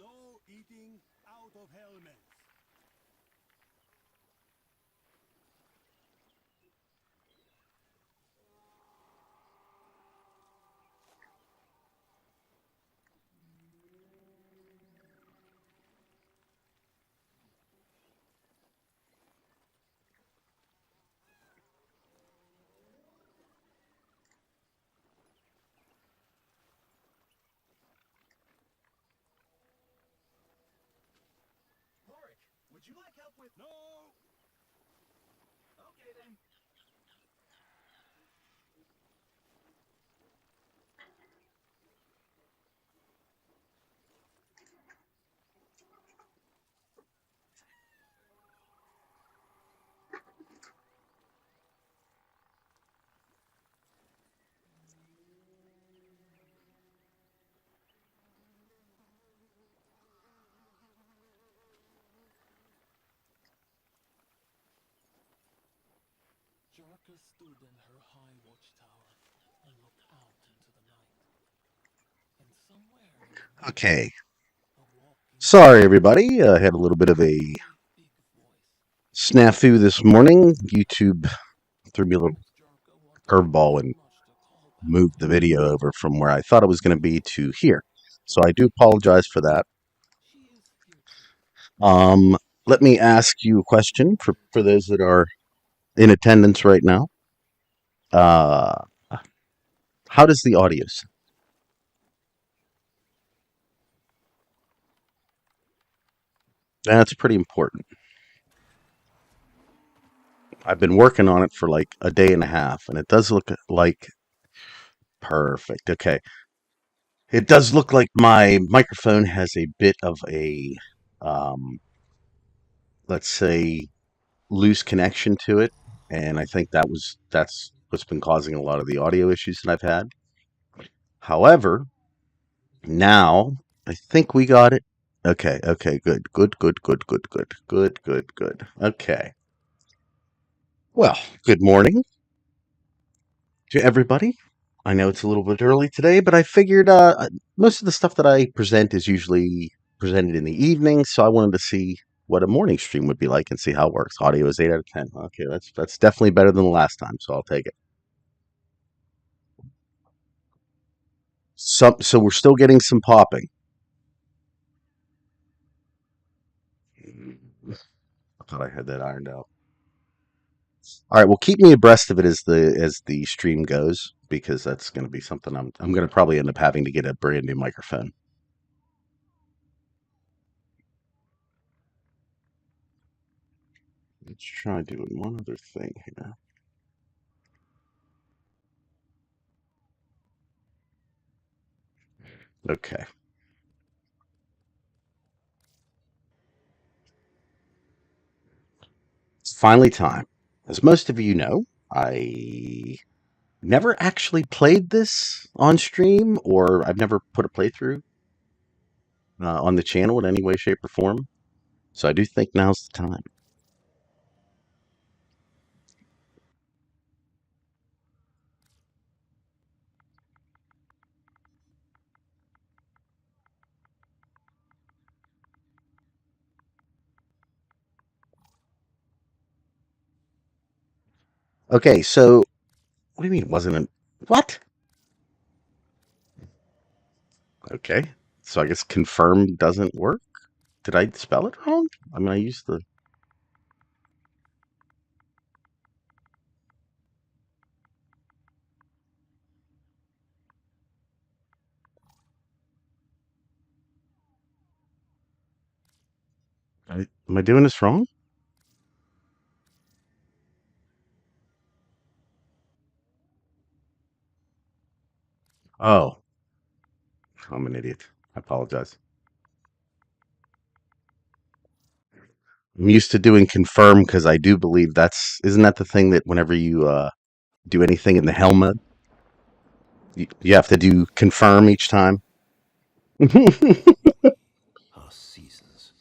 no eating out of helmets. Would you like help with... No! Okay, then. Jarka stood in her high watchtower and looked out into the night. And somewhere in the Okay. a walking Sorry, everybody. I had a little bit of a big voice. snafu this morning. YouTube threw me a little Jarka wanted curveball and very much to call back moved to the video over from where I thought it was going to be to here. So I do apologize for that. She is here too. Um, let me ask you a question for those that are in attendance right now. How does the audio sound? That's pretty important. I've been working on it for like a day and a half, and it does look like perfect. Okay. It does look like my microphone has a bit of a, um, let's say, loose connection to it, and I think that's what's been causing a lot of the audio issues that I've had. However, now I think we got it. Okay, good. Okay. Well, good morning to everybody. I know it's a little bit early today, but I figured most of the stuff that I present is usually presented in the evening, so I wanted to see what a morning stream would be like and see how it works. Audio is 8 out of 10. Okay, that's definitely better than the last time, so I'll take it. So we're still getting some popping. I thought I had that ironed out. All right, well, keep me abreast of it as the stream goes, because that's going to be something I'm going to probably end up having to get a brand new microphone. Let's try doing one other thing here. Okay. It's finally time. As most of you know, I never actually played this on stream, or I've never put a playthrough on the channel in any way, shape, or form. So I do think now's the time. Okay, so what do you mean it wasn't an what? Okay, so I guess confirm doesn't work. Did I spell it wrong? I mean, I used the. Am I doing this wrong? Oh, I'm an idiot. I apologize. I'm used to doing confirm because I do believe isn't that the thing that whenever you do anything in the hell mode, you have to do confirm each time. Our seasons.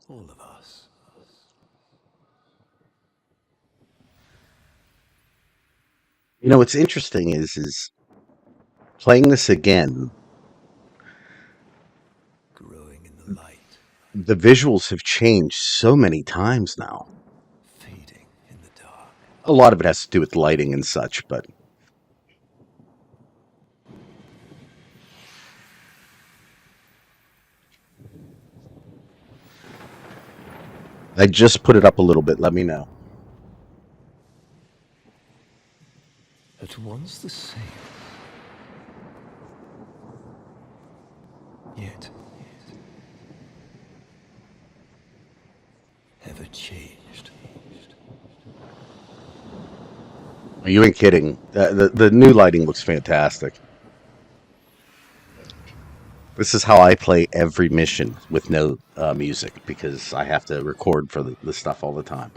All of us. What's interesting is playing this again. the visuals have changed so many times now. Fading in the dark. A lot of it has to do with lighting and such, but I just put it up a little bit. Let me know. At once the same. Yet ever changed. You ain't kidding. The new lighting looks fantastic. This is how I play every mission with no music, because I have to record for the stuff all the time.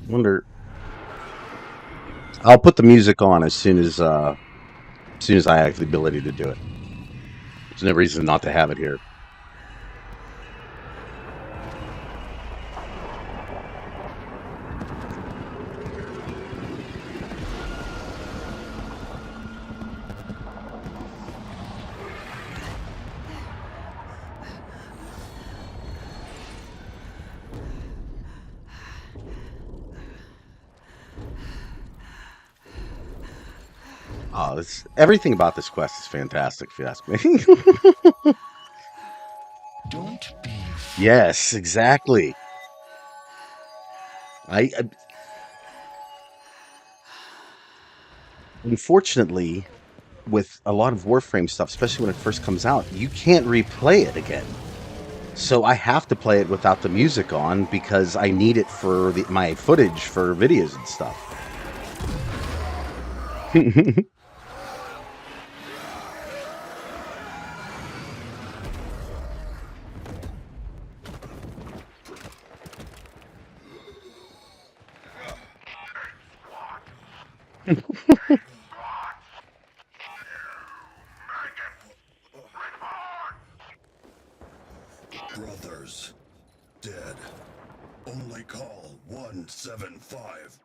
Wonder. I'll put the music on as soon as I have the ability to do it. There's no reason not to have it here. Oh, everything about this quest is fantastic, if you ask me. Don't be. Yes, exactly. Unfortunately, with a lot of Warframe stuff, especially when it first comes out, you can't replay it again. So I have to play it without the music on because I need it for my footage for videos and stuff. Brothers, dead. Only call 175.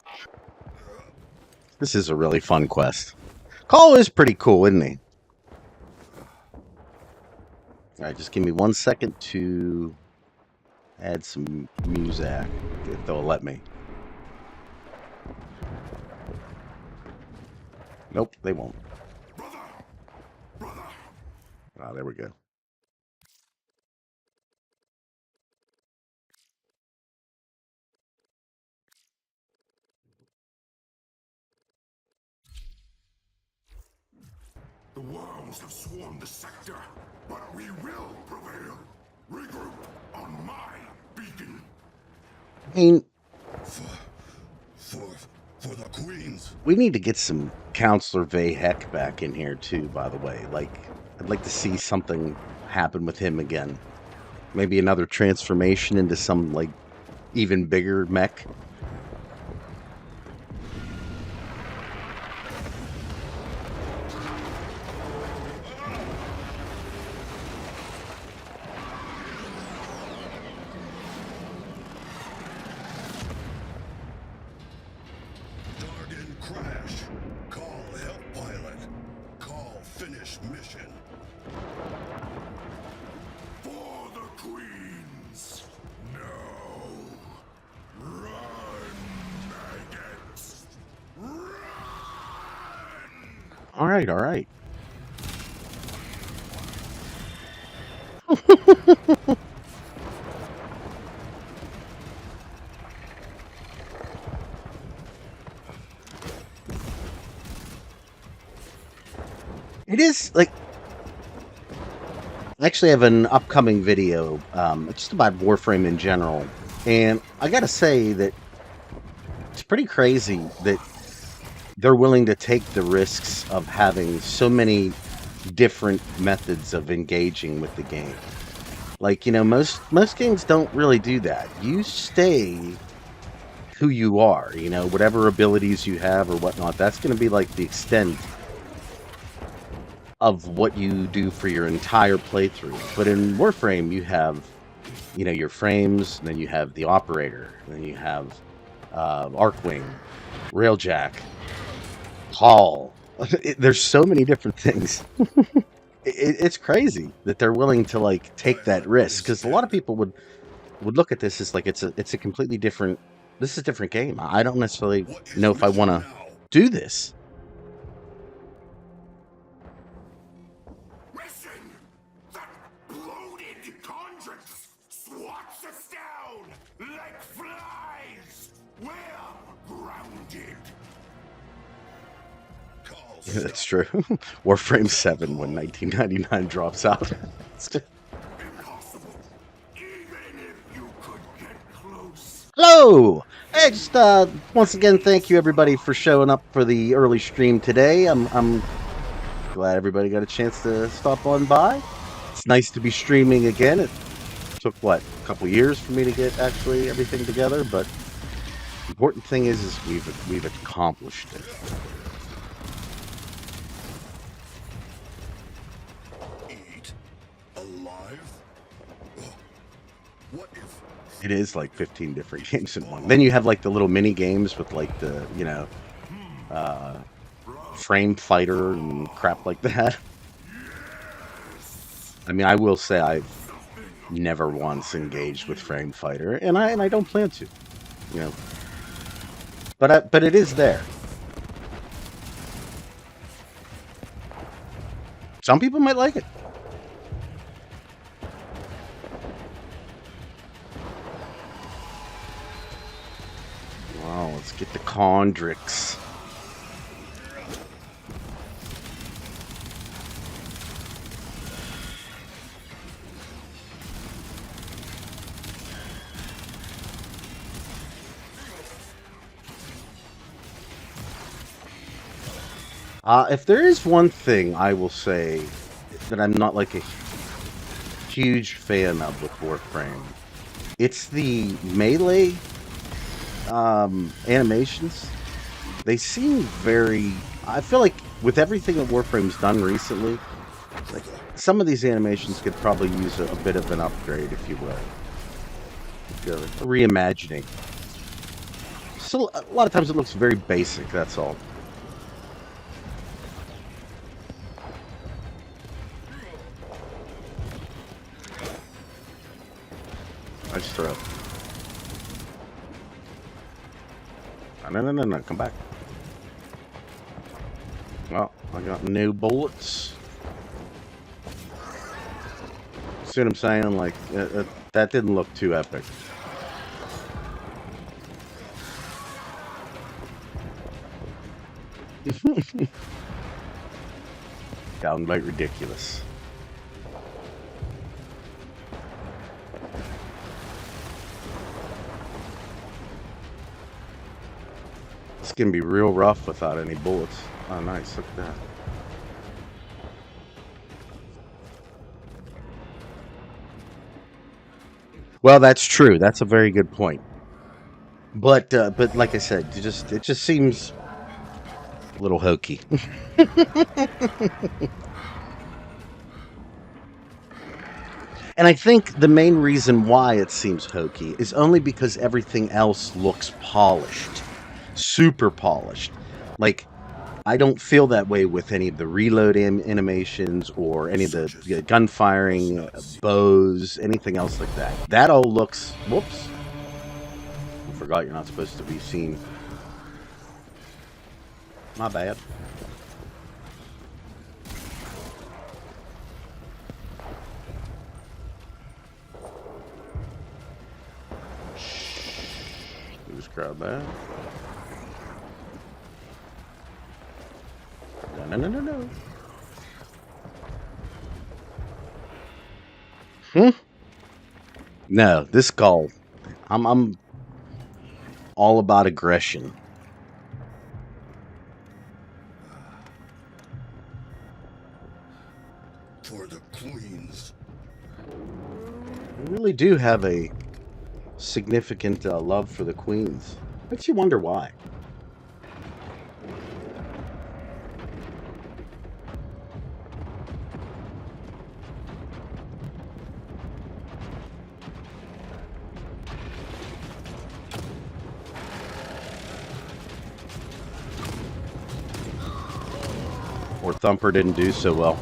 This is a really fun quest. Call is pretty cool, isn't he? Alright, just give me 1 second to add some music, if they'll let me. Nope, they won't. Ah, there we go. The worms have swarmed the sector, but we will prevail. Regroup on my beacon. I mean, For the queens. we need to get some Counselor Vayhek back in here too, by the way. Like, I'd like to see something happen with him again. Maybe another transformation into some, like, even bigger mech. Crash. Call help pilot. Call finish mission. For the queens. No. Run, maggots. Run! Alright, alright. It is, like, I actually have an upcoming video just about Warframe in general, and I gotta say that it's pretty crazy that they're willing to take the risks of having so many different methods of engaging with the game. Like, you know, most games don't really do that. You stay who you are, you know, whatever abilities you have or whatnot, that's going to be like the extent of what you do for your entire playthrough. But in Warframe, you have, you know, your frames, and then you have the operator, and then you have Archwing, Railjack, Hall. There's so many different things. It's crazy that they're willing to like take that risk, because a lot of people would look at this as like it's a completely different. This is a different game. I don't necessarily What is know if I mission want to now? do this. Mission! That bloated conjurix swats us down like flies! We're grounded! Call That's true. Warframe 7 when 1999 drops out. It's just- impossible! Even if you could get close! Hello! Hey, just once again, thank you everybody for showing up for the early stream today. I'm glad everybody got a chance to stop on by. It's nice to be streaming again. It took what, a couple years for me to get actually everything together, but the important thing is we've accomplished it. Eat? Alive? What if... It is like 15 different games in one. Then you have like the little mini games with like the, frame fighter and crap like that. I mean, I will say I've never once engaged with frame fighter, and I don't plan to, But it is there. Some people might like it. Wow, let's get the Condrix. If there is one thing I will say that I'm not like a huge fan of with Warframe, it's the melee animations. They seem very... I feel like with everything that Warframe's done recently, like some of these animations could probably use a bit of an upgrade, if you will. Like a reimagining. So a lot of times it looks very basic, that's all. Nice throw. No, come back. Well, I got no bullets. See what I'm saying? Like, that didn't look too epic. Downright ridiculous. It's gonna be real rough without any bullets. Oh, nice. Look at that. Well, that's true. That's a very good point. But like I said, it just seems a little hokey. And I think the main reason why it seems hokey is only because everything else looks polished. Super polished. Like, I don't feel that way with any of the reload animations or any of the gun firing, bows, anything else like that. That all looks... Whoops. I forgot you're not supposed to be seen. My bad. Just grab that. No. No, this call. I'm all about aggression. For the queens. We really do have a significant love for the queens. Makes you wonder why. Or Thumper didn't do so well.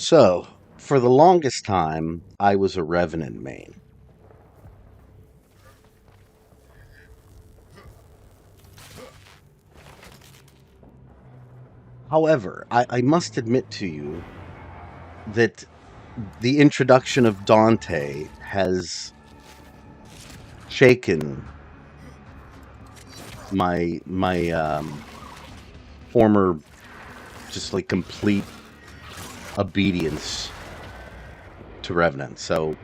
So, for the longest time, I was a Revenant main. However, I must admit to you that the introduction of Dante has shaken my former just like complete obedience to Revenant. So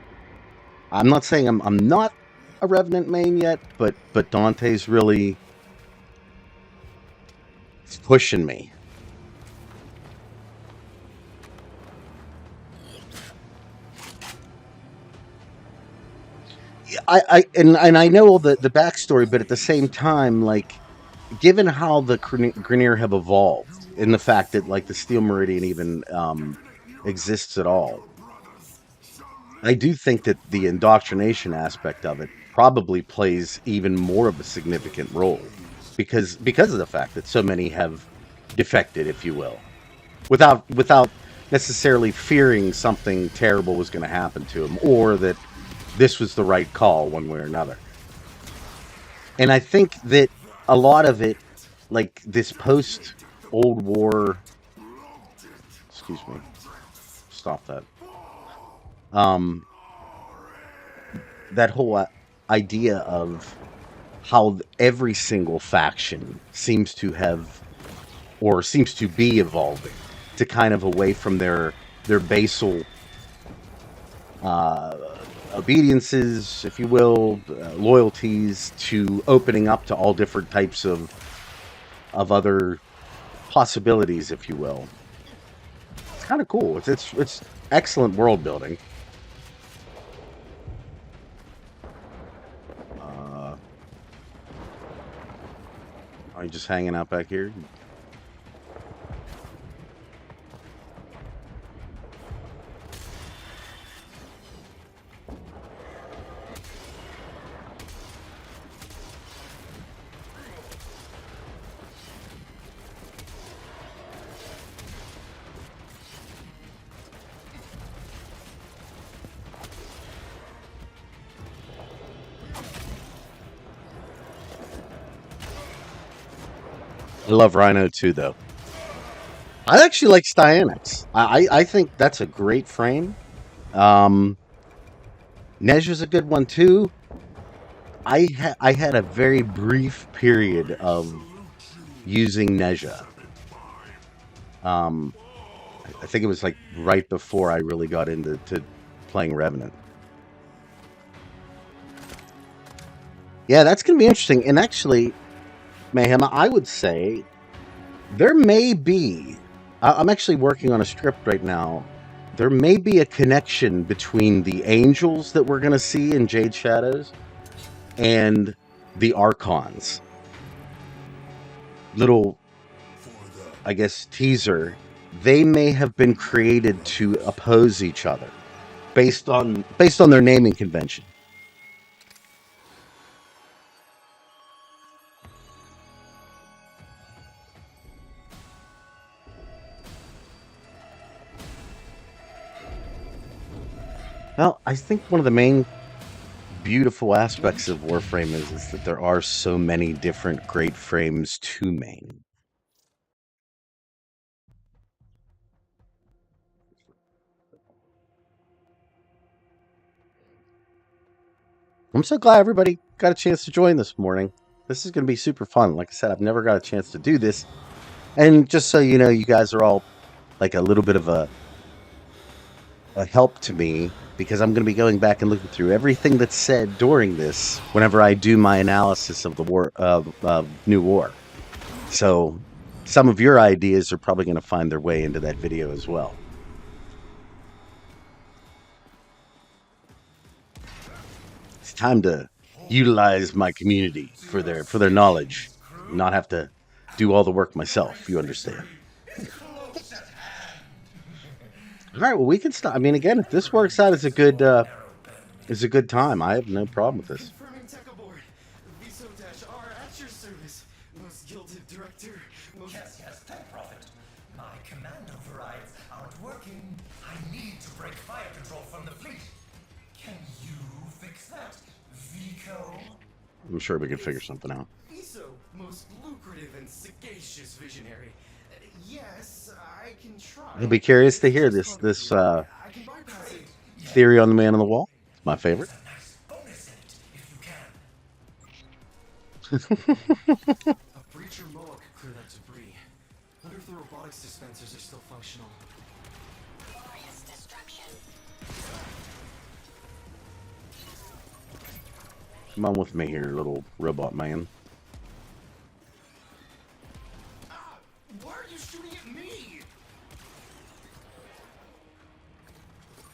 I'm not saying I'm not a Revenant main yet, but Dante's really pushing me. And I know all the backstory, but at the same time, like, given how the Grineer have evolved, in the fact that like the Steel Meridian even exists at all, I do think that the indoctrination aspect of it probably plays even more of a significant role because of the fact that so many have defected, if you will, without necessarily fearing something terrible was going to happen to them or that this was the right call one way or another. And I think that a lot of it, like this post Old War, excuse me, stop that. That whole idea of how every single faction seems to have, or seems to be evolving to kind of away from their basal obediences, if you will, loyalties, to opening up to all different types of other possibilities, if you will. It's kind of cool. It's excellent world building. Are you just hanging out back here? I love Rhino too, though. I actually like Styanix. I think that's a great frame. Nezha's a good one too. I had a very brief period of using Nezha. I think it was like right before I really got into playing Revenant. Yeah, that's gonna be interesting. And actually, Mayhem, I would say there may be. I'm actually working on a script right now. There may be a connection between the angels that we're going to see in Jade Shadows and the Archons. Little, I guess, teaser. They may have been created to oppose each other based on their naming convention. Well, I think one of the main beautiful aspects of Warframe is that there are so many different great frames to main. I'm so glad everybody got a chance to join this morning. This is going to be super fun. Like I said, I've never got a chance to do this. And just so you know, you guys are all like a little bit of a help to me, because I'm going to be going back and looking through everything that's said during this whenever I do my analysis of the war, New War. So some of your ideas are probably going to find their way into that video as well. It's time to utilize my community for their knowledge, not have to do all the work myself. You understand? All right, well, we can stop. I mean, again, if this works out as a good time, I have no problem with this. Confirming tech aboard. VSO-R at your service. Most gilded director. Most... Yes, tech prophet. My command overrides aren't working. I need to break fire control from the fleet. Can you fix that, Vico? I'm sure we could figure something out. Viso, most lucrative and sagacious visionary. Yes, I can try. I'll be curious to hear It's this just this I can bypass it. theory on the man on the wall. It's my favorite. There's a nice bonus in it, if you can. A breacher Moa could clear that debris. Wonder if the robotics dispensers are still functional. Glorious destruction. Come on with me here, little robot man. Why are you shooting at me?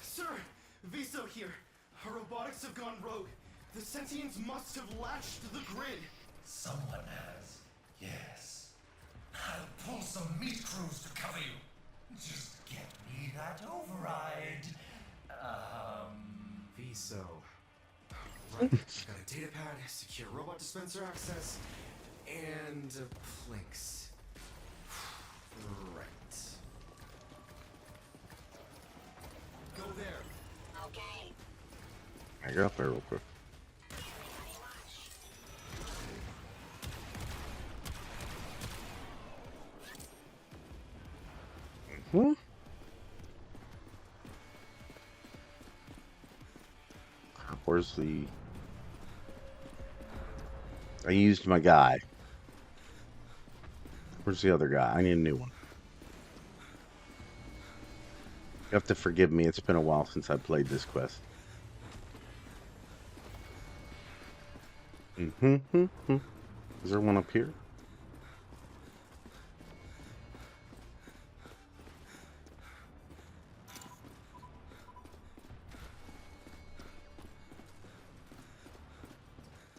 Sir, Viso here. Our robotics have gone rogue. The sentients must have latched the grid. Someone has. Yes. I'll pull some meat crews to cover you. Just get me that override. Viso. Right. Got a data pad, secure robot dispenser access, and Plinks. Right. Go there. Okay. I got up there real quick. Everybody watch. Hmm? Where's the... I used my guy. Where's the other guy? I need a new one. You have to forgive me. It's been a while since I played this quest. Is there one up here?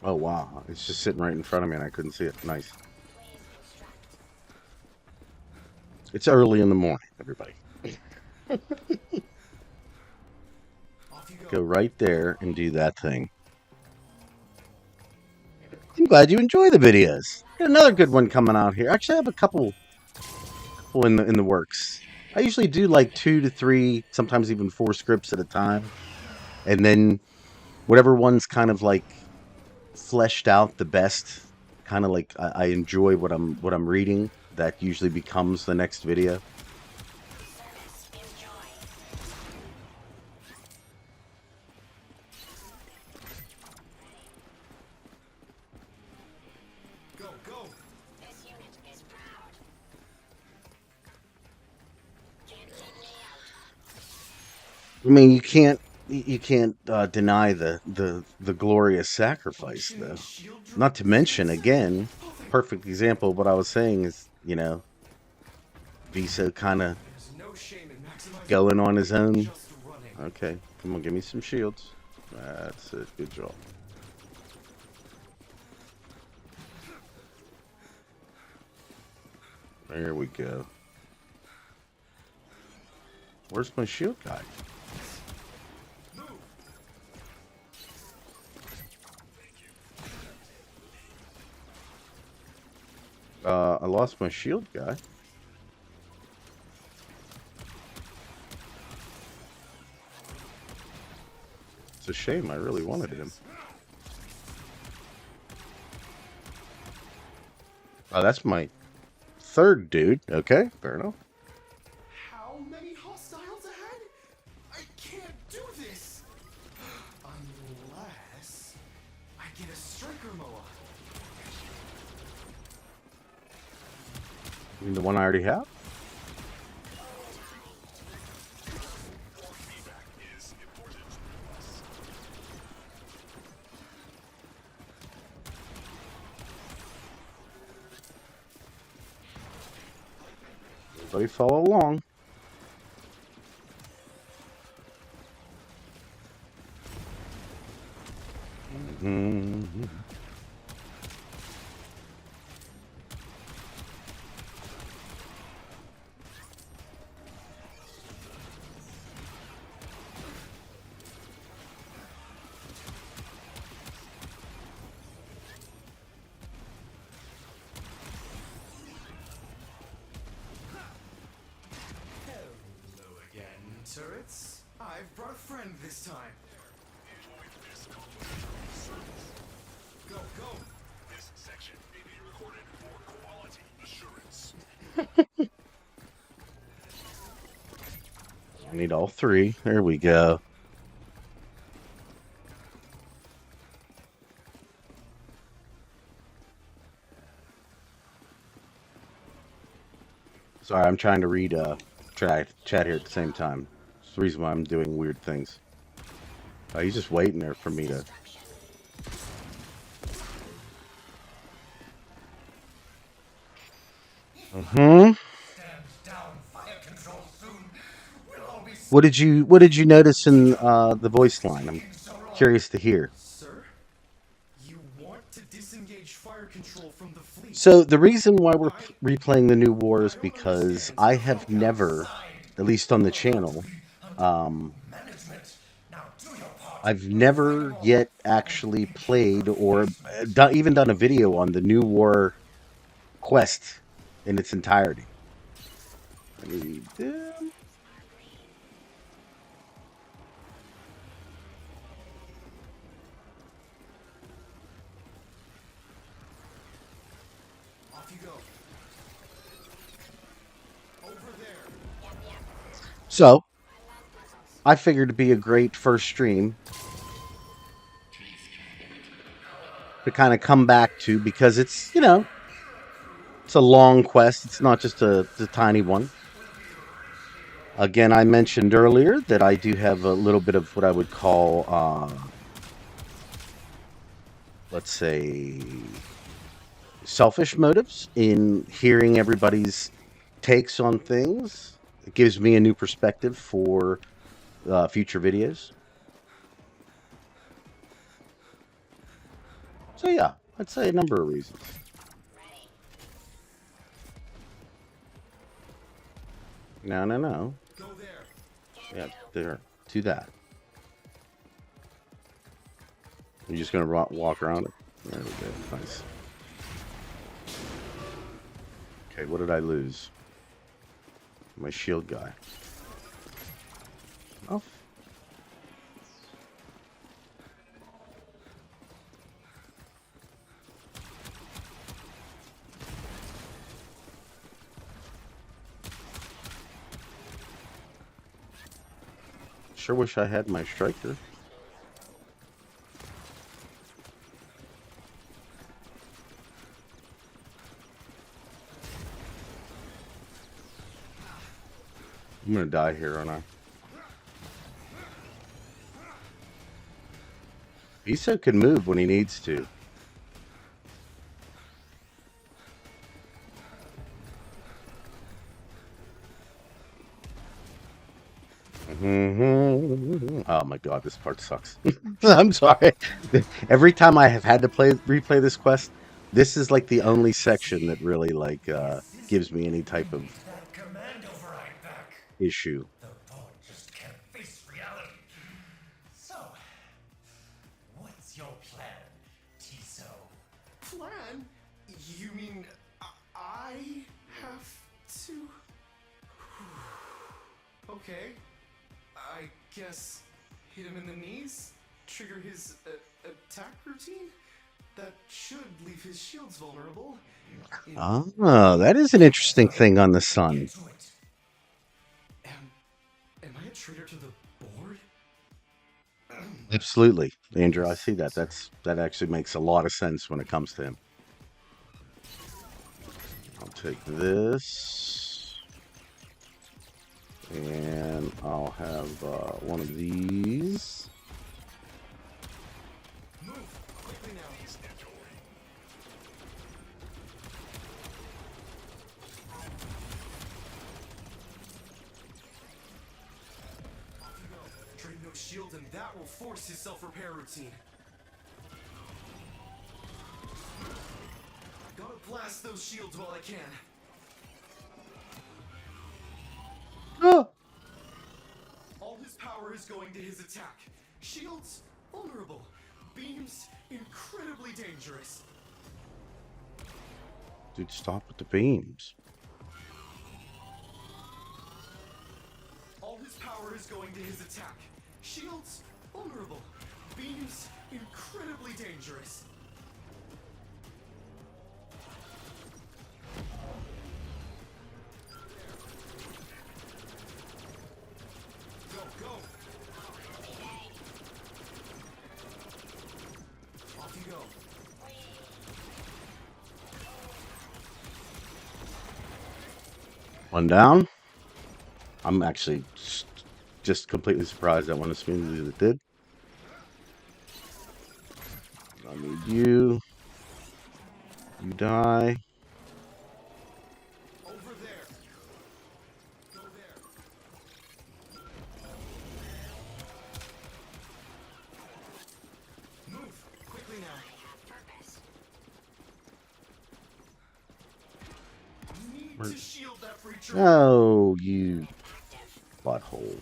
Oh wow, it's just sitting right in front of me and I couldn't see it. Nice. Please construct. It's early in the morning, everybody. Off you Go right there and do that thing. I'm glad you enjoy the videos. Got another good one coming out here. Actually, I have a couple in the works. I usually do like 2 to 3, sometimes even 4 scripts at a time, and then whatever one's kind of like fleshed out the best, kind of like I enjoy what I'm reading. That usually becomes the next video. Service. Enjoy. Go, go. This unit is proud. Can't keep me out. I mean, you can't deny the glorious sacrifice, though. Shield Not to mention, again, perfect example of what I was saying is, you know, Visa kind of There's no shame in maximizing going on his own. just running. Okay, come on, give me some shields. That's it. Good job. There we go. Where's my shield guy? Move. I lost my shield guy. It's a shame. I really wanted him. Oh, that's my third dude. Okay, fair enough. How many hostiles ahead? I can't do this. Unless I get a striker Moa. You mean the one I already have? Everybody follow along. turrets. I've brought a friend this time. Go, go! This section may be recorded for quality assurance. I need all three. There we go. Sorry, I'm trying to read chat here at the same time. It's the reason why I'm doing weird things. Oh, he's just waiting there for me to. Stand down, fire control soon. We'll all be What did you notice in the voice line? I'm so long. curious to hear. Sir? You want to disengage fire control from the fleet? So the reason why we're replaying the new war is because I have never, at least on the channel, Management. Now do your part. I've never yet actually played or even done a video on the new war quest in its entirety. I need them. Off you go. Over there. So, I figured it'd be a great first stream to kind of come back to because it's, you know, it's a long quest. It's not just a tiny one. Again, I mentioned earlier that I do have a little bit of what I would call, let's say, selfish motives in hearing everybody's takes on things. It gives me a new perspective for future videos. So yeah, I'd say a number of reasons. No. Go there. Yeah, there. To that. You're just gonna walk around it. There we go. Nice. Okay, what did I lose? My shield guy. Oh. Sure wish I had my striker. I'm gonna die here, aren't I? Isa can move when he needs to. Oh my god, this part sucks. I'm sorry. Every time I have had to replay this quest, this is like the only section that really like gives me any type of That command override back. issue. The board just can't face reality. So, what's your plan, Tiso? Plan? You mean I have to? Okay. I guess hit him in the knees? Trigger his attack routine? That should leave his shields vulnerable. Oh, that is an interesting thing on the sun. Do it. Am I a traitor to the board? Absolutely, Andrew. I see that. That actually makes a lot of sense when it comes to him. I'll take this, and I'll have one of these. Move quickly now. Off you go. Trade no shield, and that will force his self-repair routine. Gotta blast those shields while I can. Oh, All his power is going to his attack. Shields, vulnerable. Beams, incredibly dangerous. dude, stop with the beams. All his power is going to his attack. Shields, vulnerable. Beams, incredibly dangerous. Go, go! Off you go. One down. I'm actually just completely surprised that one as smoothly as it did. I need you. You die. Over there. Go there. Move quickly now. Purpose. Need Where- to shield that breacher. Oh, you butthole.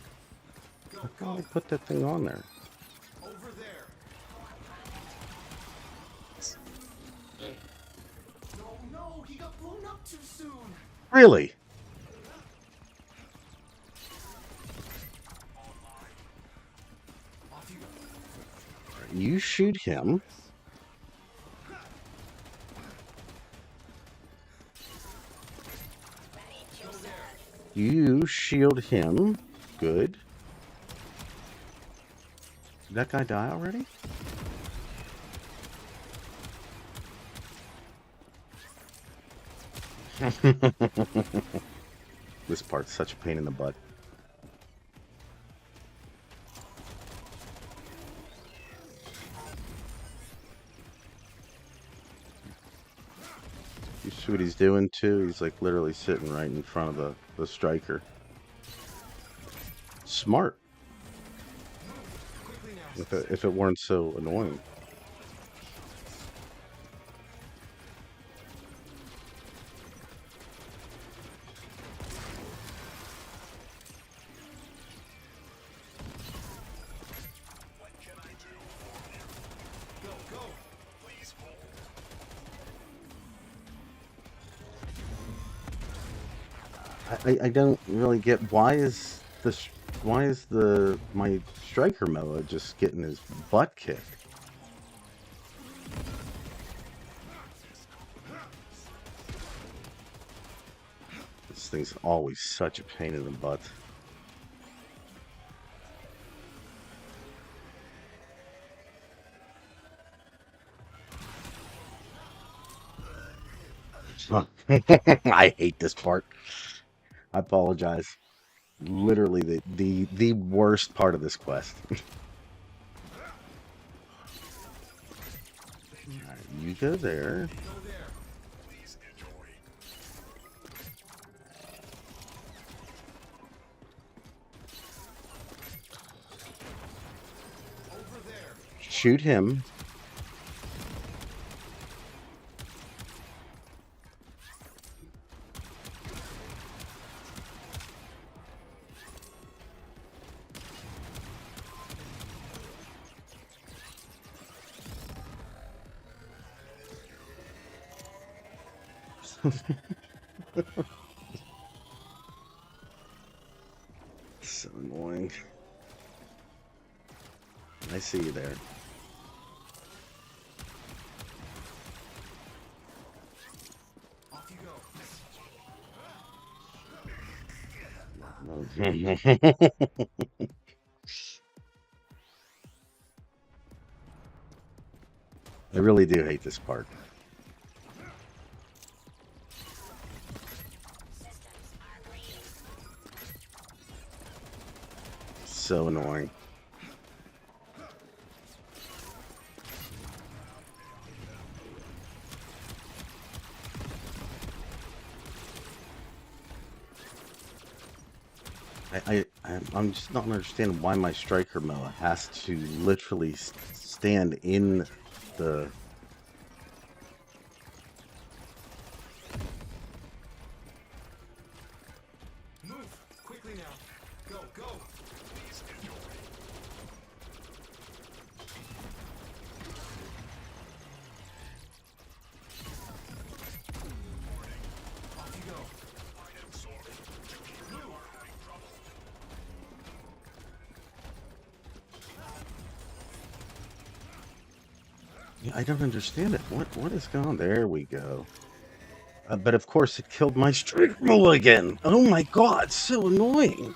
Go, How go. can I put that thing on there? Over there. No, no, he got blown up too soon. Really? Off you go. You shoot him. Go there. You shield him. Good. Did that guy die already? This part's such a pain in the butt. You see what he's doing too? He's like literally sitting right in front of the striker. Smart. Quickly now. If it weren't so annoying. Go, go. I don't really get why is my striker Moa just getting his butt kicked? This thing's always such a pain in the butt. I hate this part. I apologize. Literally the worst part of this quest. Alright, you go there. Go there. Please enjoy. Over there. Shoot him. So annoying. I see you there. Off you go. I really do hate this part. Systems are green. So annoying. I'm just not understanding why my striker Moa has to literally stand in the. Move quickly now. Go, go. Please enjoy. Off you go. I am sorry to keep you out of trouble. I don't understand it. What is going on? There we go. But of course, it killed my streak roll again. Oh my god, so annoying.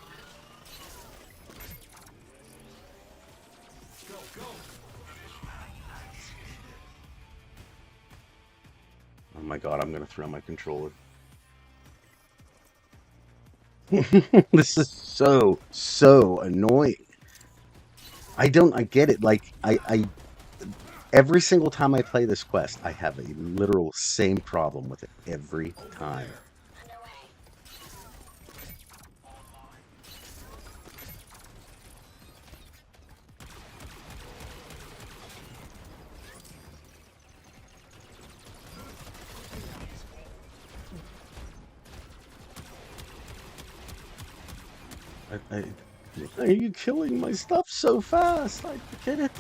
Oh my god, I'm gonna throw my controller. This is so annoying. I get it. Like, every single time I play this quest, I have a literal same problem with it every time. Are you killing my stuff so fast? I get it.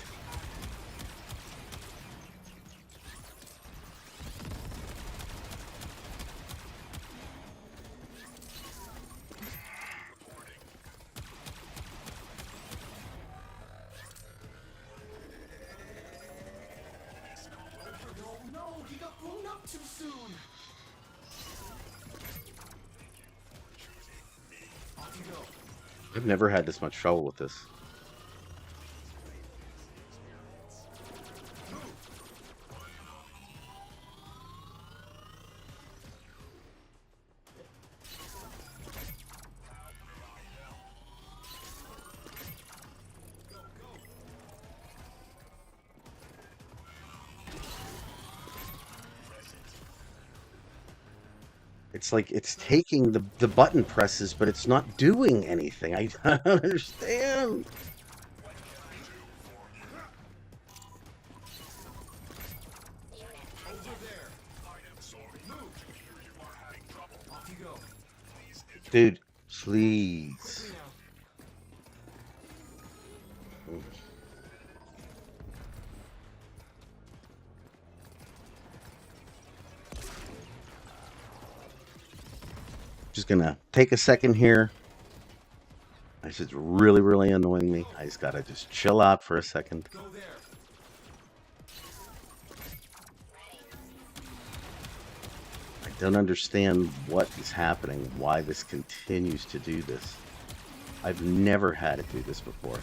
No, he got blown up too soon. Off you go. I've never had this much trouble with this. It's like it's taking the button presses, but it's not doing anything. I don't understand. Off you go. Dude, please. Just gonna take a second here. This is really annoying me. I just gotta just chill out for a second. Go there. I don't understand what is happening, why this continues to do this. I've never had it do this before.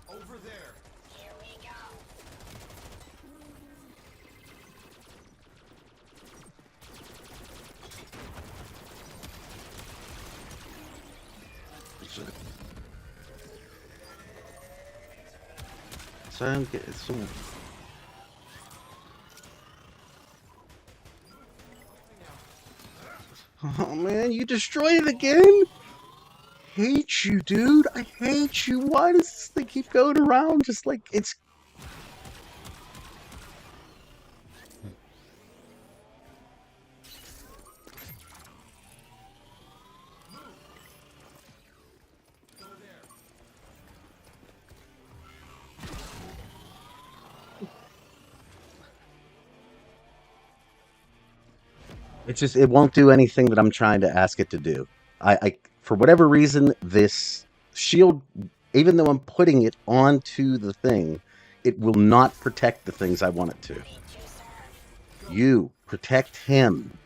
Over there. Here we go. So I don't get it. So... Oh man, you destroyed it again? Hate you, dude. I hate you. Why does this thing keep going around? Just like it's. It's just, it won't do anything that I'm trying to ask it to do. For whatever reason, this shield, even though I'm putting it onto the thing, it will not protect the things I want it to. You, protect him.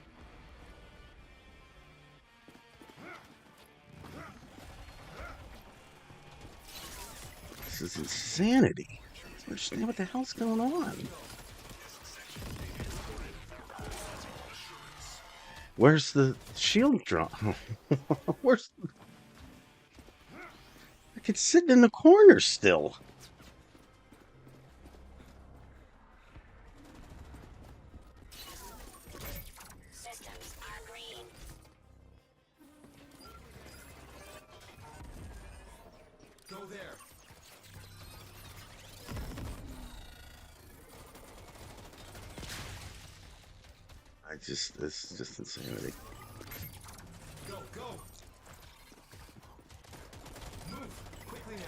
This is insanity. I don't understand what the hell's going on. Where's the shield drop? Where's... Like it's sitting in the corner still. Systems are green. Go there. This is just insanity. Go, go. Move quickly now.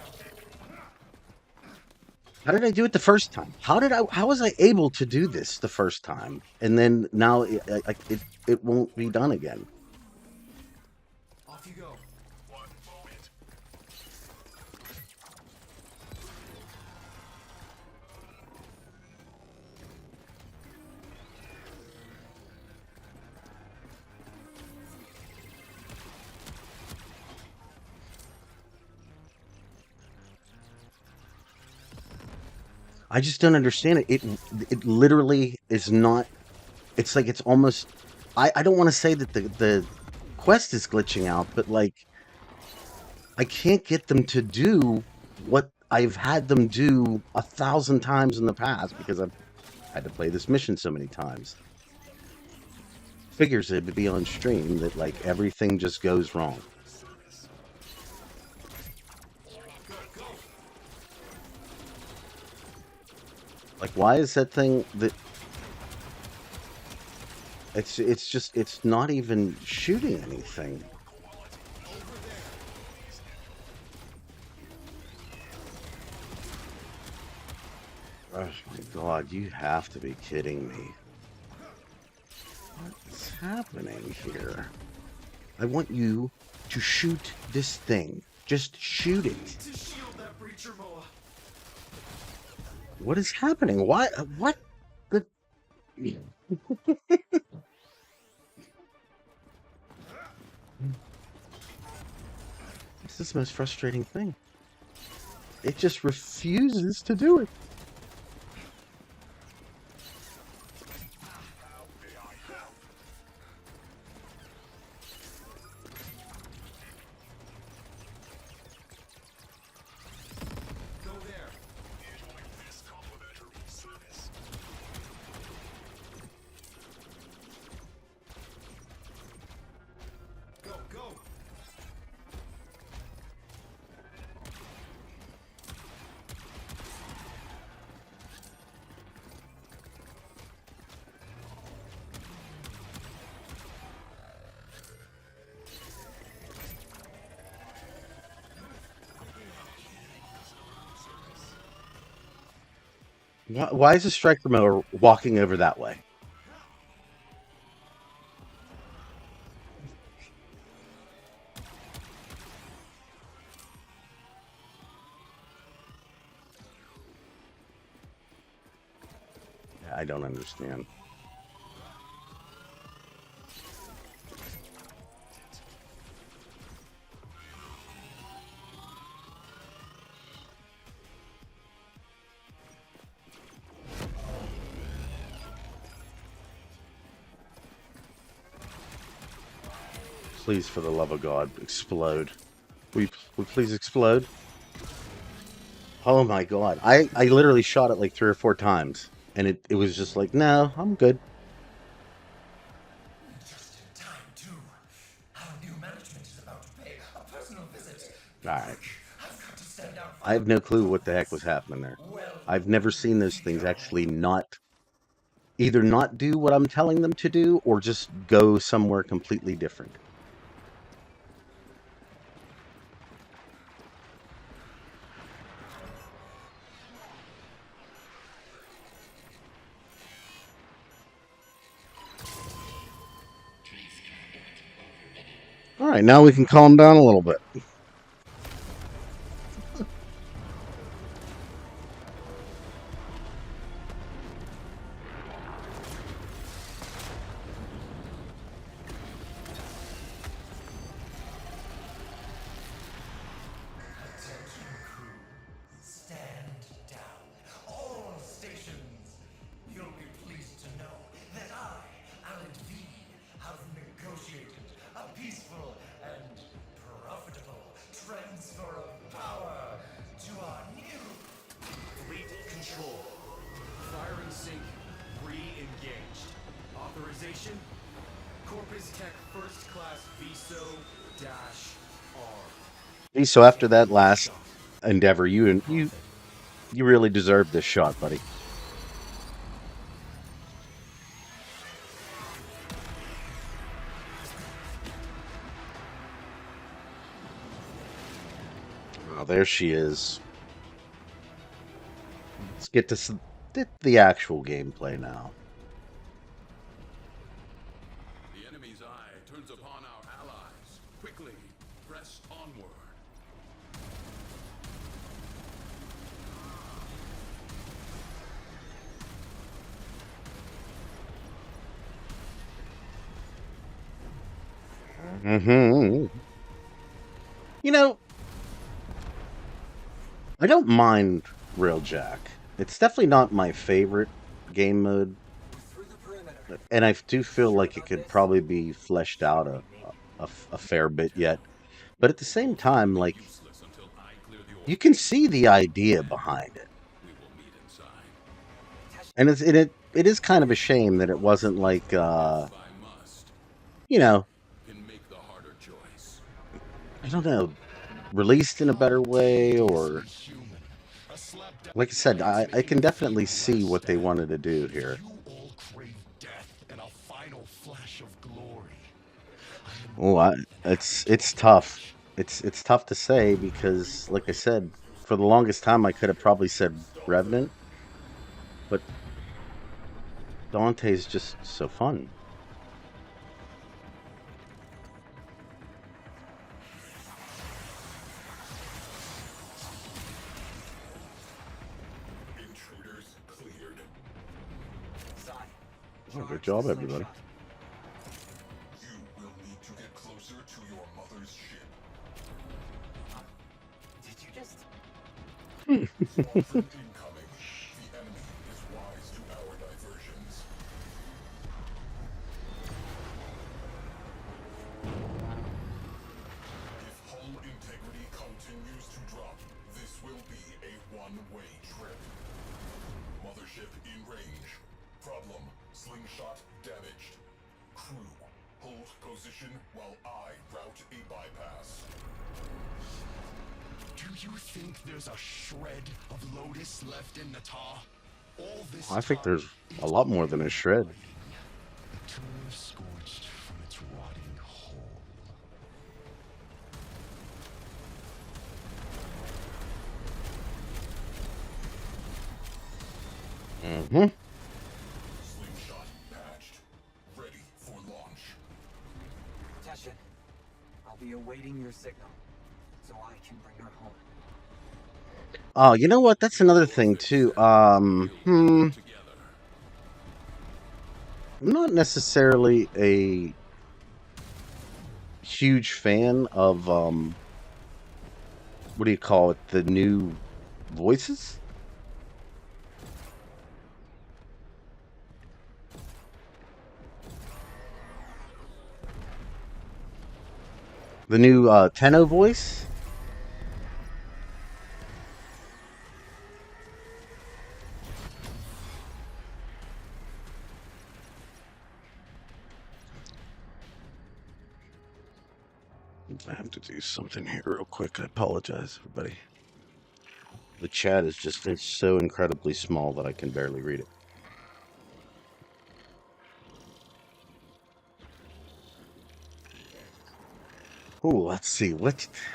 How did I do it the first time? How was I able to do this the first time? And then now it won't be done again. I just don't understand it. It literally is not. It's like it's almost. I don't want to say that the quest is glitching out, but like I can't get them to do what I've had them do 1,000 times in the past because I've had to play this mission so many times. Figures it would be on stream that like everything just goes wrong. Like, why is that thing that it's just it's not even shooting anything? Oh my god, you have to be kidding me. What's happening here? I want you to shoot this thing. Just shoot it. To shield that breacher boa. What is happening? Why? What? The... This is the most frustrating thing. It just refuses to do it. Go there. Go, go. Why is the striker mower walking over that way? I don't understand. Please, for the love of God, explode. Will you please explode? Oh my god. I literally shot it like 3 or 4 times. And it was just like, no, I'm good. Just in time, too. Our new management is about to pay a personal visit. Alright. I've got to stand out for I have no clue what the heck was happening there. I've never seen those things actually not... either not do what I'm telling them to do, or just go somewhere completely different. Alright, now we can calm down a little bit. Attention, crew. Stand down. All stations. You'll be pleased to know that I, Alan V, have negotiated a peaceful and profitable transfer of power to our new Fleet control. Firing sync re-engaged. Authorization. Corpus Tech First Class VSO-R. So after that last endeavor, you really deserved this shot, buddy. Oh, there she is. Let's get to the actual gameplay now. The enemy's eye turns upon our allies. Quickly, press onward. You know, I don't mind Railjack It's definitely not my favorite game mode, and I do feel like it could probably be fleshed out a fair bit yet. But at the same time, like, Useless until I clear the you orphan. can see the idea behind it, We will meet inside. and it is kind of a shame that it wasn't like If I must, you know, can make the harder choice. I don't know, released in a better way, or like I said, I can definitely see what they wanted to do here. You all crave death and a final flash of glory. Oh, it's tough. It's tough to say because, like I said, for the longest time I could have probably said Revenant, but Dante's just so fun. Intruders cleared. Oh, good job, everybody. You will need to get closer to your mother's ship. Did you just... Warframe incoming. The enemy is wise to our diversions. If hull integrity continues to drop, this will be a one-way trip. Mothership in range. Problem, slingshot damaged. Crew, hold position while I route a bypass. Do you think there's a shred of Lotus left in the tar? All this I think time, there's a lot more than a shred. the tomb scorched from its rotting hole. Mm-hmm. Slingshot patched. Ready for launch. Teshin, I'll be awaiting your signal, so I can bring her home. Oh, you know what? That's another thing too. I'm Together. not necessarily a huge fan of what do you call it? The new voices? The new Tenno voice? I have to do something here real quick. I apologize, everybody. The chat is just it's so incredibly small that I can barely read it. Oh, let's see.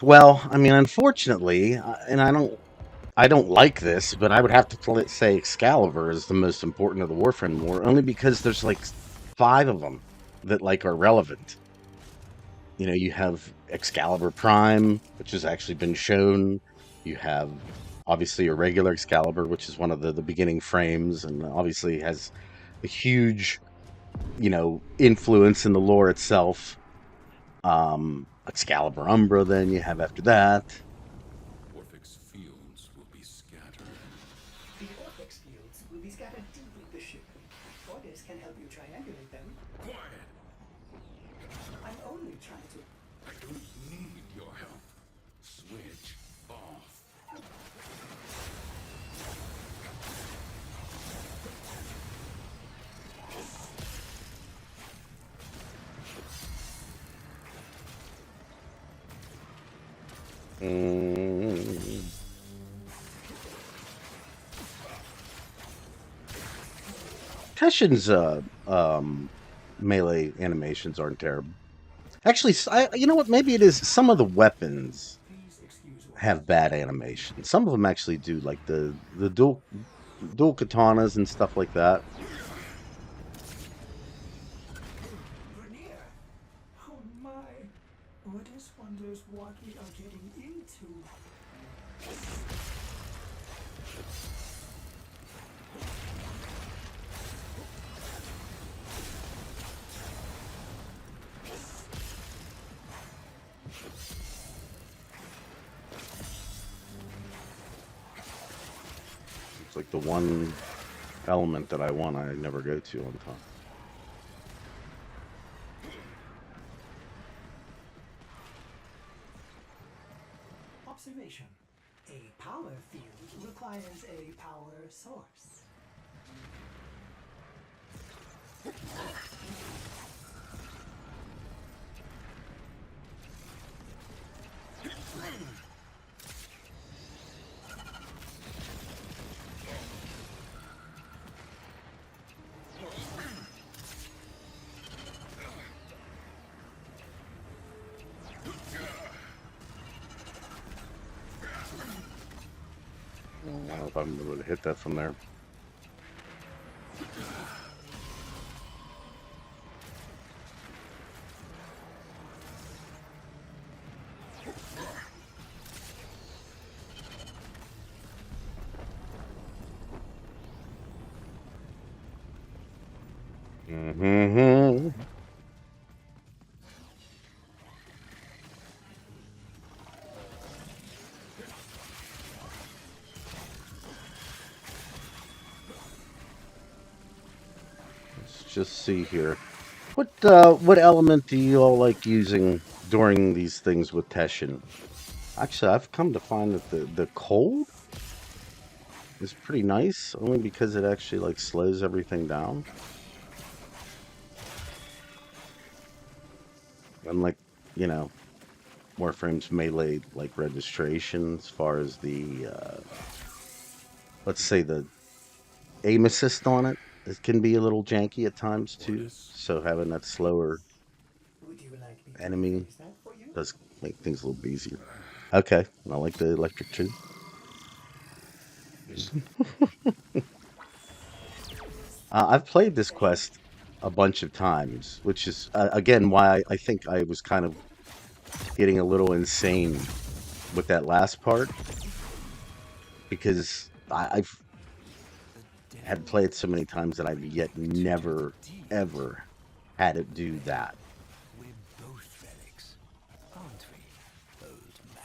Well, I mean, unfortunately, and I don't like this, but I would have to say Excalibur is the most important of the Warframe War, only because there's like 5 of them that like are relevant. You know, you have Excalibur Prime, which has actually been shown. You have obviously a regular Excalibur, which is one of the beginning frames, and obviously has a huge, you know, influence in the lore itself. Excalibur Umbra, then you have after that. Orphic's fields will be scattered. The Orphic's fields will be scattered deep with the ship. Orders can help you triangulate them. Quiet! I'm only trying to... I don't need your help. Switch off. Teshin's melee animations aren't terrible. Actually, you know what? Maybe it is. Some of the weapons have bad animation. Some of them actually do, like the dual katanas and stuff like that. Vernier! Oh my! Orders wonders what we are getting into. It's like the one element that I want, I never go to on time. Observation. A power field requires a power source. I don't know if I'm able to hit that from there. Mm-hmm. Let's just see here. What element do you all like using during these things with Teshin? Actually, I've come to find that the cold is pretty nice, only because it actually like slows everything down. Unlike, you know, Warframe's melee like registration as far as the let's say the aim assist on it. It can be a little janky at times too. So having that slower Would you like me to enemy fix that for you? does make things a little bit easier. Okay, I like the electric too. I've played this quest a bunch of times, which is again why I think I was kind of getting a little insane with that last part, because I've had played so many times that I've yet never ever had it do that. We're both relics, aren't we, old man?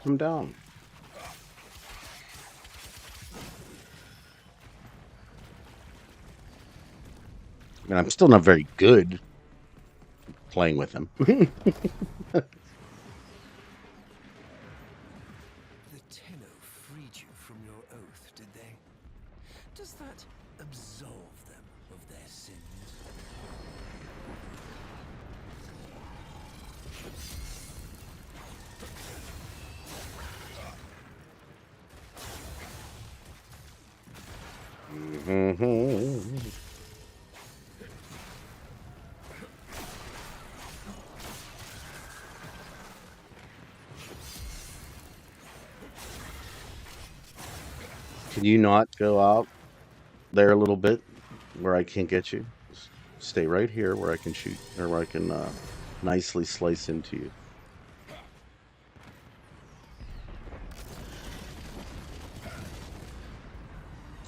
Come down. I mean, I'm still not very good playing with him. The Tenno freed you from your oath, did they? Does that absolve them of their sins? Can you not go out there a little bit where I can't get you? Just stay right here where I can shoot, or where I can nicely slice into you.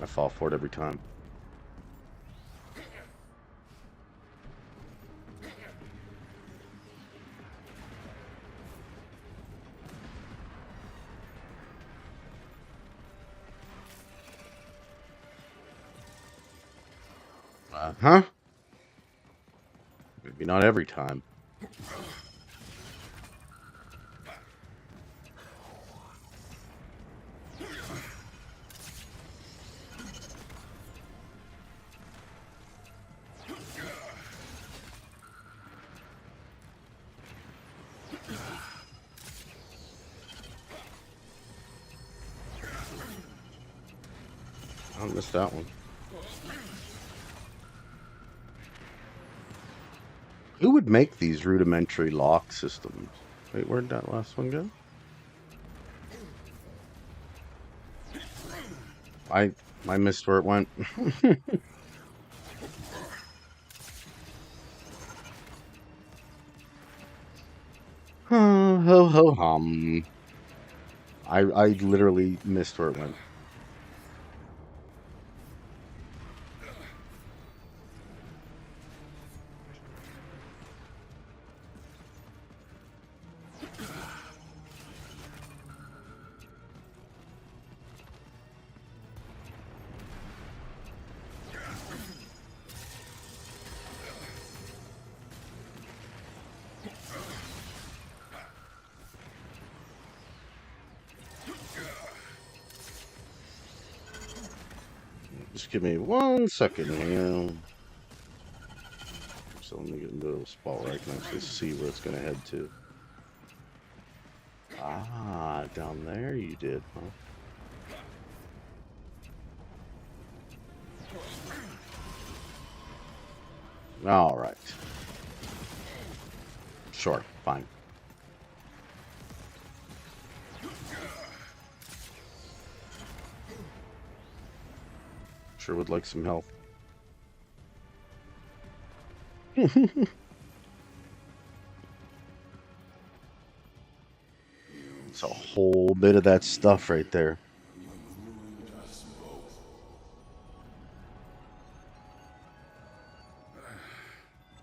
I fall for it every time. Huh? Maybe not every time. I missed that one. Who would make these rudimentary lock systems? Wait, where'd that last one go? I missed where it went. Ho ho hum. I literally missed where it went. Just give me 1 second here. So let me get into a spot where I can actually see where it's going to head to. Ah, down there you did, huh? All right. Sure, fine. Sure would like some help. It's a whole bit of that stuff right there.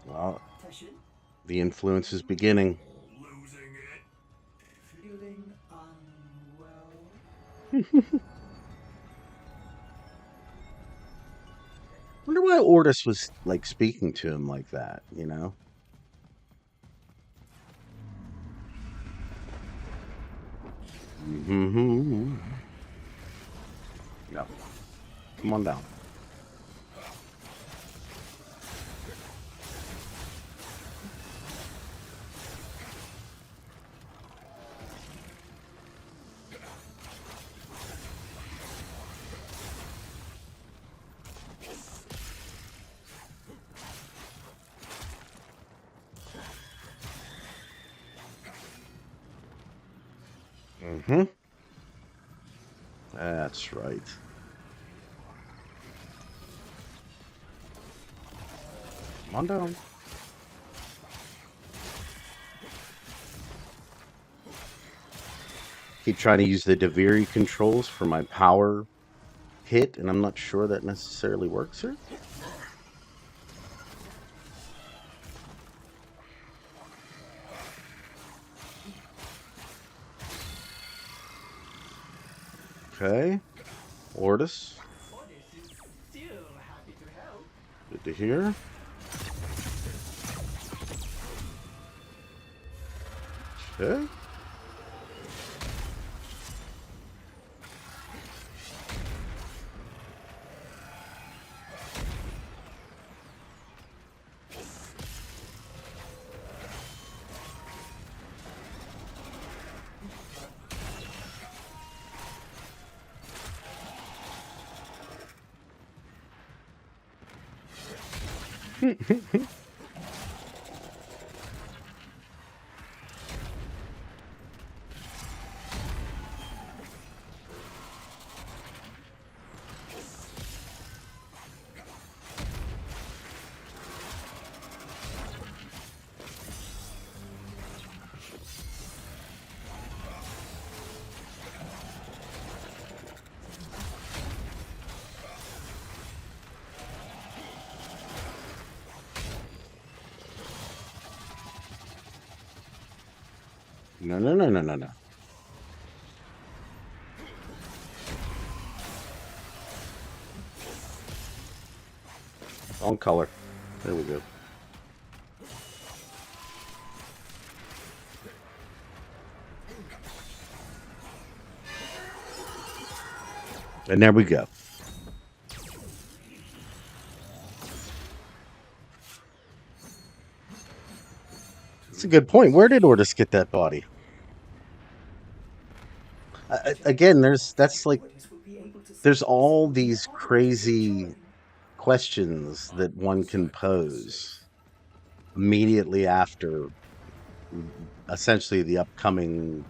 Well, the influence is beginning. Feeling unwell? Wonder why Ortis was like speaking to him like that, you know? Mm-hmm. No. Come on down. Mm-hmm. That's right. Come on down. Keep trying to use the Deviri controls for my power hit, and I'm not sure that necessarily works here. Okay. Ortis. Good to hear. Okay. No, no, no, no, no, no. Wrong color. There we go. And there we go. That's a good point. Where did Ortis get that body? Again, there's all these crazy questions that one can pose immediately after essentially the upcoming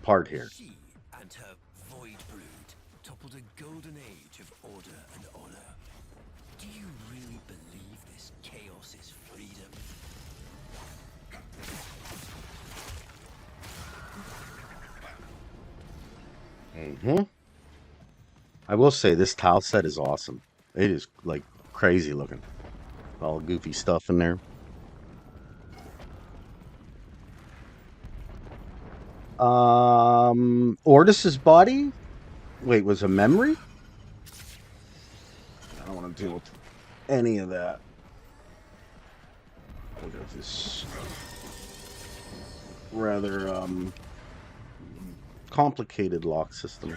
part here. She and her void brood toppled a golden age of order and honor. Do you really believe this chaos is freedom? Mm-hmm. I will say this tile set is awesome. It is like crazy looking. All goofy stuff in there. Ortis's body? Wait, was a memory? I don't want to deal with any of that. Look at this rather complicated lock system.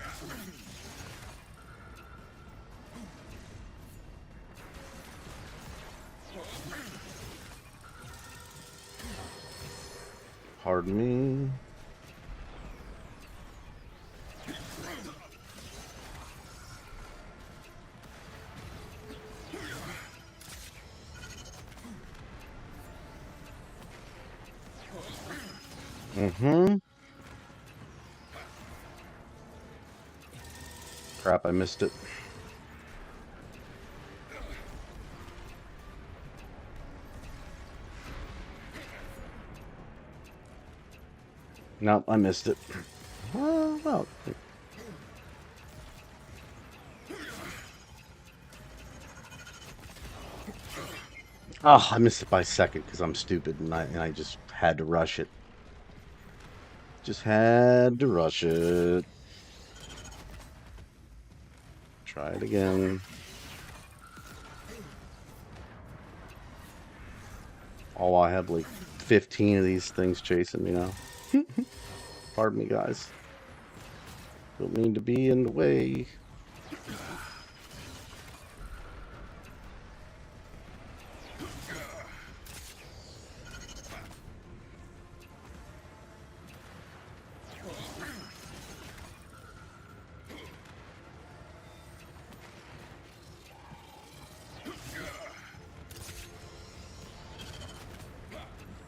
Pardon me. Mm-hmm. Crap, I missed it. Nope, I missed it. Well. Oh, I missed it by a second because I'm stupid and I just had to rush it. Just had to rush it. Try it again. Oh, I have like 15 of these things chasing me now. Pardon me, guys. Don't mean to be in the way.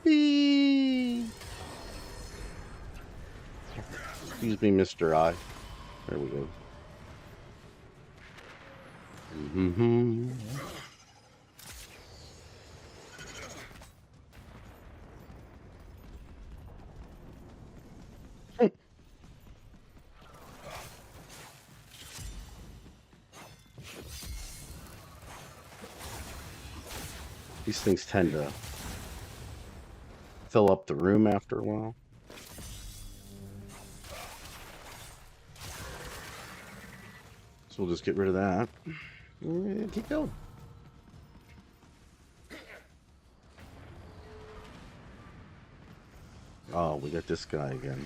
Beep. Excuse me, Mr. I. There we go. Mm-hmm. These things tend to fill up the room after a while. So we'll just get rid of that. And keep going. Oh, we got this guy again.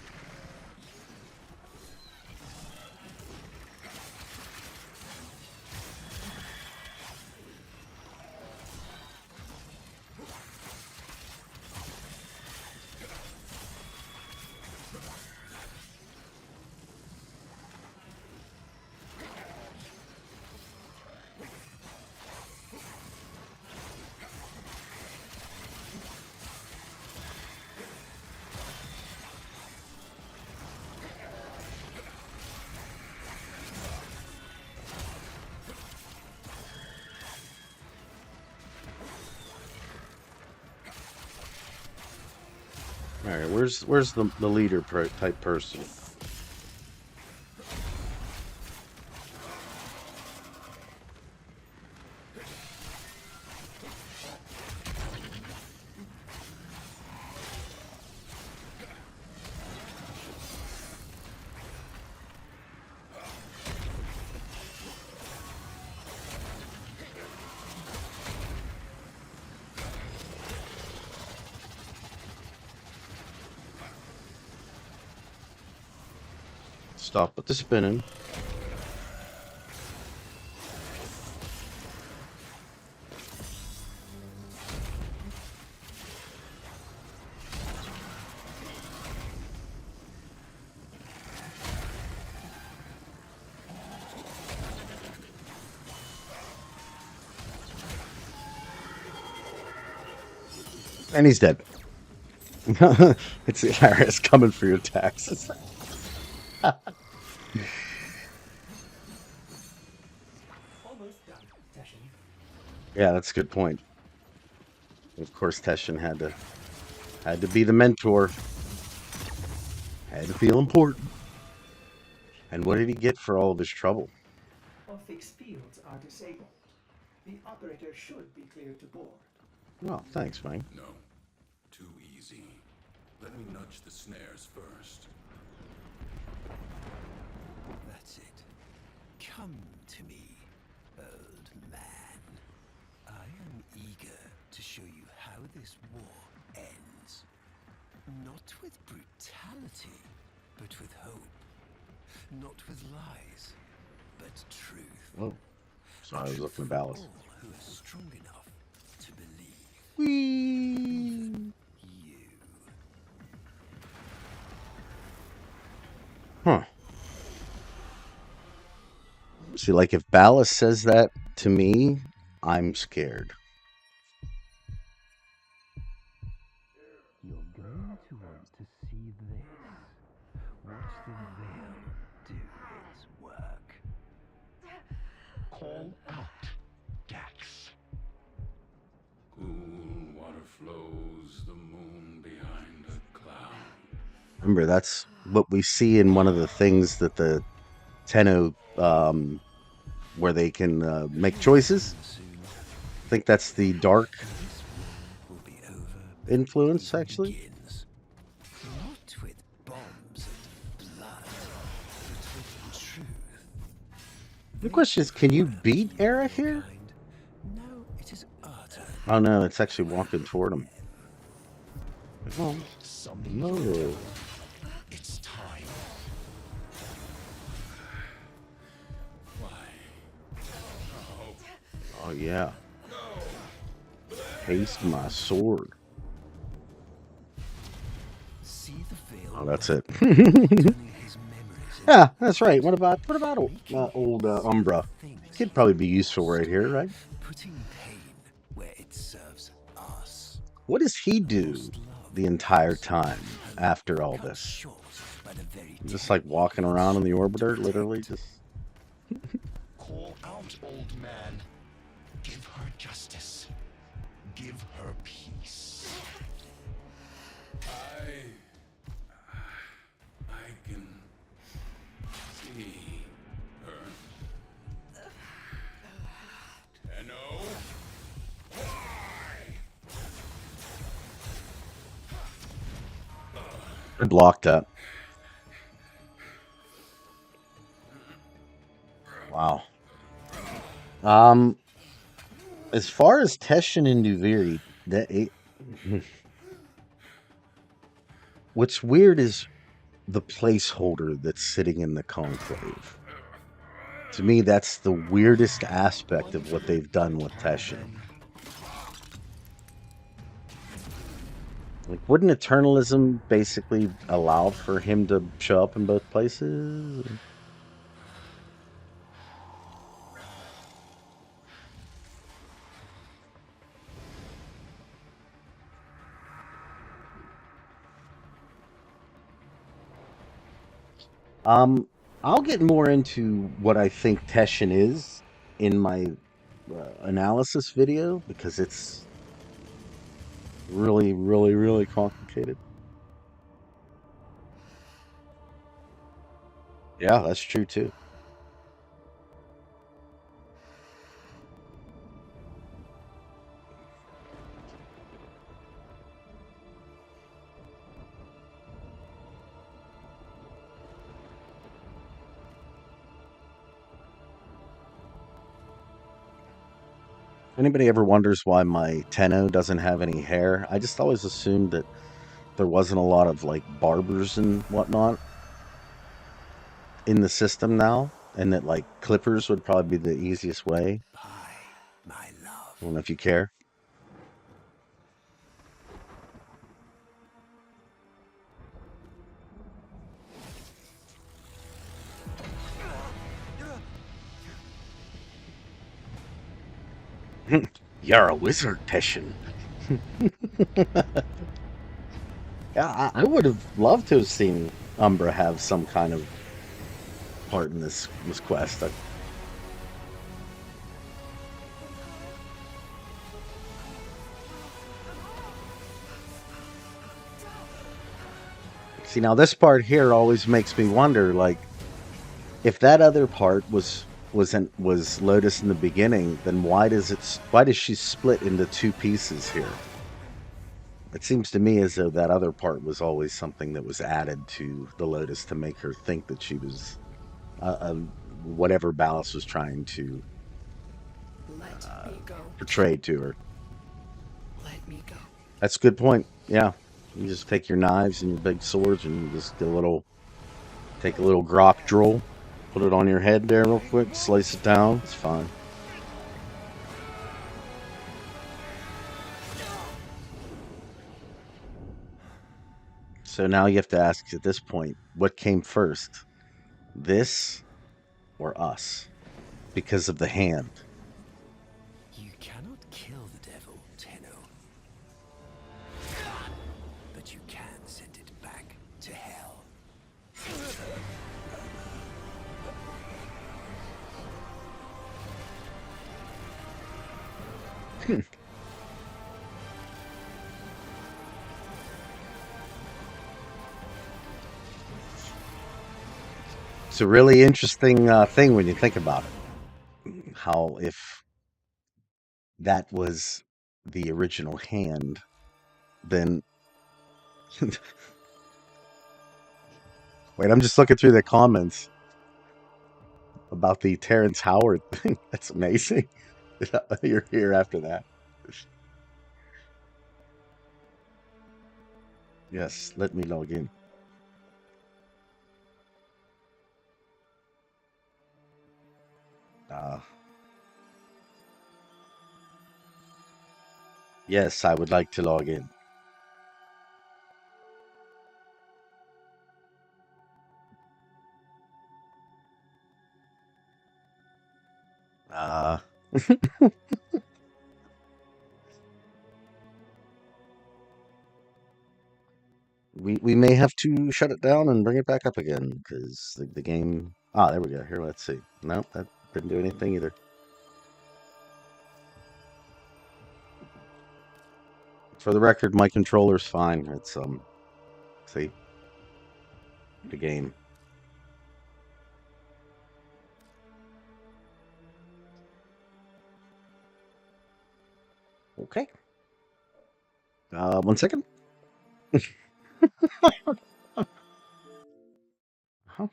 All right, where's the leader type person? Stop with the spinning. And he's dead. It's Harris coming for your taxes. Almost done, Teshin. Yeah, that's a good point. Of course, Teshin had to be the mentor. Had to feel important. And what did he get for all of his trouble? All fixed fields are disabled. The operator should be cleared to board. Oh, thanks, Frank. No. Too easy. Let me nudge the snares first. That's it. Come to me, old man. I am eager to show you how this war ends. Not with brutality, but with hope. Not with lies, but truth. Oh, sorry, I was looking at For Ballas. all who are strong enough to believe. Whee! You. See, like if Ballas says that to me, I'm scared. You're going to want to see this. Watch the veil do its work. Call out, Dax. Cool water flows, the moon behind a cloud. Remember, that's what we see in one of the things that the Tenno, where they can make choices. I think that's the dark Will be over influence, even actually. begins. Not with bombs and blood, but with truth. The question is, can you beat Era here? Kind. No, it is utter. Oh no, it's actually walking toward him. Oh, Something no. It's time. Why? Oh yeah. Taste my sword. See the veil. Oh, that's it. Turning his memories into Yeah, that's right. What about old Umbra? things Could probably be useful right here, right? putting pain where it serves us. What does he do the entire time after all Cut this? short by the very Just like walking around in the orbiter, literally just. Call out, old man. Give her justice. Give her peace. I can see her. Tenno? I blocked that. Wow. As far as Teshin and Duviri, what's weird is the placeholder that's sitting in the conclave. To me, that's the weirdest aspect of what they've done with Teshin. Like, wouldn't Eternalism basically allow for him to show up in both places? I'll get more into what I think Teshin is in my analysis video because it's really, really, really complicated. Yeah, that's true too. Anybody ever wonders why my Tenno doesn't have any hair? I just always assumed that there wasn't a lot of like barbers and whatnot in the system now, and that like clippers would probably be the easiest way. Bye, my love. I don't know if you care. You're a wizard, Teshin. Yeah, I would have loved to have seen Umbra have some kind of part in this quest. See, now this part here always makes me wonder, like, if that other part was Lotus in the beginning, then why does she split into two pieces here? It seems to me as though that other part was always something that was added to the Lotus to make her think that she was whatever Ballas was trying to Let me go. portray to her. Let me go. That's a good point. Yeah, you just take your knives and your big swords and you just take a little grok droll, put it on your head there real quick, slice it down. It's fine. So now you have to ask at this point, what came first? This or us? because of the hand. You cannot kill the devil, Tenno. But you can send it back to hell. It's a really interesting thing when you think about it. How if that was the original hand, then wait, I'm just looking through the comments about the Terrence Howard thing. That's amazing. You're here after that. Yes, let me log in. Yes, I would like to log in. We may have to shut it down and bring it back up again because the game. Ah, there we go. Here, let's see. Nope, that didn't do anything either. For the record, my controller's fine. It's see, the game. Okay. 1 second. Huh.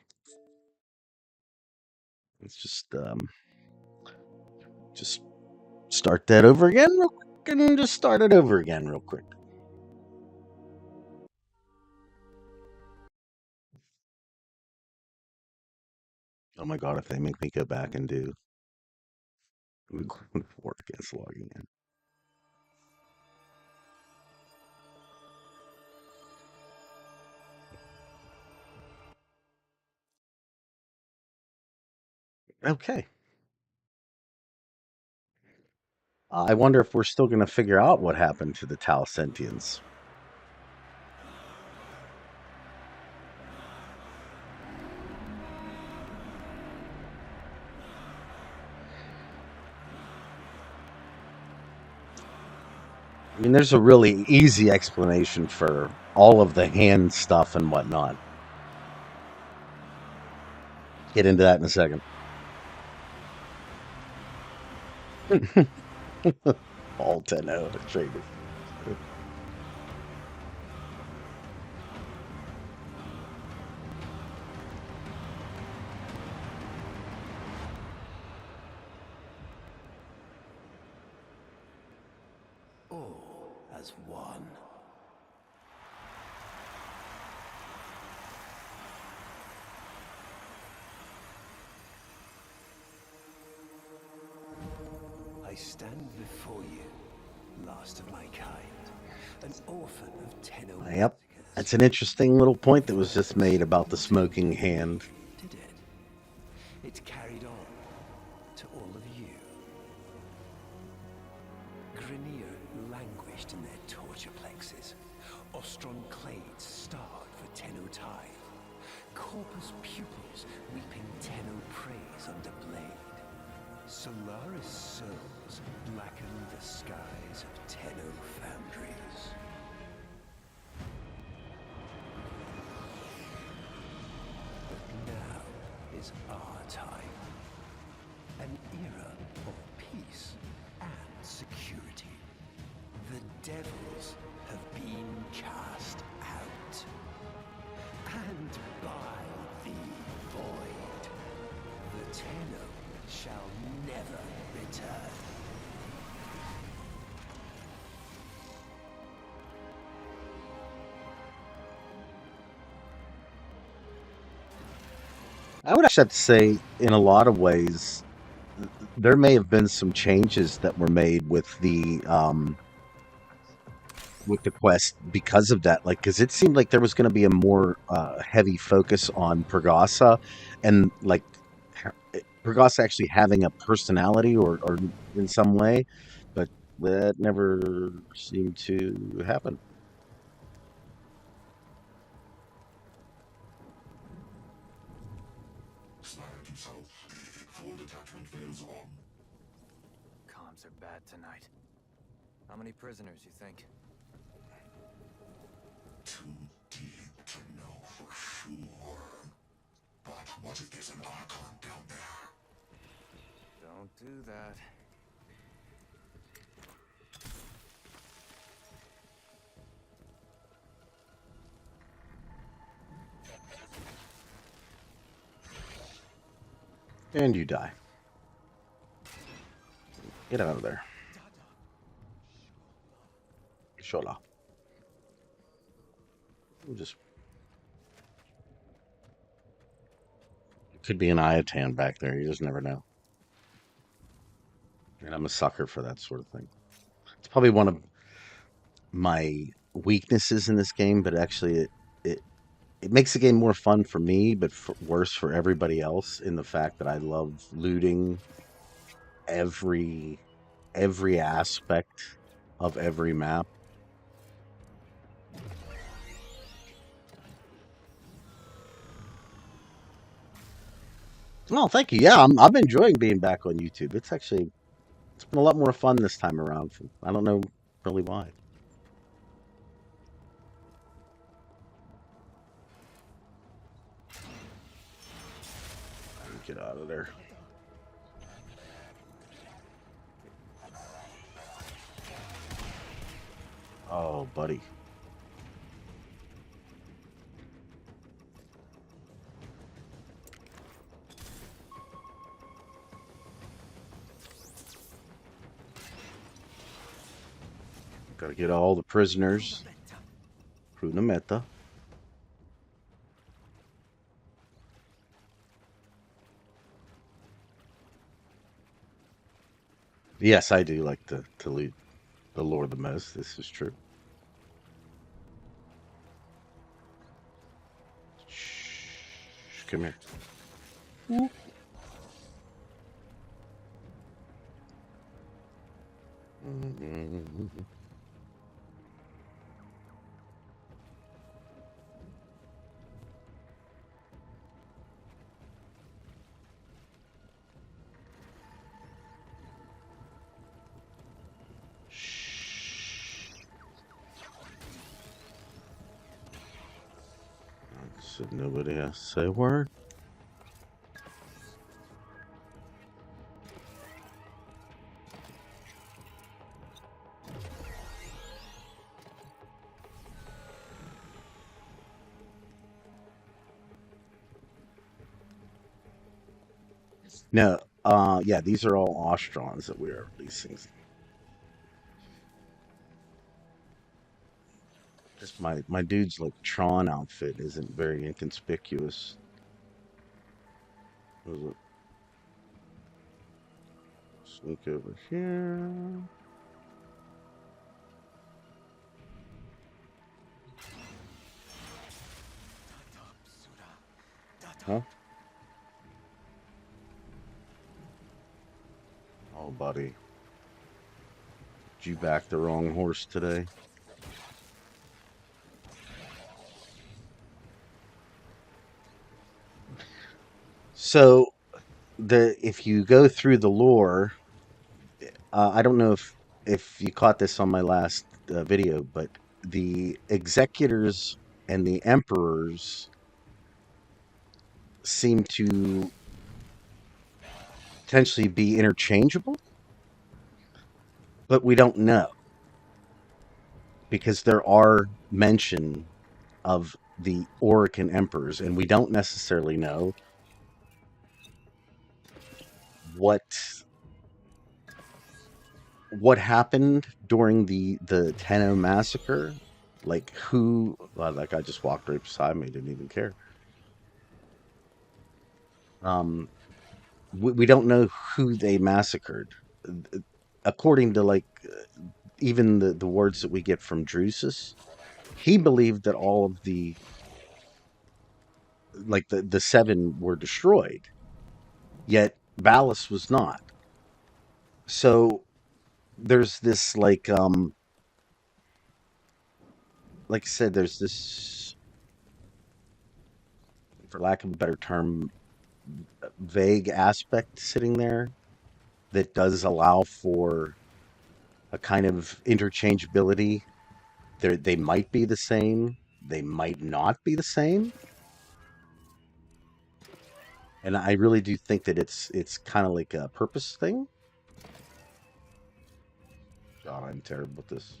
Let's just start that over again real quick and just start it over again real quick. Oh my god, if they make me go back and do work against logging in. Okay. I wonder if we're still going to figure out what happened to the Tau Sentients. I mean, there's a really easy explanation for all of the hand stuff and whatnot. Get into that in a second. All 10-0 traders. All as one. I stand before you, last of my kind, an orphan of Tenno. Yep. That's an interesting little point that was just made about the smoking hand. Did it? It carried on to all of you. Grineer languished in their torture plexes. Ostron clades starved for Tenno tithe. Corpus pupils weeping Tenno praise under blade. Solaris souls blackened the skies of Tenno foundries. But now is our time. An era of peace and security. The devils have been cast out. And by the void, the Tenno shall never return. I would actually have to say, in a lot of ways, there may have been some changes that were made with the quest because of that. Like, because it seemed like there was going to be a more heavy focus on Pergasa, and like Burgos actually having a personality or in some way, but that never seemed to happen. Full detachment fails on. Comms are bad tonight. How many prisoners, you think? Too deep to know for sure. But what if there's an Archon down there? Don't do that. And you die. Get out of there. Shola. We'll just. It could be an Iatan back there. You just never know. And I'm a sucker for that sort of thing. It's probably one of my weaknesses in this game, but actually it it makes the game more fun for me, but worse for everybody else in the fact that I love looting every aspect of every map. Oh, thank you. Yeah, I'm enjoying being back on YouTube. It's been a lot more fun this time around. I don't know really why. Get out of there. Oh, buddy. Gotta get all the prisoners. Prunameta. Yes, I do like to lead the lore the most. This is true. Shh, come here. So nobody has to say a word. No, yeah, these are all Ostrons that we are releasing. Just my dude's like Tron outfit isn't very inconspicuous. What is it? Sneak over here. Huh? Oh, buddy. Did you back the wrong horse today? So, if you go through the lore, I don't know if you caught this on my last video, but the executors and the emperors seem to potentially be interchangeable, but we don't know because there are mention of the Orican emperors, and we don't necessarily know what happened during the Tenno massacre. Like who? That guy just walked right beside me, didn't even care. We don't know who they massacred, according to like even the words that we get from Drusus. He believed that all of the seven were destroyed. Yet Ballast was not. So there's this like I said, there's this, for lack of a better term, vague aspect sitting there that does allow for a kind of interchangeability. They might be the same, they might not be the same, and I really do think that it's kind of like a purpose thing. God, I'm terrible at this.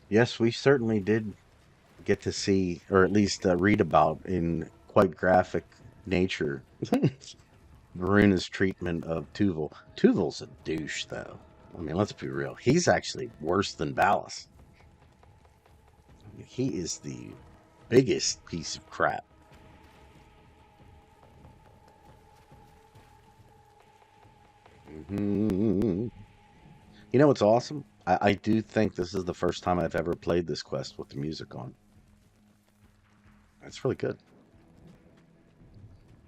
Yes, we certainly did get to see, or at least read about in quite graphic nature, Varuna's treatment of Tuval. Tuval's a douche, though. I mean, let's be real. He's actually worse than Ballas. I mean, he is the biggest piece of crap. You know what's awesome? I do think this is the first time I've ever played this quest with the music on. It's really good.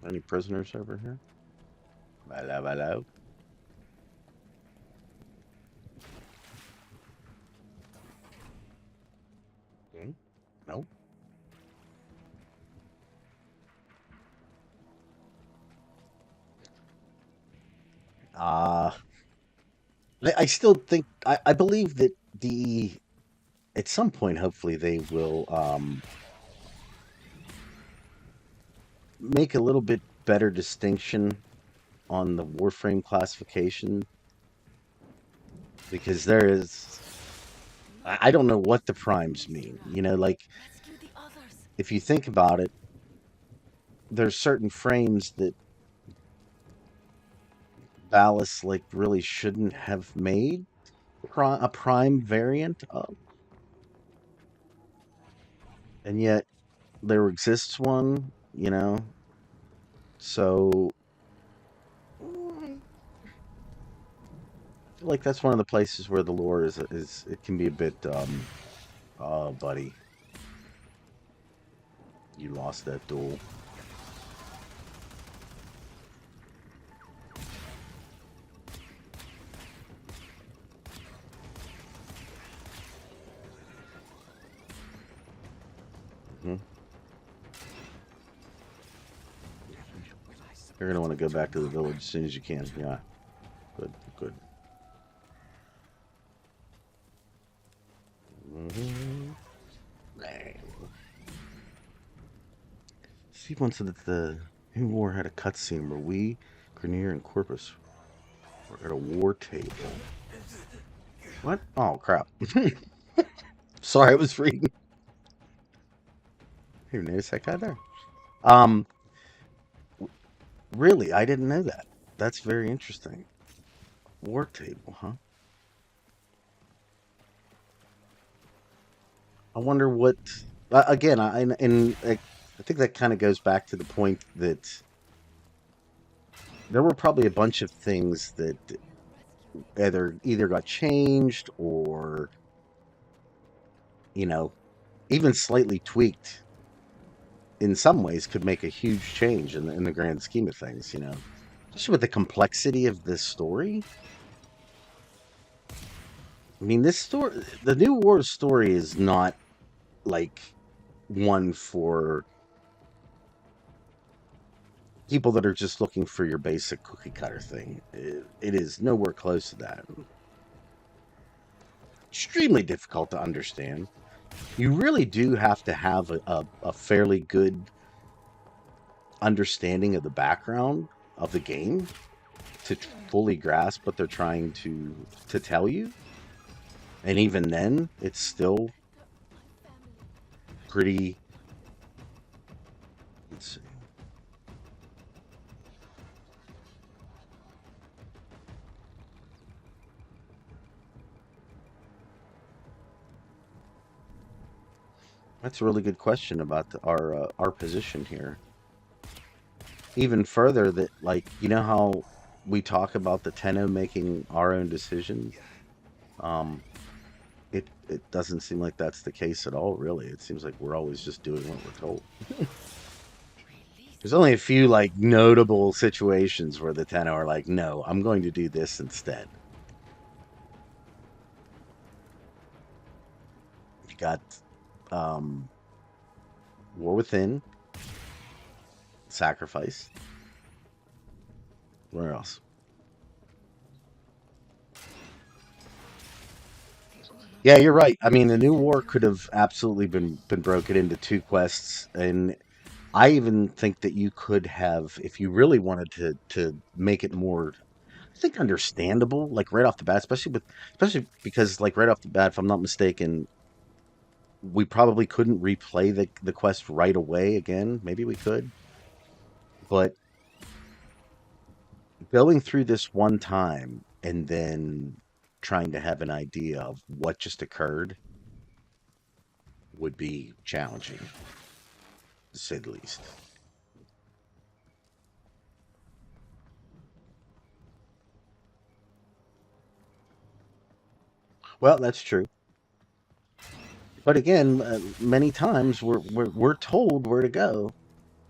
Any prisoners over here? Hello, hello. No. I still think I believe that at some point, hopefully, they will make a little bit better distinction on the Warframe classification, because there is, I don't know what the primes mean. You know, like, if you think about it, there's certain frames that Ballast like really shouldn't have made a prime variant of, and yet there exists one. You know, so I feel like that's one of the places where the lore is it can be a bit oh buddy, you lost that duel. You're gonna want to go back to the village as soon as you can. Yeah, good, good. Steve once said that the new war had a cutscene where we, Grenier, and Corpus were at a war table. What? Oh crap! Sorry, I was reading. Who knows that guy there? Really, I didn't know that. That's very interesting. War table, huh? I wonder what. Again, I think that kind of goes back to the point that there were probably a bunch of things that either got changed or, you know, even slightly tweaked. In some ways, could make a huge change in the grand scheme of things. You know, especially with the complexity of this story. I mean, this story, the New War story, is not like one for people that are just looking for your basic cookie cutter thing. It is nowhere close to that. Extremely difficult to understand. You really do have to have a fairly good understanding of the background of the game to fully grasp what they're trying to tell you. And even then, it's still pretty. Let's see. That's a really good question about our position here. Even further, that, like, you know how we talk about the Tenno making our own decisions. it doesn't seem like that's the case at all, really. It seems like we're always just doing what we're told. There's only a few like notable situations where the Tenno are like, no, I'm going to do this instead. You got War Within, Sacrifice. Where else? Yeah, you're right. I mean, the new war could have absolutely been broken into two quests, and I even think that you could have, if you really wanted to make it more, I think, understandable, like right off the bat, especially because like right off the bat, if I'm not mistaken, we probably couldn't replay the quest right away again. Maybe we could, but going through this one time and then trying to have an idea of what just occurred would be challenging, to say the least. Well, that's true. But again, many times we're told where to go.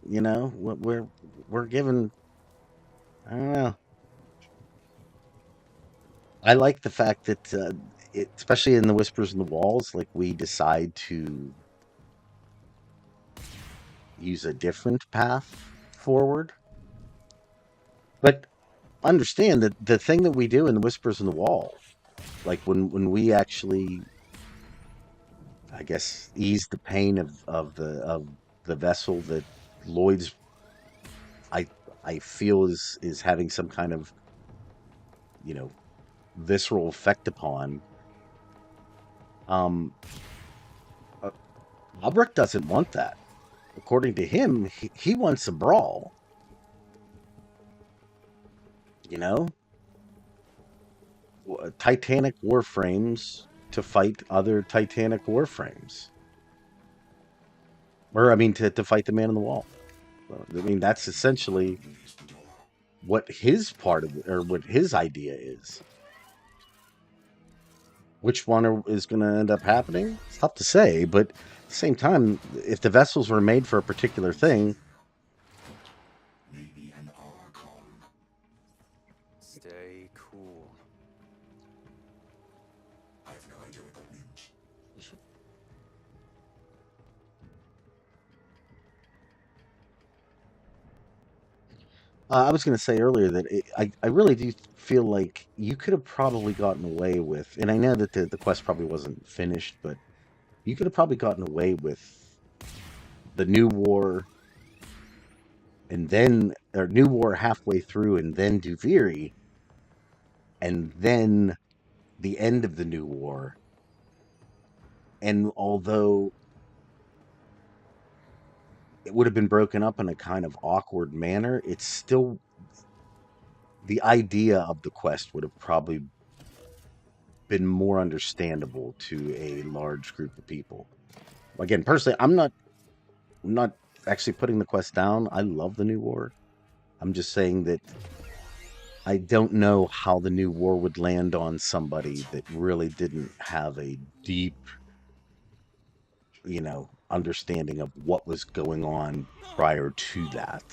You know, we're given. I don't know. I like the fact that, especially in the Whispers in the Walls, like we decide to use a different path forward. But understand that the thing that we do in the Whispers in the Wall, like when we actually, I guess, ease the pain of the vessel that Lloyd's, I I feel is having some kind of, you know, visceral effect upon. Um, uh, Albrecht doesn't want that. According to him, he wants a brawl. You know, Titanic warframes to fight other Titanic warframes, or I mean, to fight the man on the wall. Well, I mean, that's essentially what his part of it, or what his idea is. Which one is going to end up happening? It's tough to say, but at the same time, if the vessels were made for a particular thing, Maybe an Archon. Stay cool. I have no idea what that means. I was going to say earlier that I really do feel like you could have probably gotten away with, and I know that the quest probably wasn't finished, but you could have probably gotten away with the new war and then, or new war halfway through and then Duviri, and then the end of the new war. And although it would have been broken up in a kind of awkward manner, it's still, the idea of the quest would have probably been more understandable to a large group of people. Again, personally, I'm not actually putting the quest down. I love the new war. I'm just saying that I don't know how the new war would land on somebody that really didn't have a deep, understanding of what was going on prior to that.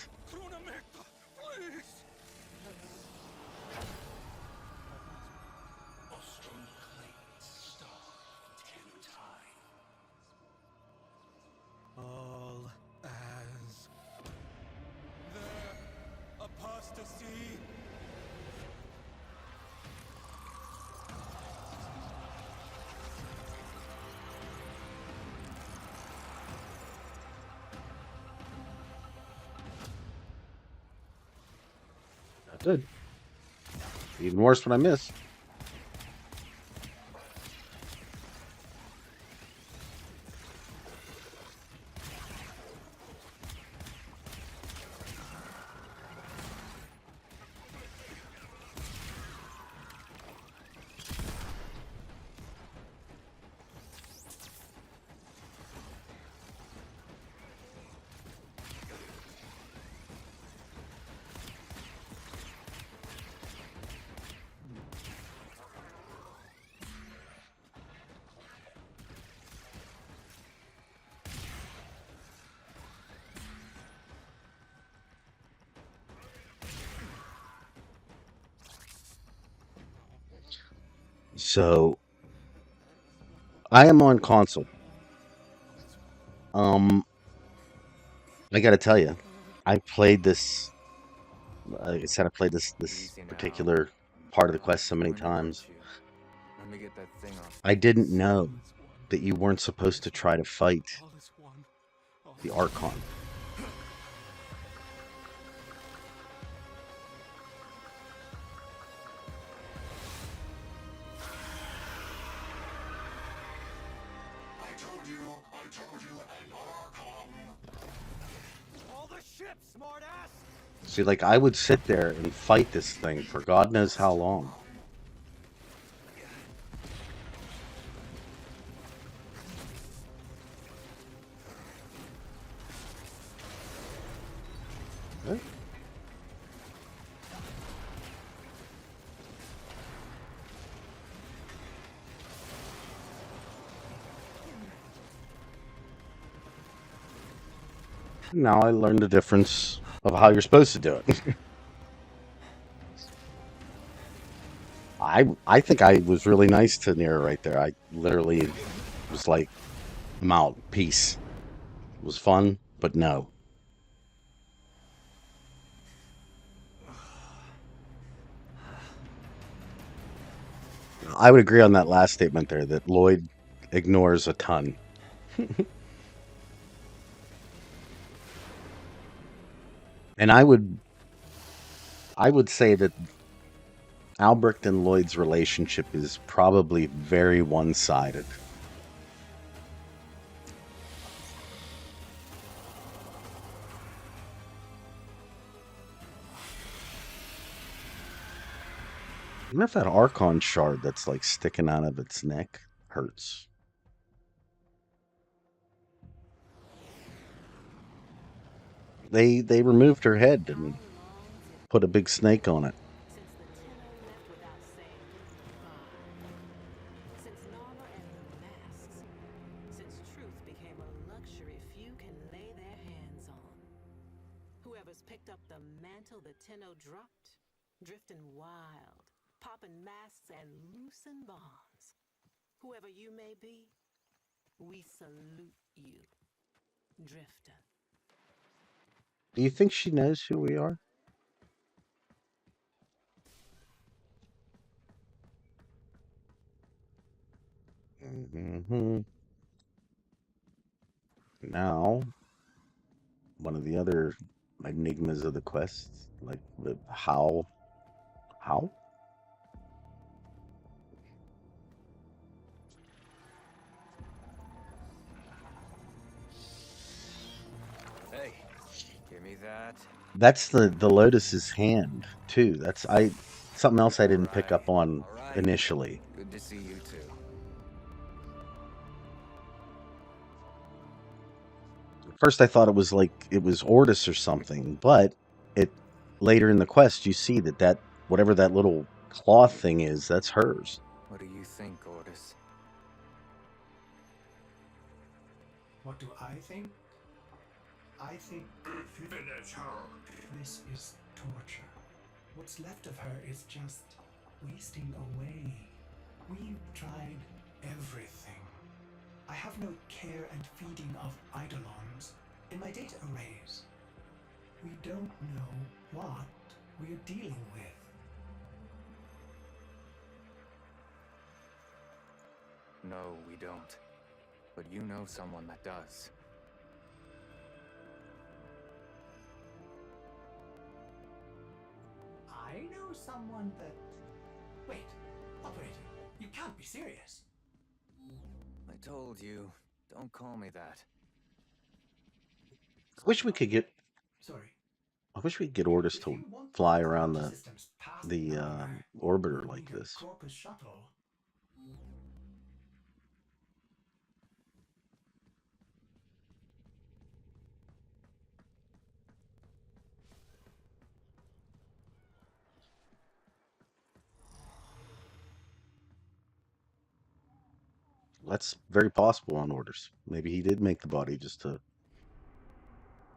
All as their apostasy. Good. Even worse when I miss. So I am on console. I got to tell you, I played this. Like I said, I played this Easy now. particular part of the quest so I'm many going to hurt times. you. Let me get that thing off. I didn't know All is one. that you weren't All supposed is to try one. to fight All is one. All the is Archon. I told you, and Archon. All the ships, smartass! See, like I would sit there and fight this thing for God knows how long. What? Now I learned the difference of how you're supposed to do it. I think I was really nice to Nira right there. I literally was like, I'm out. Peace. It was fun, but no. I would agree on that last statement there that Lloyd ignores a ton. And I would say that Albrecht and Lloyd's relationship is probably very one-sided. Even if that Archon shard that's like sticking out of its neck hurts. They removed her head and put a big snake on it. Since armor and masks, since truth became a luxury few can lay their hands on. Whoever's picked up the mantle that Tenno dropped, drifting wild, popping masks and loosing bombs. Whoever you may be, we salute you, Drifter. Do you think she knows who we are? Hmm. Now, one of the other enigmas of the quest, like the how? Hey, give me that. That's the Lotus's hand too. That's I something else I didn't pick up on All right. initially. Good to see you too. At first I thought it was like it was Ortis or something, but it later in the quest you see that whatever that little cloth thing is, that's hers. What do you think, Ortis? What do I think? I think Finish her. this is torture. What's left of her is just wasting away. We've tried everything. I have no care and feeding of eidolons in my data arrays. We don't know what we're dealing with. No, we don't. But you know someone that does. I know someone that... Wait, operator, you can't be serious. I told you, don't call me that. I wish we could get Sorry. I wish we could get Ortis to fly around the orbiter like this. Corpus shuttle. That's very possible on Orders. Maybe he did make the body just to,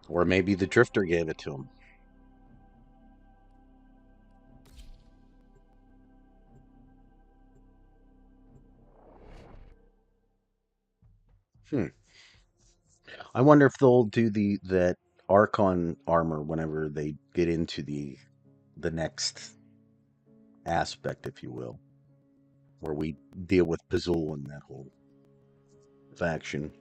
or maybe the Drifter gave it to him. Hmm. I wonder if they'll do that Archon armor whenever they get into the next aspect, if you will, where we deal with Pazul and that whole faction.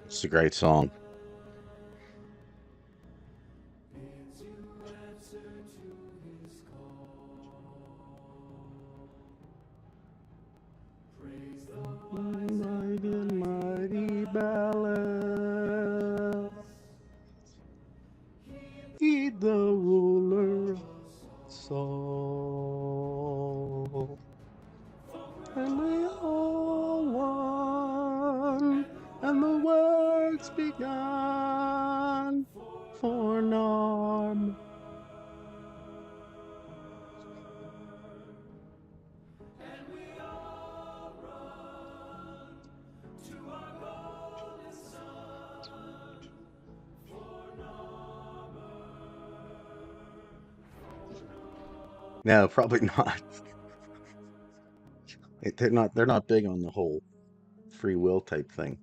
It's a great song. Mighty, mighty ballad. Heed the ruler soul. And we all one, and the work's begun for Norm. No, probably not. They're not big on the whole free will type thing.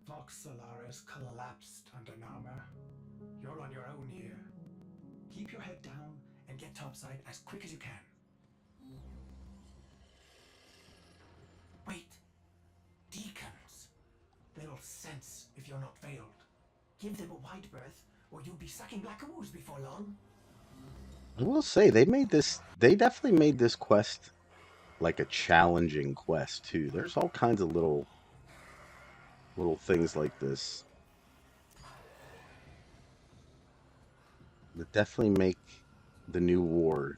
Vox Solaris collapsed under Narmer. You're on your own here. Keep your head down and get topside as quick as you can. Wait. Deacons. They'll sense if you're not veiled. Give them a wide berth, or you'll be sucking black ooze before long. I will say they definitely made this quest like a challenging quest too. There's all kinds of little things like this that definitely make the new war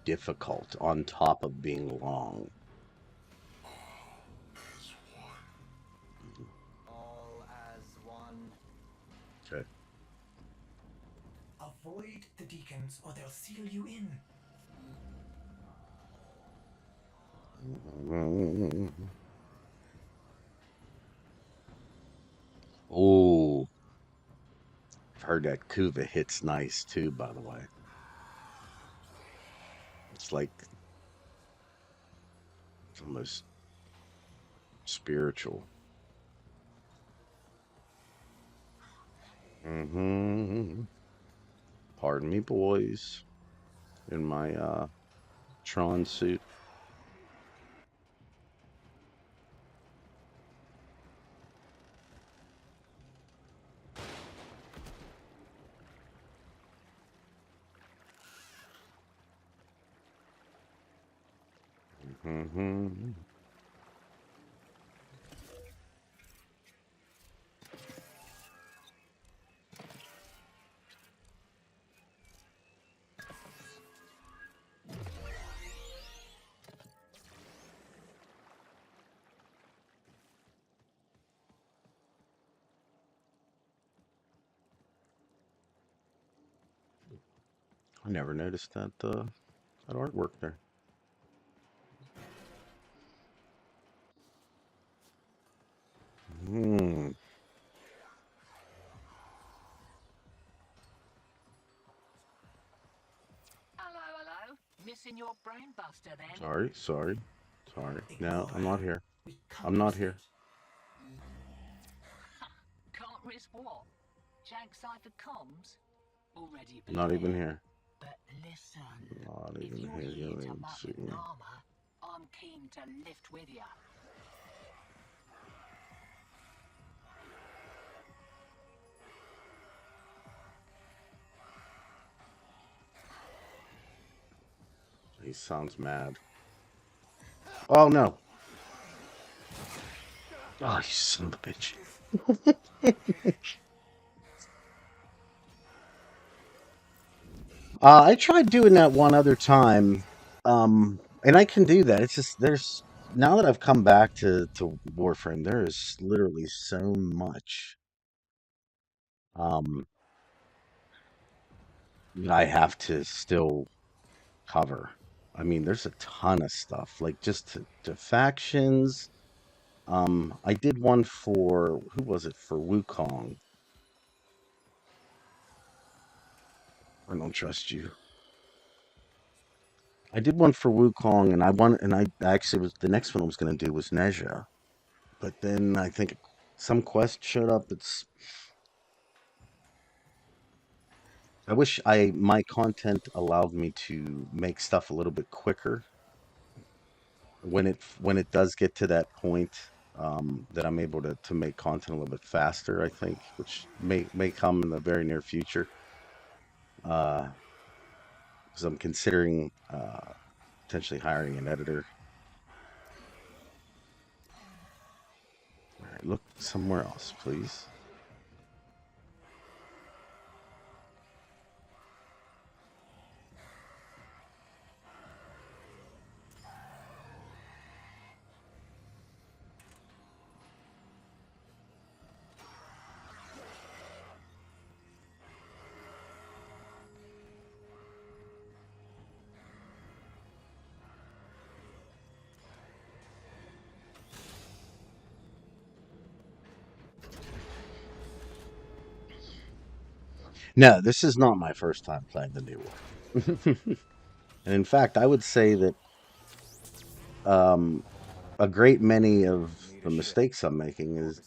difficult on top of being long. All as one. Okay. Avoid the deacons, or they'll seal you in. Oh, I've heard that Kuva hits nice too, by the way. It's like it's almost spiritual. Pardon me, boys, in my Tron suit. I never noticed that artwork there. Hello. Missing your brain buster then? Sorry. No, I'm not here. I'm not here. Can't risk what? Jag cipher comms? Already Not even here. But listen. Not if even you're here. here You to ain't muck see with me. Narmer, I'm keen to lift with you. He sounds mad. Oh no. Oh, you son of a bitch. I tried doing that one other time, And I can do that. It's just there's now that I've come back to Warframe, there is literally so much um that I have to still cover. I mean, there's a ton of stuff like just to factions. I did one for who was it for Wukong? I don't trust you. I did one for Wukong, and I actually was the next one I was going to do was Nezha, but then I think some quest showed up. I wish my content allowed me to make stuff a little bit quicker when it does get to that point, that I'm able to make content a little bit faster. I think, which may come in the very near future, because I'm considering potentially hiring an editor. All right, look somewhere else, please. No, this is not my first time playing the new one. And in fact, I would say that um, a great many of the mistakes I'm making is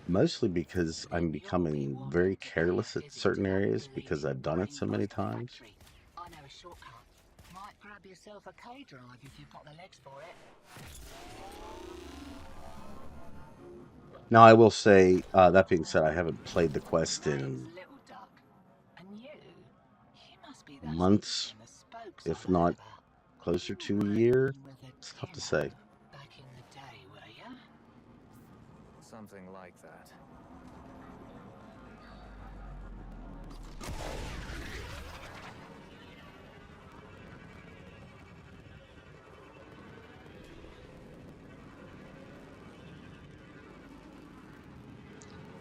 mostly because I'm becoming very careless at certain areas because I've done it so many times. I know a shortcut. Might grab yourself a K drive if you've got the legs for it. Now, I will say, that being said, I haven't played the quest in Little duck. And you must be that months, citizen the spokes if I've heard not about. closer to a Working year. with a It's tough to tenor say. back in the day, were ya? Something like that.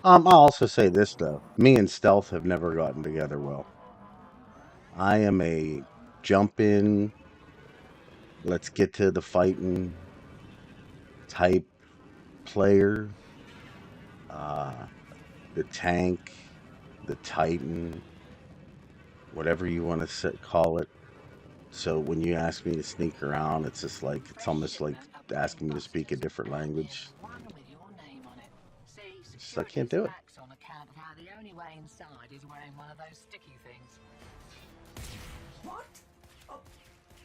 I'll also say this though: me and Stealth have never gotten together well. I am a jump in, let's get to the fighting type player. Uh, the tank, the Titan, whatever you want to call it. So when you ask me to sneak around, it's just like it's almost like asking me to speak a different language. One with your name on it. See, It's just, I security can't do it. slacks on account of how the only way inside is wearing one of those sticky things. What? Oh,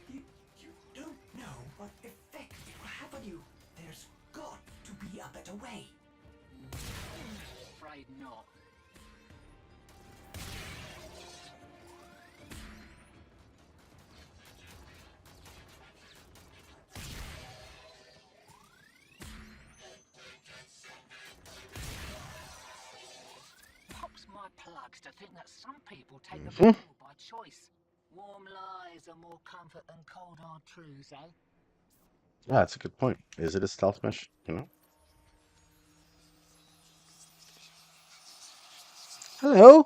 you don't know what effect it will have on you. There's got to be a better way. Afraid not. Pops my plugs to think that some people take the pill by choice. Warm lies are more comfort than cold hard truths, eh? Yeah, that's a good point. Is it a stealth mission? You know. Hello.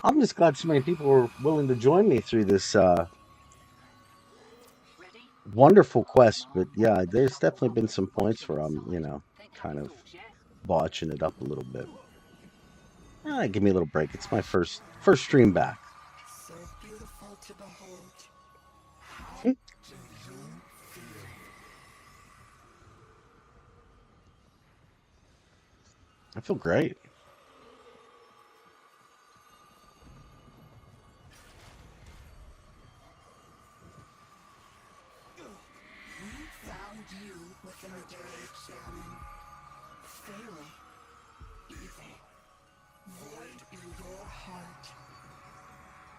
I'm just glad so many people were willing to join me through this wonderful quest. But yeah, there's definitely been some points where I'm, kind of botching it up a little bit. Give me a little break. It's my first stream back. So beautiful to behold. How Hmm. do you feel? I feel great. We found you within a day examining feral, evil, void in your heart,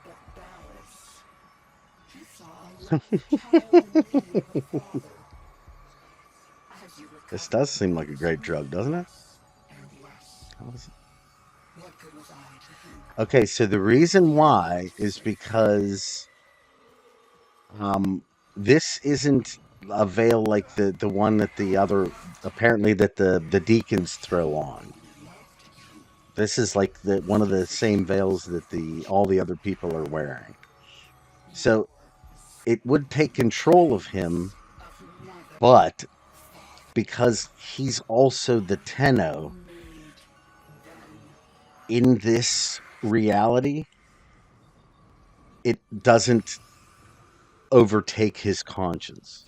but Dallas. You saw a child in need of a father. As you This recovered does seem like a great drug, doesn't it? and yes, How is it? what good was I to him? Okay, so the reason why is because this isn't a veil like the one that the other apparently that the deacons throw on. This is like the one of the same veils that the all the other people are wearing. So it would take control of him, but because he's also the Tenno in this reality, it doesn't overtake his conscience.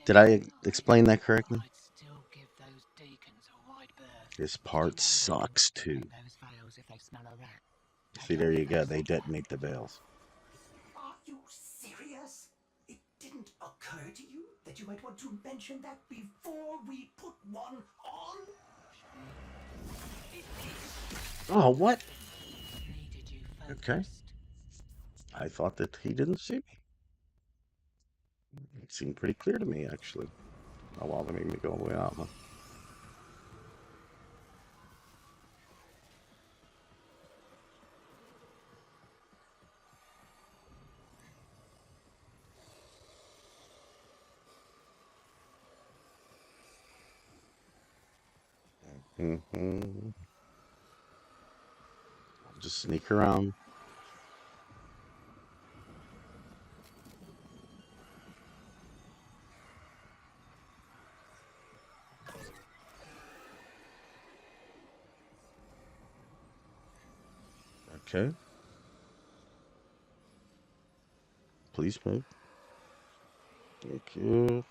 Did I explain that correctly? I'd still give those deacons a wide berth. This part sucks too. Those veils if they smell a rat. See, there you go. They detonate the veils. Are you serious? It didn't occur to you that you might want to mention that before we put one on? Oh, what? Needed you Okay. focused. I thought that he didn't see me. It seemed pretty clear to me, actually. Oh, well, they made me go all the way out, huh? Mm-hmm. I'll just sneak around. Okay. Please move. Thank you.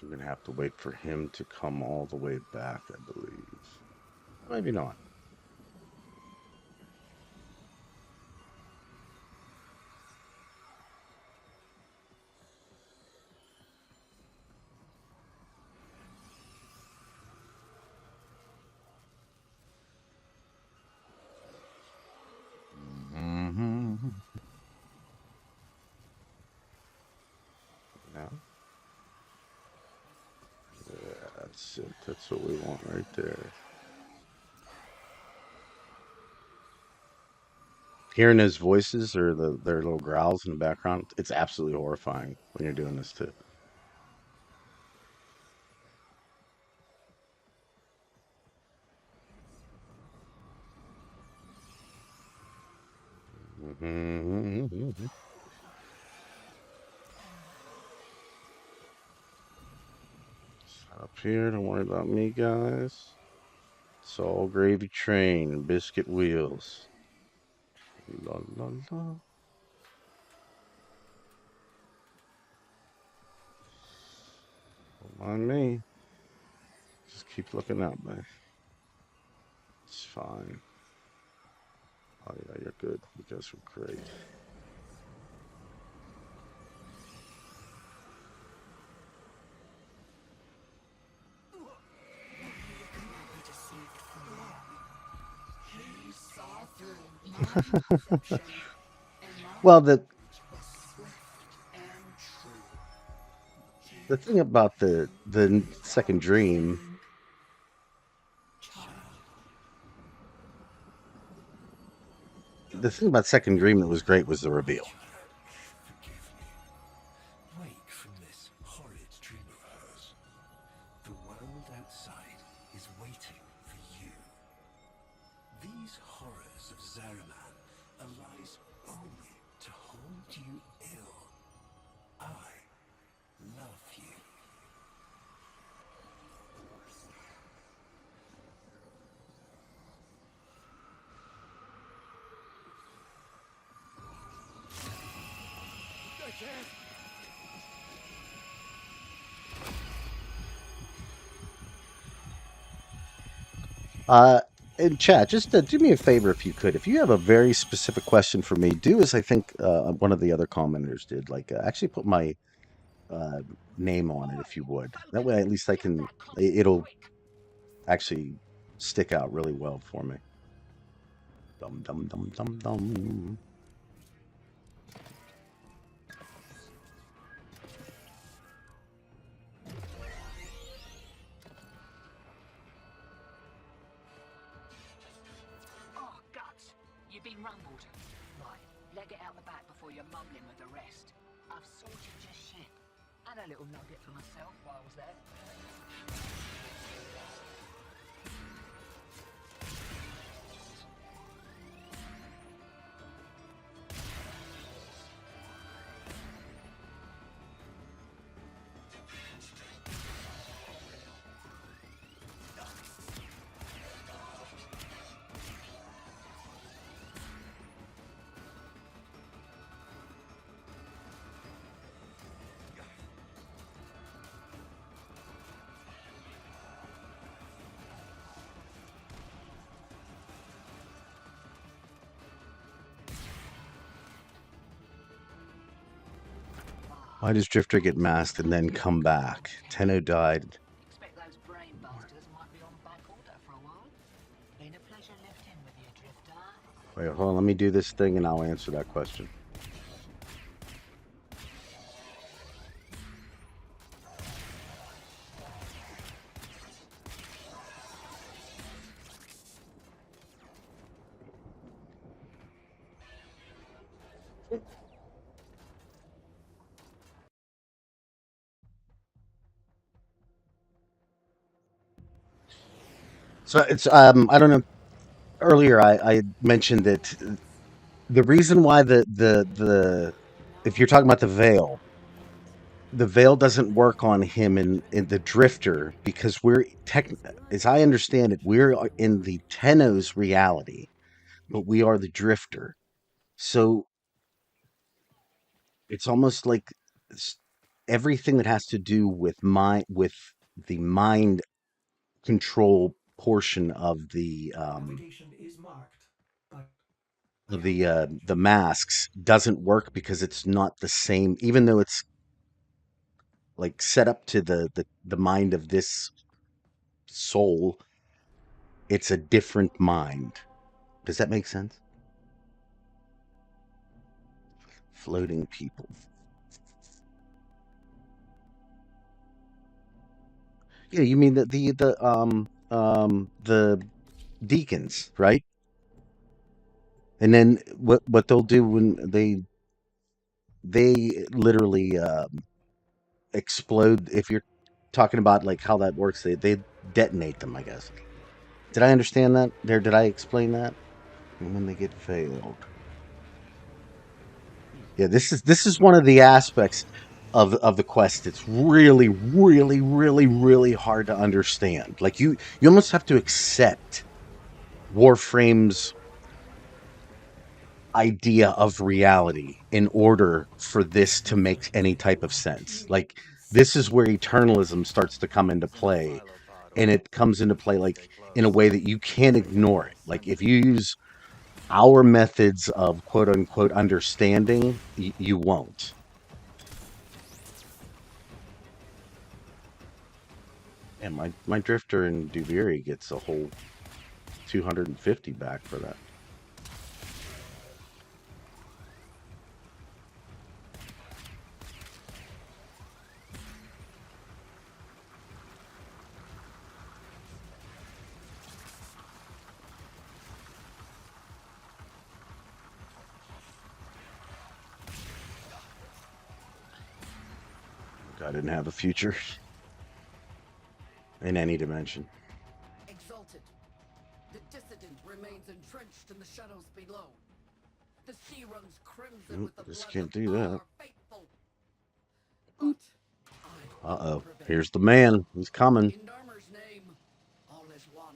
I'm gonna have to wait for him to come all the way back, I believe. Maybe not. Mm-hmm. Now, yeah, that's it. That's what we want right there. Hearing those voices or their little growls in the background, it's absolutely horrifying when you're doing this too. Mm-hmm. Up here, don't worry about me, guys. It's all gravy train and biscuit wheels. La la la. Don't mind me. Just keep looking out, man. It's fine. Oh yeah, you're good. You guys are great. Well, the thing about the second dream, the thing about second dream that was great was the reveal. Wake from this horrid dream of hers. The world outside is waiting for you. These horrors of Zariman arise only to hold you ill. I love you. In chat, just do me a favor if you could. If you have a very specific question for me, do as I think one of the other commenters did. Like, actually put my uh, name on it if you would. That way, at least I can. It'll actually stick out really well for me. Dum dum dum dum dum. grumbled. Right, leg it out the back before you're mumbling with the rest. I've sorted your ship. And a little nugget for myself while I was there. Why does Drifter get masked and then come back? Tenno died. Expect those brain busters might be on back order for a while. Been a pleasure lifting with you, Drifter. Wait, hold on. Let me do this thing and I'll answer that question. So it's I don't know. Earlier I mentioned that the reason why the if you're talking about the veil doesn't work on him in the Drifter because as I understand it, we're in the Tenno's reality, but we are the Drifter. So it's almost like s- everything that has to do with the mind control portion Navigation is marked, but of the masks doesn't work because it's not the same, even though it's like set up to the mind of this soul. It's a different mind. Does that make sense? Floating people. Yeah, you mean the deacons, right? And then what they'll do when they literally explode. If you're talking about like how that works, they detonate them, I guess. Did I understand that? Did I explain that? And when they get failed. Yeah, this is one of the aspects of the quest. It's really, really, really, really hard to understand. Like you almost have to accept Warframe's idea of reality in order for this to make any type of sense. Like this is where eternalism starts to come into play, and it comes into play like in a way that you can't ignore it. Like if you use our methods of quote unquote understanding, you won't. And my drifter in Duviri gets a whole 250 back for that. I didn't have a future in any dimension. Exalted. The dissident remains entrenched in the shadows below. The sea runs crimson with the Just blood can't of do that. our faithful. But I will Uh-oh. prevail. Here's the man. He's coming. In Dharma's name, all is one.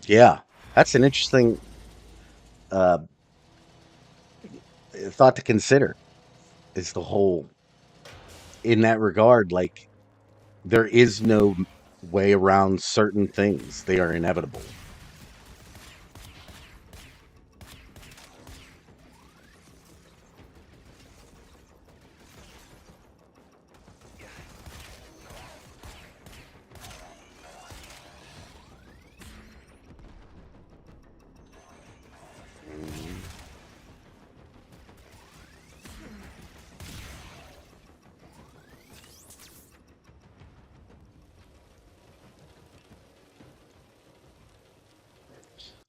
Yeah. That's an interesting uh thought to consider. Is the whole in that regard, like there is no way around certain things. They are inevitable.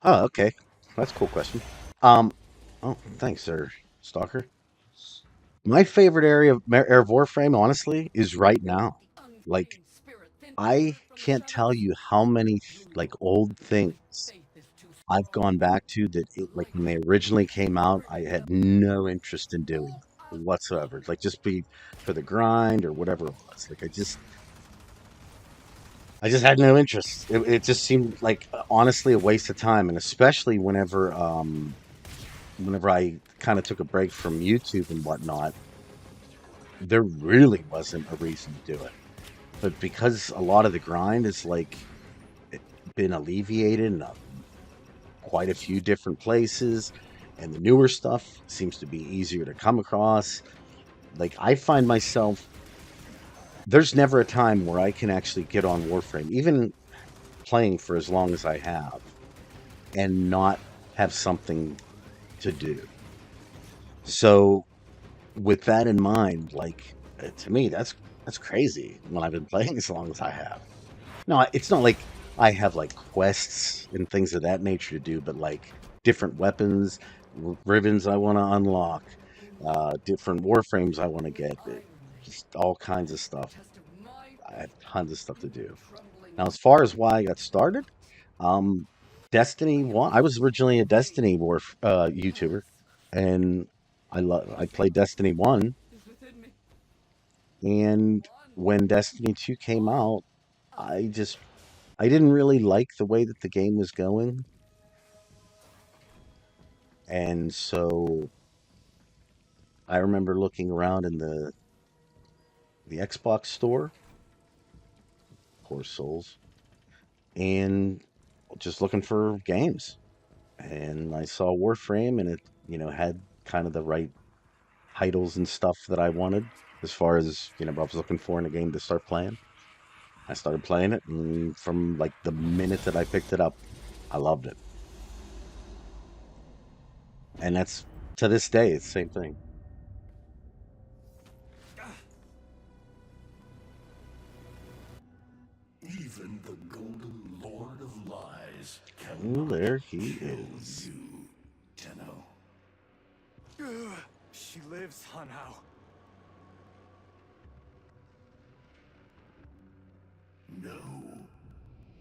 Oh, okay. That's a cool question. Um, oh, thanks, sir, Stalker. My favorite area of Warframe, honestly, is right now. Like, I can't tell you how many like old things I've gone back to that like when they originally came out, I had no interest in doing whatsoever. Like just be for the grind or whatever it was. Like I just had no interest. It just seemed like honestly a waste of time, and especially whenever I kind of took a break from YouTube and whatnot, there really wasn't a reason to do it. But because a lot of the grind is like been alleviated in quite a few different places, and the newer stuff seems to be easier to come across. Like I find myself, there's never a time where I can actually get on Warframe, even playing for as long as I have, and not have something to do. So with that in mind, like to me, that's crazy when I've been playing as long as I have. No, it's not like I have like quests and things of that nature to do, but like different weapons, ribbons I want to unlock, different warframes I want to get, just all kinds of stuff. I have tons of stuff to do. Now, as far as why I got started, um, Destiny One. I was originally a Destiny YouTuber, and I played Destiny One, and when Destiny Two came out, I just I didn't really like the way that the game was going, and so I remember looking around in the Xbox store, poor souls, and just looking for games. And I saw Warframe, and it had kind of the right titles and stuff that I wanted as far as what I was looking for in a game to start playing. I started playing it, and from like the minute that I picked it up, I loved it. And that's to this day, it's the same thing. Even the Golden Lord of Lies Oh, cannot there he kill is. you, Tenno. She lives somehow. No,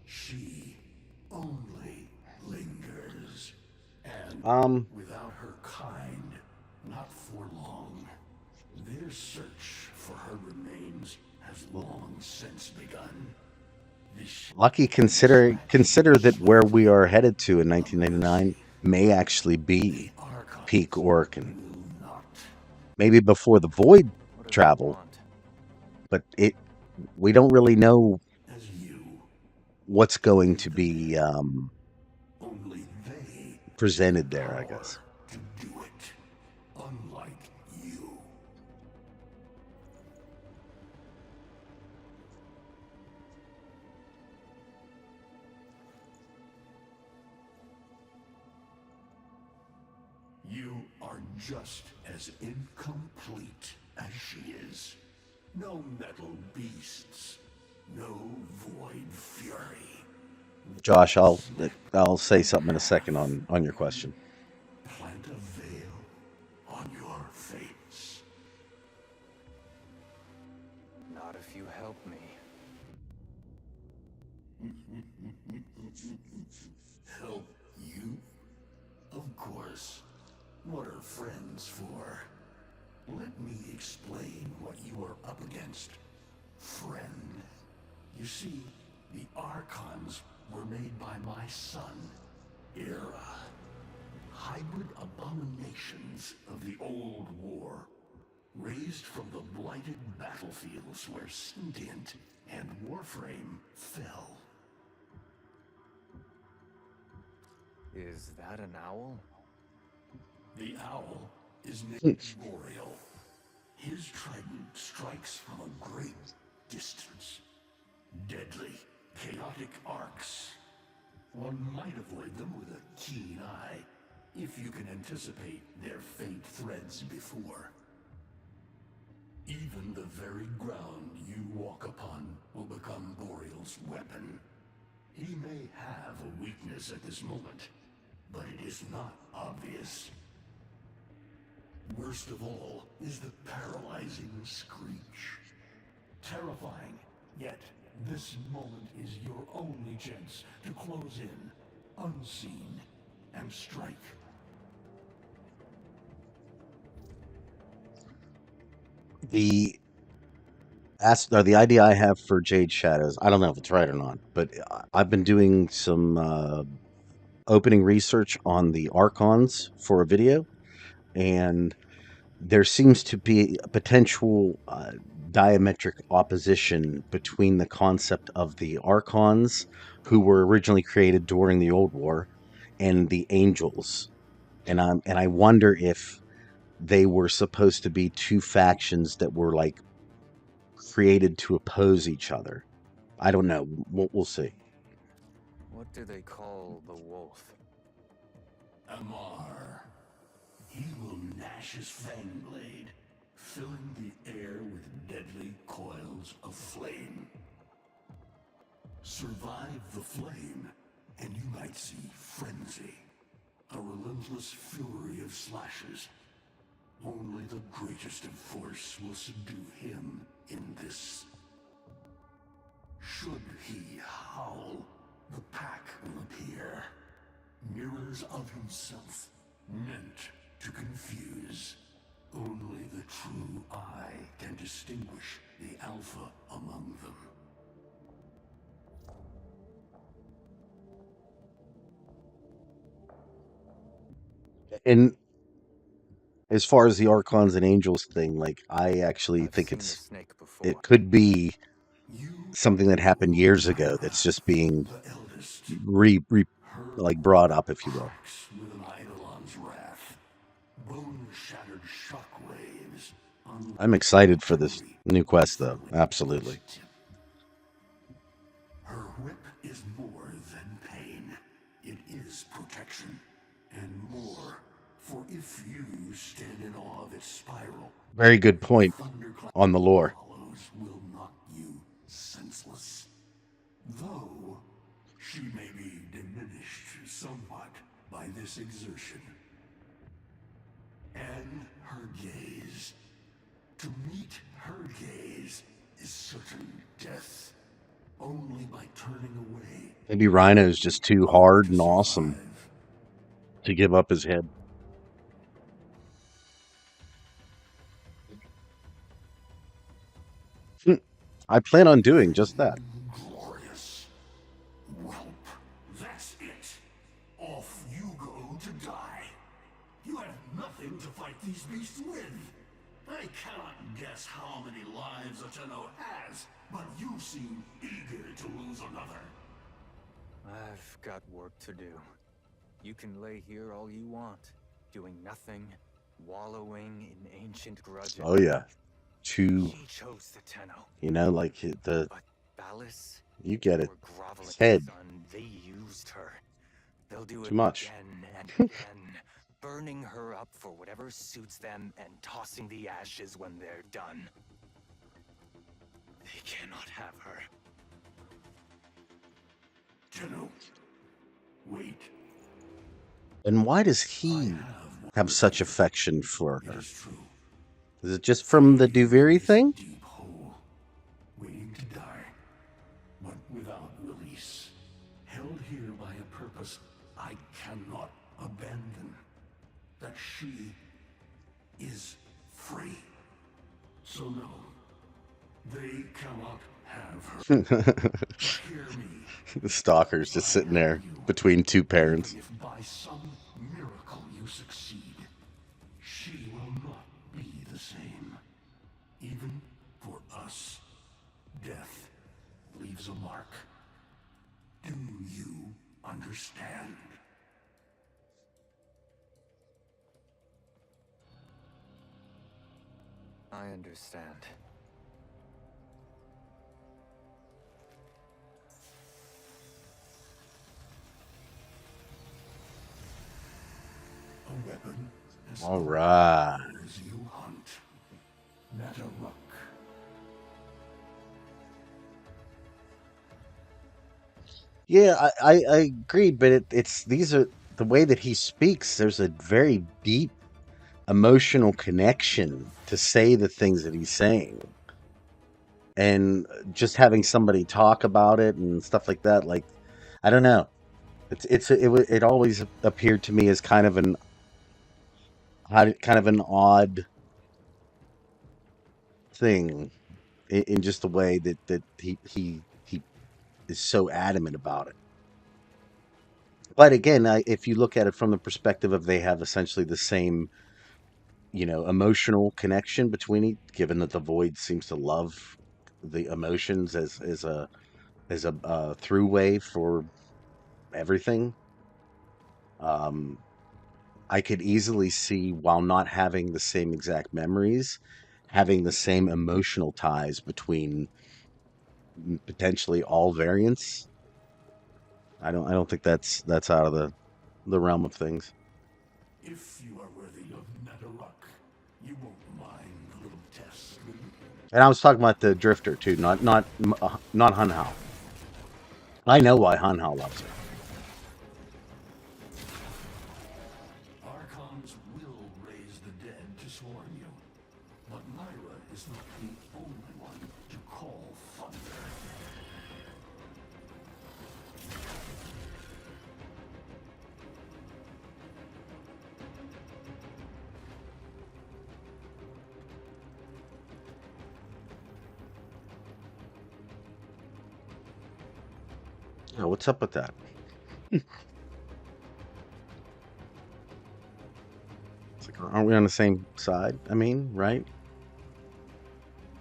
she only lingers. And without her kind, not for long. Their search for her remains has long since begun. Lucky, consider that where we are headed to in 1999 may actually be peak Oregon. Maybe before the void travel, but we don't really know what's going to be Only they presented there, I guess. to do it, unlike you. You are just as incomplete as she is. No metal beasts, no void fury. Josh, I'll say something in a second on your question. Plant a veil on your face. Not if you help me. Help you? Of course. What are friends for? Let me explain what you are up against, friend. You see, the Archons were made by my son, Era. Hybrid abominations of the old war, raised from the blighted battlefields where Sentient and Warframe fell. Is that an owl? The owl is named Boreal. His trident strikes from a great distance. Deadly, chaotic arcs. One might avoid them with a keen eye, if you can anticipate their faint threads before. Even the very ground you walk upon will become Boreal's weapon. He may have a weakness at this moment, but it is not obvious. Worst of all is the paralyzing screech. Terrifying, yet this moment is your only chance to close in, unseen, and strike. The the idea I have for Jade Shadows, I don't know if it's right or not, but I've been doing some opening research on the Archons for a video, and there seems to be a potential diametric opposition between the concept of the Archons, who were originally created during the Old War, and the Angels. And I wonder if they were supposed to be two factions that were like created to oppose each other. I don't know. We'll see. What do they call the wolf? Amar. He will gnash his fang blade, filling the air with deadly coils of flame. Survive the flame, and you might see frenzy, a relentless fury of slashes. Only the greatest of force will subdue him in this. Should he howl, the pack will appear. Mirrors of himself, meant to confuse. Only the true eye can distinguish the alpha among them. And as far as the Archons and Angels thing, like I actually I've think seen the snake before. it could be something that happened years ago that's just being The eldest, re her like brought up, if you will. cracks with an eidolon's wrath. Bone-shattered shockwaves. I'm excited for this new quest, though. Absolutely. Her whip is more than pain. It is protection. And more. For if you stand in awe of its spiral, Very good point thunderclap on the lore. follows will knock you senseless. Though she may be diminished somewhat by this exertion. And her gaze. To meet her gaze is certain death. Only by turning away. Maybe Rhino's just too hard and awesome to give up his head. I plan on doing just that. Glorious. Whelp, that's it. Off you go to die. You have nothing to fight these beasts with. I cannot guess how many lives Eteno has, but you seem eager to lose another. I've got work to do. You can lay here all you want, doing nothing, wallowing in ancient grudges. Oh yeah, too. She chose the Tenno. You know, like the. But Ballas, You get it. or groveling Head. son, they used her. They'll do Too it much. again and again, burning her up for whatever suits them and tossing the ashes when they're done. They cannot have her. Tenno, wait. And why does he have such affection for It her? is true. Is it just from the Duviri thing? Deep hole, waiting to die, but without release. Held here by a purpose I cannot abandon. That she is free. So no, they cannot have her. Hear me. The stalker's just sitting there between two parents. If by some miracle you succeed, she will not be the same. Even for us, death leaves a mark. Do you understand? I understand. A weapon as All right. as you hunt. Not a rock. Yeah, I agree, but it's these are the way that he speaks, there's a very deep emotional connection to say the things that he's saying. And just having somebody talk about it and stuff like that, like, I don't know. It always appeared to me as kind of an odd thing in just the way that he is so adamant about it. But again, if you look at it from the perspective of they have essentially the same, emotional connection between each, given that the void seems to love the emotions as a throughway for everything. I could easily see, while not having the same exact memories, having the same emotional ties between potentially all variants. I don't think that's out of the realm of things. If you are worthy of Netherruck, you won't mind a little test, will you? And I was talking about the Drifter too, not Hunhao. I know why Hunhao loves her. Archons will raise the dead to swarm you, but Myra is not the only one to call thunder. Yeah, what's up with that? It's like, aren't we on the same side? I mean, right?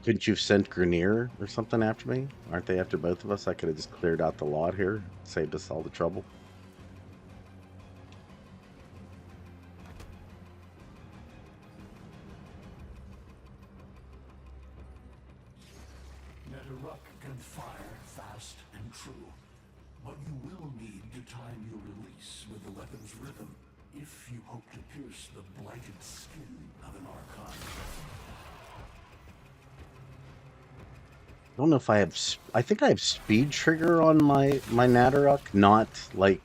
Couldn't you have sent Grenier or something after me? Aren't they after both of us? I could have just cleared out the lot here, saved us all the trouble. Netherruck can fire fast and true, but you will need to time your release with the weapon's rhythm if you hope to pierce the blighted skin of an Archon. I don't know if I have. I think I have speed trigger on my Natteruk, not like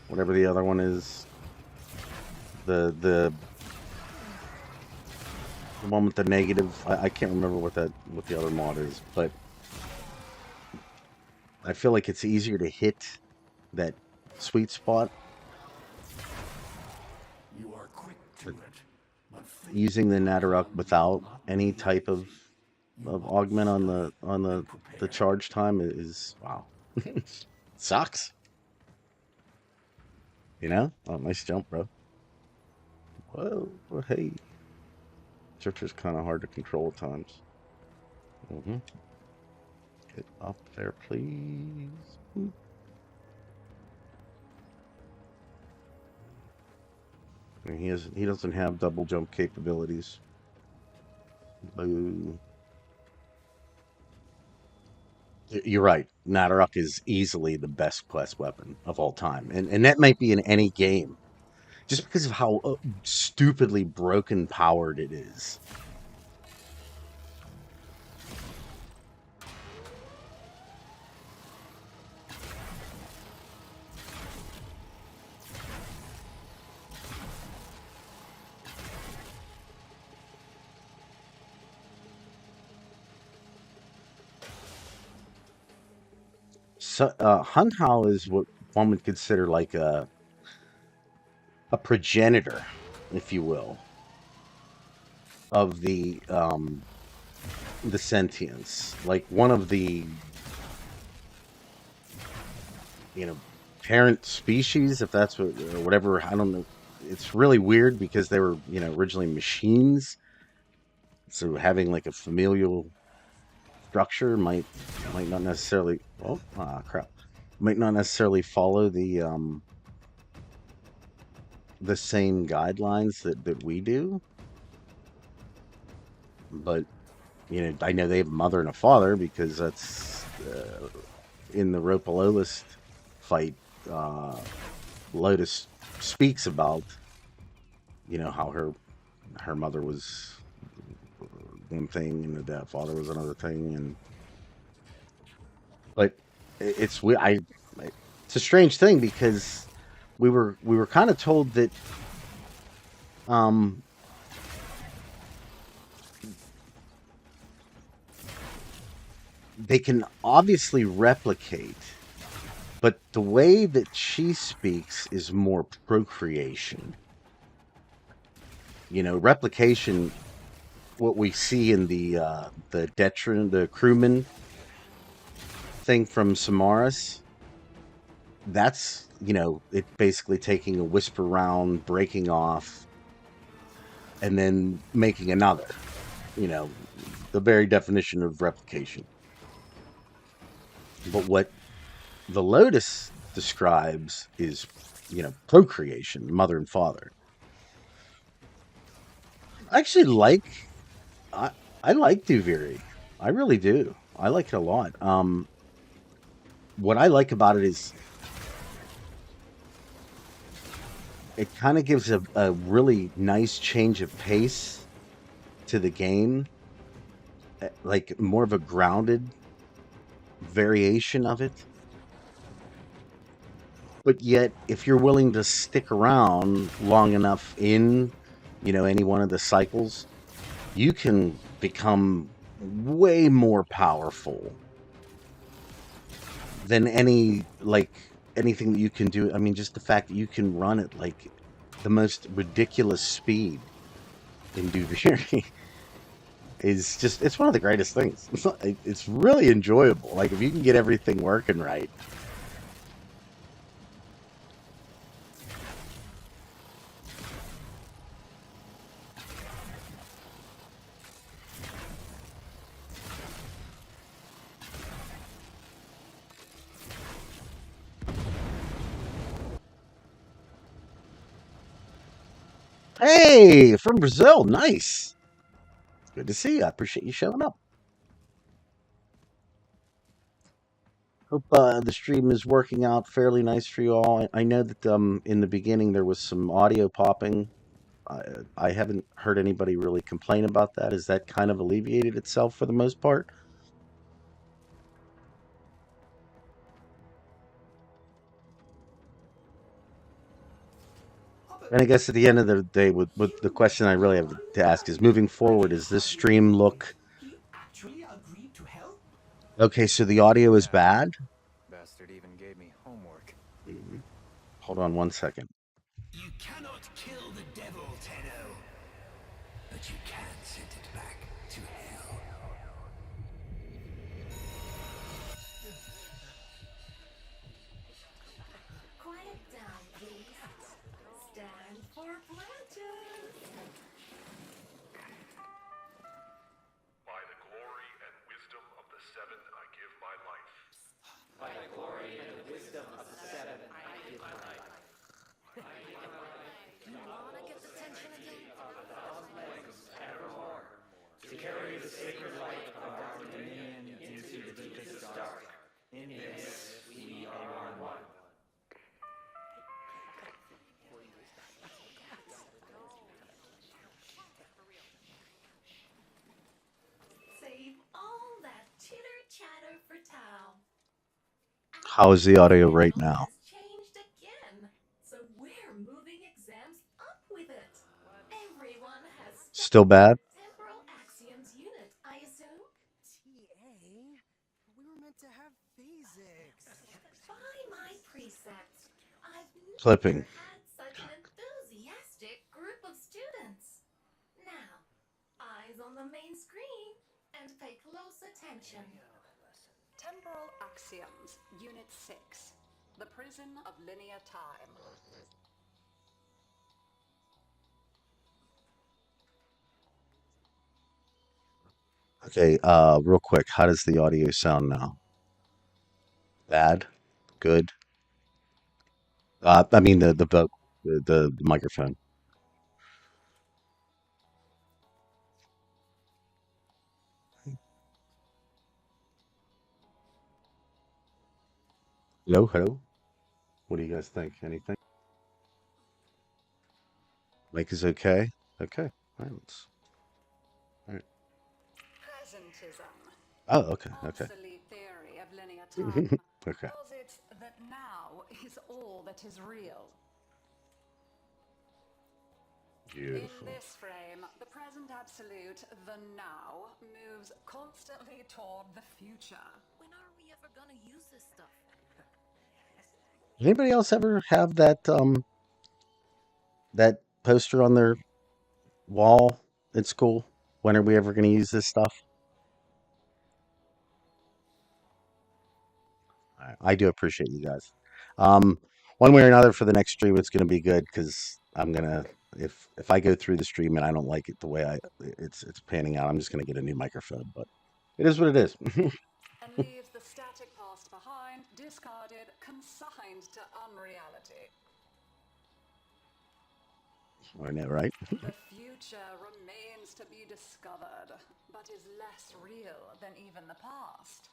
whatever the other one is. The one with the negative. I can't remember what the other mod is, but I feel like it's easier to hit that sweet spot. You are quick to it, but Using the Natteruk without any type of augment on the charge time is wow. Sucks. Oh, nice jump, bro. Whoa, well, hey. Drifter's kind of hard to control at times. Get up there, please. I mean, he doesn't have double jump capabilities. Boo. You're right. Natteruk is easily the best quest weapon of all time, and that might be in any game, just because of how stupidly broken powered it is. So, Hunhao is what one would consider like a progenitor, if you will, of the sentience, like one of the parent species, if that's what or whatever. I don't know. It's really weird because they were originally machines, so having like a familial structure might not necessarily might not necessarily follow the same guidelines that we do. But I know they have a mother and a father because that's in the Ropalolist fight. Lotus speaks about how her mother was one thing and the father was another thing, but it's weird. It's a strange thing because we were kind of told that they can obviously replicate, but the way that she speaks is more procreation. You know, replication, what we see in the the crewman thing from Samaras, that's, you know, it basically taking a whisper round, breaking off, and then making another. You know, the very definition of replication. But what the Lotus describes is, you know, procreation, mother and father. I actually like I I like Duviri. I really do. I like it a lot. What I like about it is it kind of gives a really nice change of pace to the game, like more of a grounded variation of it. But yet, if you're willing to stick around long enough in, you know, any one of the cycles, you can become way more powerful than anything that you can do. I mean, just the fact that you can run at like the most ridiculous speed in Duviri is just, it's one of the greatest things. It's really enjoyable. Like if you can get everything working right. Hey, from Brazil. Nice. Good to see you. I appreciate you showing up. Hope the stream is working out fairly nice for you all. I know that in the beginning there was some audio popping. I haven't heard anybody really complain about that. Is that kind of alleviated itself for the most part? And I guess at the end of the day, with the question I really have to ask is, moving forward, does this stream look Actually agreed to help? okay? So the audio is bad. Bastard even gave me homework. Hold on one second. You cannot kill the devil, Tenno, but you can send it back to hell. Quiet down, please. Stand for pledges. By the glory and wisdom of the seven, I give my life. By the glory and the wisdom of the seven, I give my life. You wanna get the tension again? Evermore, to carry the sacred light of our dominion into the deepest dark. In this, we are one. Save all that chitter chatter for Tao. How is the audio right now? Has changed again, so we're moving exams up with it. Everyone has Still bad? temporal axioms unit, I assume. TA? We were meant to have physics. By my precepts, I've never Clipping. had such an enthusiastic group of students. Now, eyes on the main screen and pay close attention. Temporal Axioms, Unit 6. The Prison of Linear Time. Okay, real quick, how does the audio sound now? Bad? Good? I mean the microphone. Hello, hello. What do you guys think? Anything? Mic is okay? Okay. All right, all right. Presentism. Oh, okay, okay. Obsolete theory of linear time Okay. posits that now is all that is real. Beautiful. In this frame, the present absolute, the now, moves constantly toward the future. When are we ever gonna use this stuff? Does anybody else ever have that poster on their wall at school? When are we ever going to use this stuff? I do appreciate you guys. Um, one way or another, for the next stream, it's going to be good because I'm gonna if I go through the stream and I don't like it the way it's panning out, I'm just going to get a new microphone. But it is what it is. And leaves the static past behind, discarded, consigned to unreality. I know, right? The future remains to be discovered, but is less real than even the past.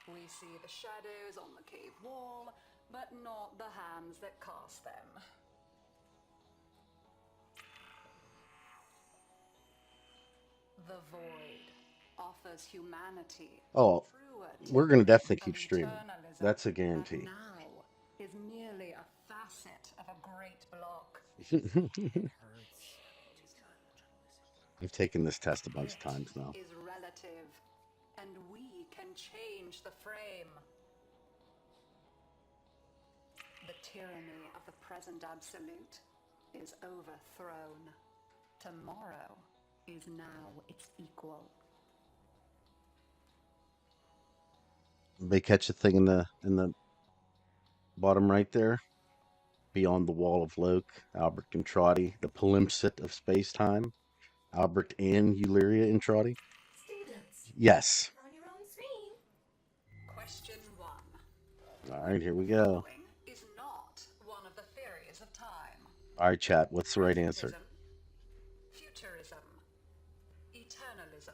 We see the shadows on the cave wall, but not the hands that cast them. The void offers humanity. Oh, we're going to definitely keep streaming. That's a guarantee. Now is merely a facet of a great block. I've taken this test a bunch of times now. Is relative, and we can change the frame. The tyranny of the present absolute is overthrown. Tomorrow is now its equal. They catch a thing in the bottom right there, beyond the wall of Loke, Albert and Trotty, the palimpsest of space-time, Albert and Euleria and Trotty. Students, Yes. on your own screen. Question 1. All right, here we go. Is not one of the theories of time. All right, chat. What's the right answer? Futurism. Eternalism.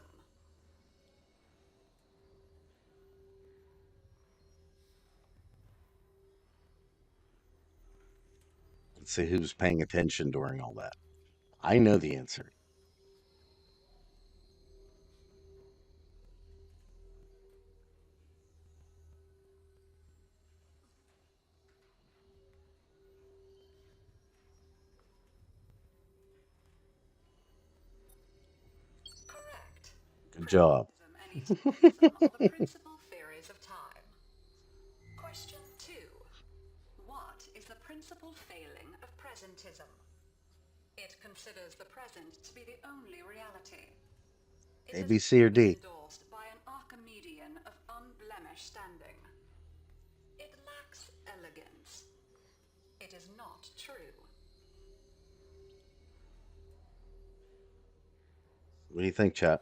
Let's see who's paying attention during all that. I know the answer. Correct. Good job. And eternalism are the principal theories of time. Question 2. What is the principal failing of presentism? It considers the present to be the only reality. It A, B, C, or D? Endorsed by an Archimedean of unblemished standing. It lacks elegance. It is not true. What do you think, chat?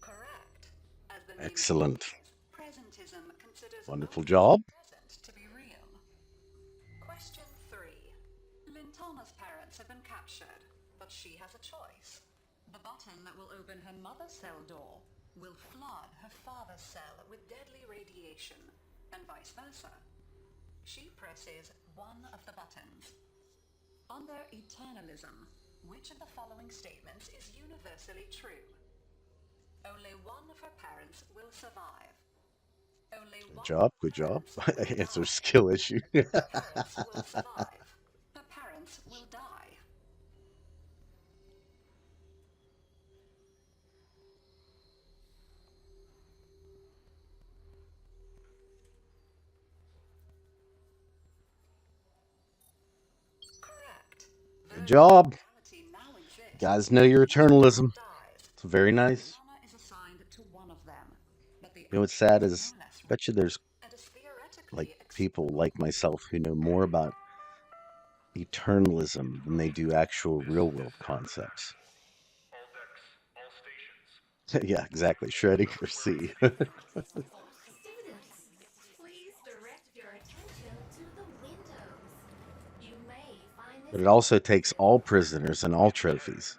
Correct. As the name Excellent. implies, presentism considers Wonderful only job. the present to be real. Question 3. Lintana's parents have been captured, but she has a choice. The button that will open her mother's cell door will flood her father's cell with deadly radiation, and vice versa. She presses one of the buttons. Under Eternalism, which of the following statements is universally true? Only one of her parents will survive. Only Good one job. Good job. It's a skill issue. parents will survive. Her parents will die. Correct. Good job. Reality now exists. Guys know your eternalism. It's very nice. Lintana is assigned to one of them, but the You know what's sad is, less I bet you there's and is theoretically like people like myself who know more about eternalism than they do actual real world concepts. Yeah, exactly. Shredding for C. Students, please direct your attention to the windows. You may find But this it also takes all prisoners and all trophies.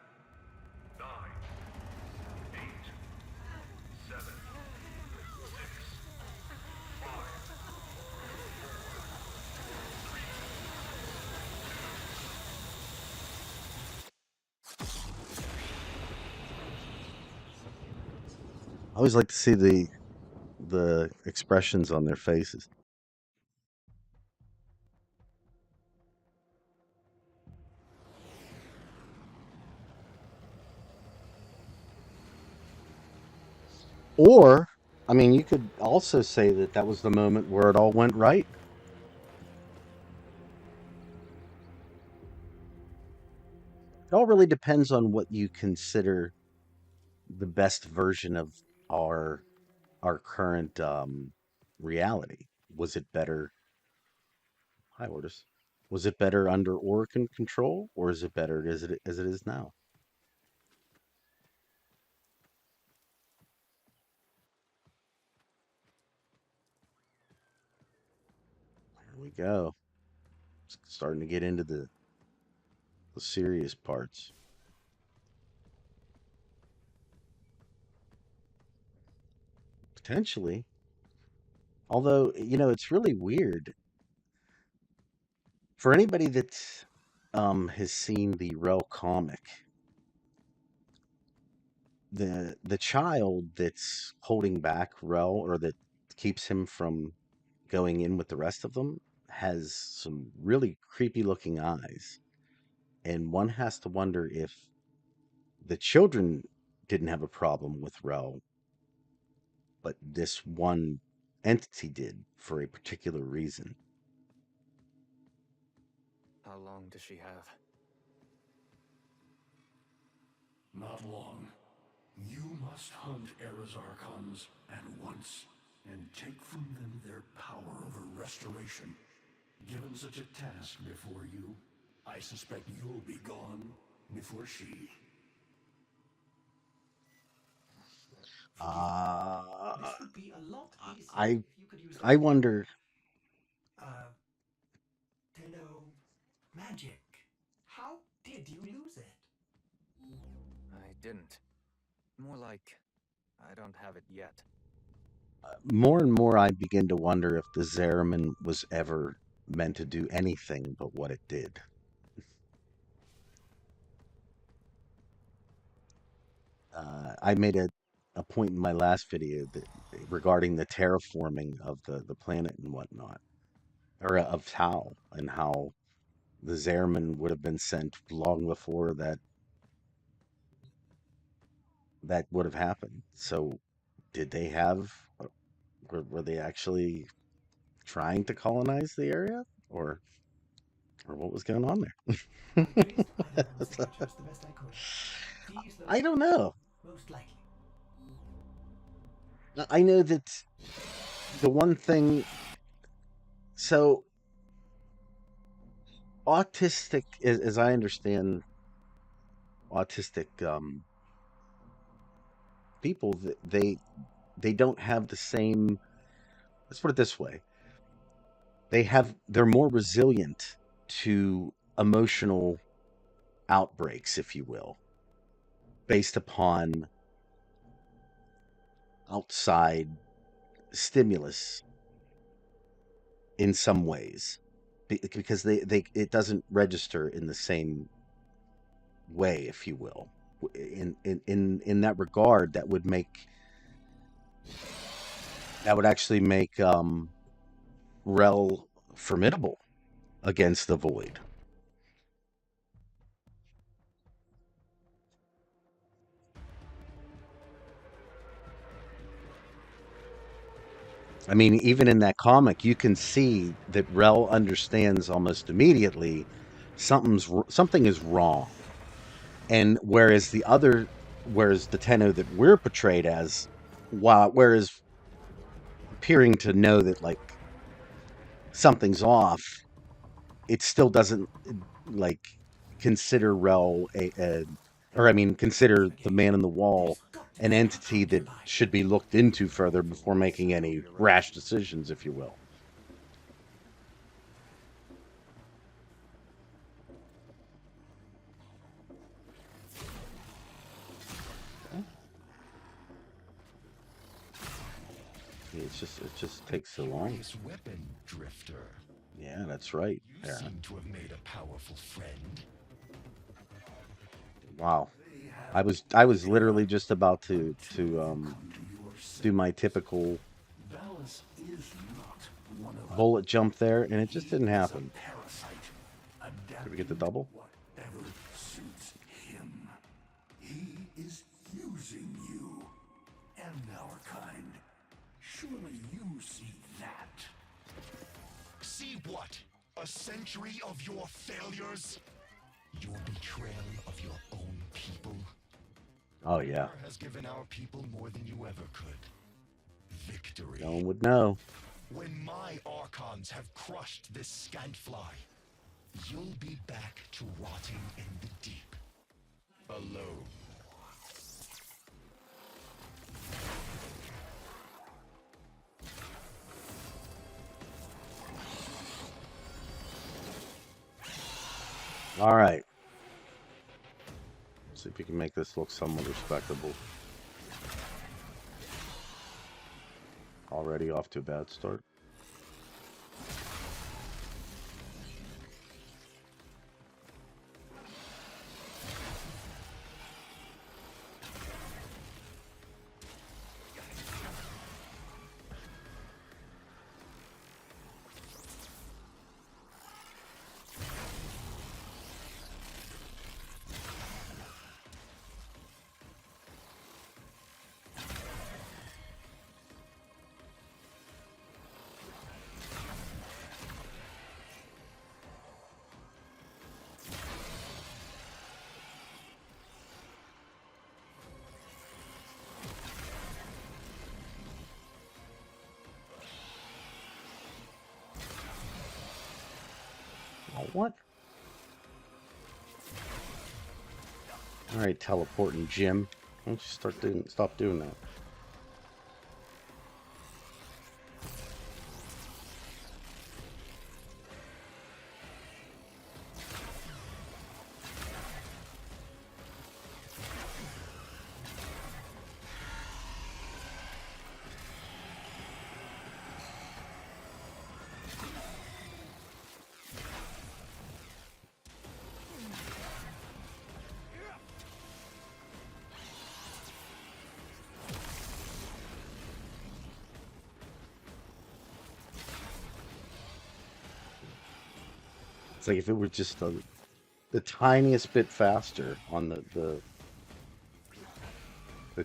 always like to see the expressions on their faces. Or, I mean, you could also say that that was the moment where it all went right. It all really depends on what you consider the best version of our our current reality. Was it better? Hi, Ordis. Was it better under Oricon control, or is it better as it is now? There we go. It's starting to get into the serious parts. Potentially. Although, it's really weird. For anybody that has seen the Rel comic, the child that's holding back Rel or that keeps him from going in with the rest of them has some really creepy looking eyes. And one has to wonder if the children didn't have a problem with Rel, but this one entity did for a particular reason. How long does she have? Not long. You must hunt Era's Archons at once and take from them their power over restoration. Given such a task before you, I suspect you'll be gone before she. This would be a lot easier I if you could use I wonder. Tenno magic. How did you lose it? I didn't. More like, I don't have it yet. More and more, I begin to wonder if the Zariman was ever meant to do anything but what it did. I made a point in my last video that regarding the terraforming of the planet and whatnot, or of Tau, and how the Zariman would have been sent long before that would have happened. So, did they have? Were they actually trying to colonize the area, or what was going on there? I don't know. Most likely. I know that the one thing. So, autistic, as I understand, autistic people, they don't have the same. Let's put it this way: they're more resilient to emotional outbreaks, if you will, based upon outside stimulus in some ways, because they it doesn't register in the same way, if you will. In that regard, that would actually make Rel formidable against the Void. I mean, even in that comic, you can see that Rel understands almost immediately something is wrong. And whereas the Tenno that we're portrayed as, whereas appearing to know that like something's off, it still doesn't like consider Rel consider the man in the wall an entity that should be looked into further before making any rash decisions, if you will. It just takes so long. Weapon drifter. Yeah, that's right. You seem to have made a powerful friend. Wow. I was literally just about to do my typical Balance is not one of bullet jump there, and it just didn't He is a happen. parasite, Did we get the double? whatever suits him. He is using you and our kind. Surely you see that. See what? A century of your failures? Your betrayal of your own people? Oh yeah. Has given our people more than you ever could. Victory. No one would know. When my Archons have crushed this scant fly, you'll be back to rotting in the deep. Alone. All right. See if we can make this look somewhat respectable. Already off to a bad start. Oh, what? All right, teleporting Jim. Why don't you stop doing that? It's like if it were just the tiniest bit faster on the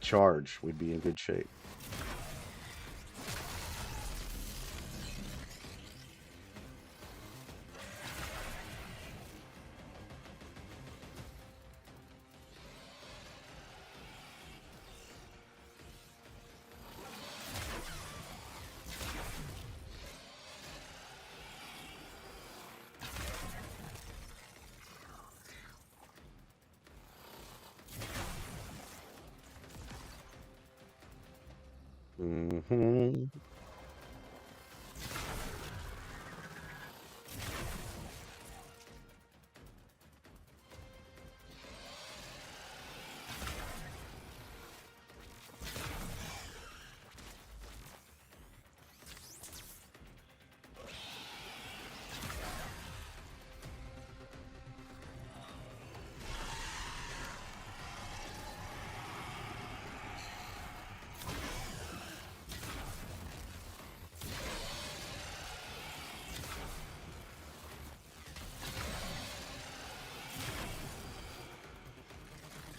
charge, we'd be in good shape. Mm-hmm.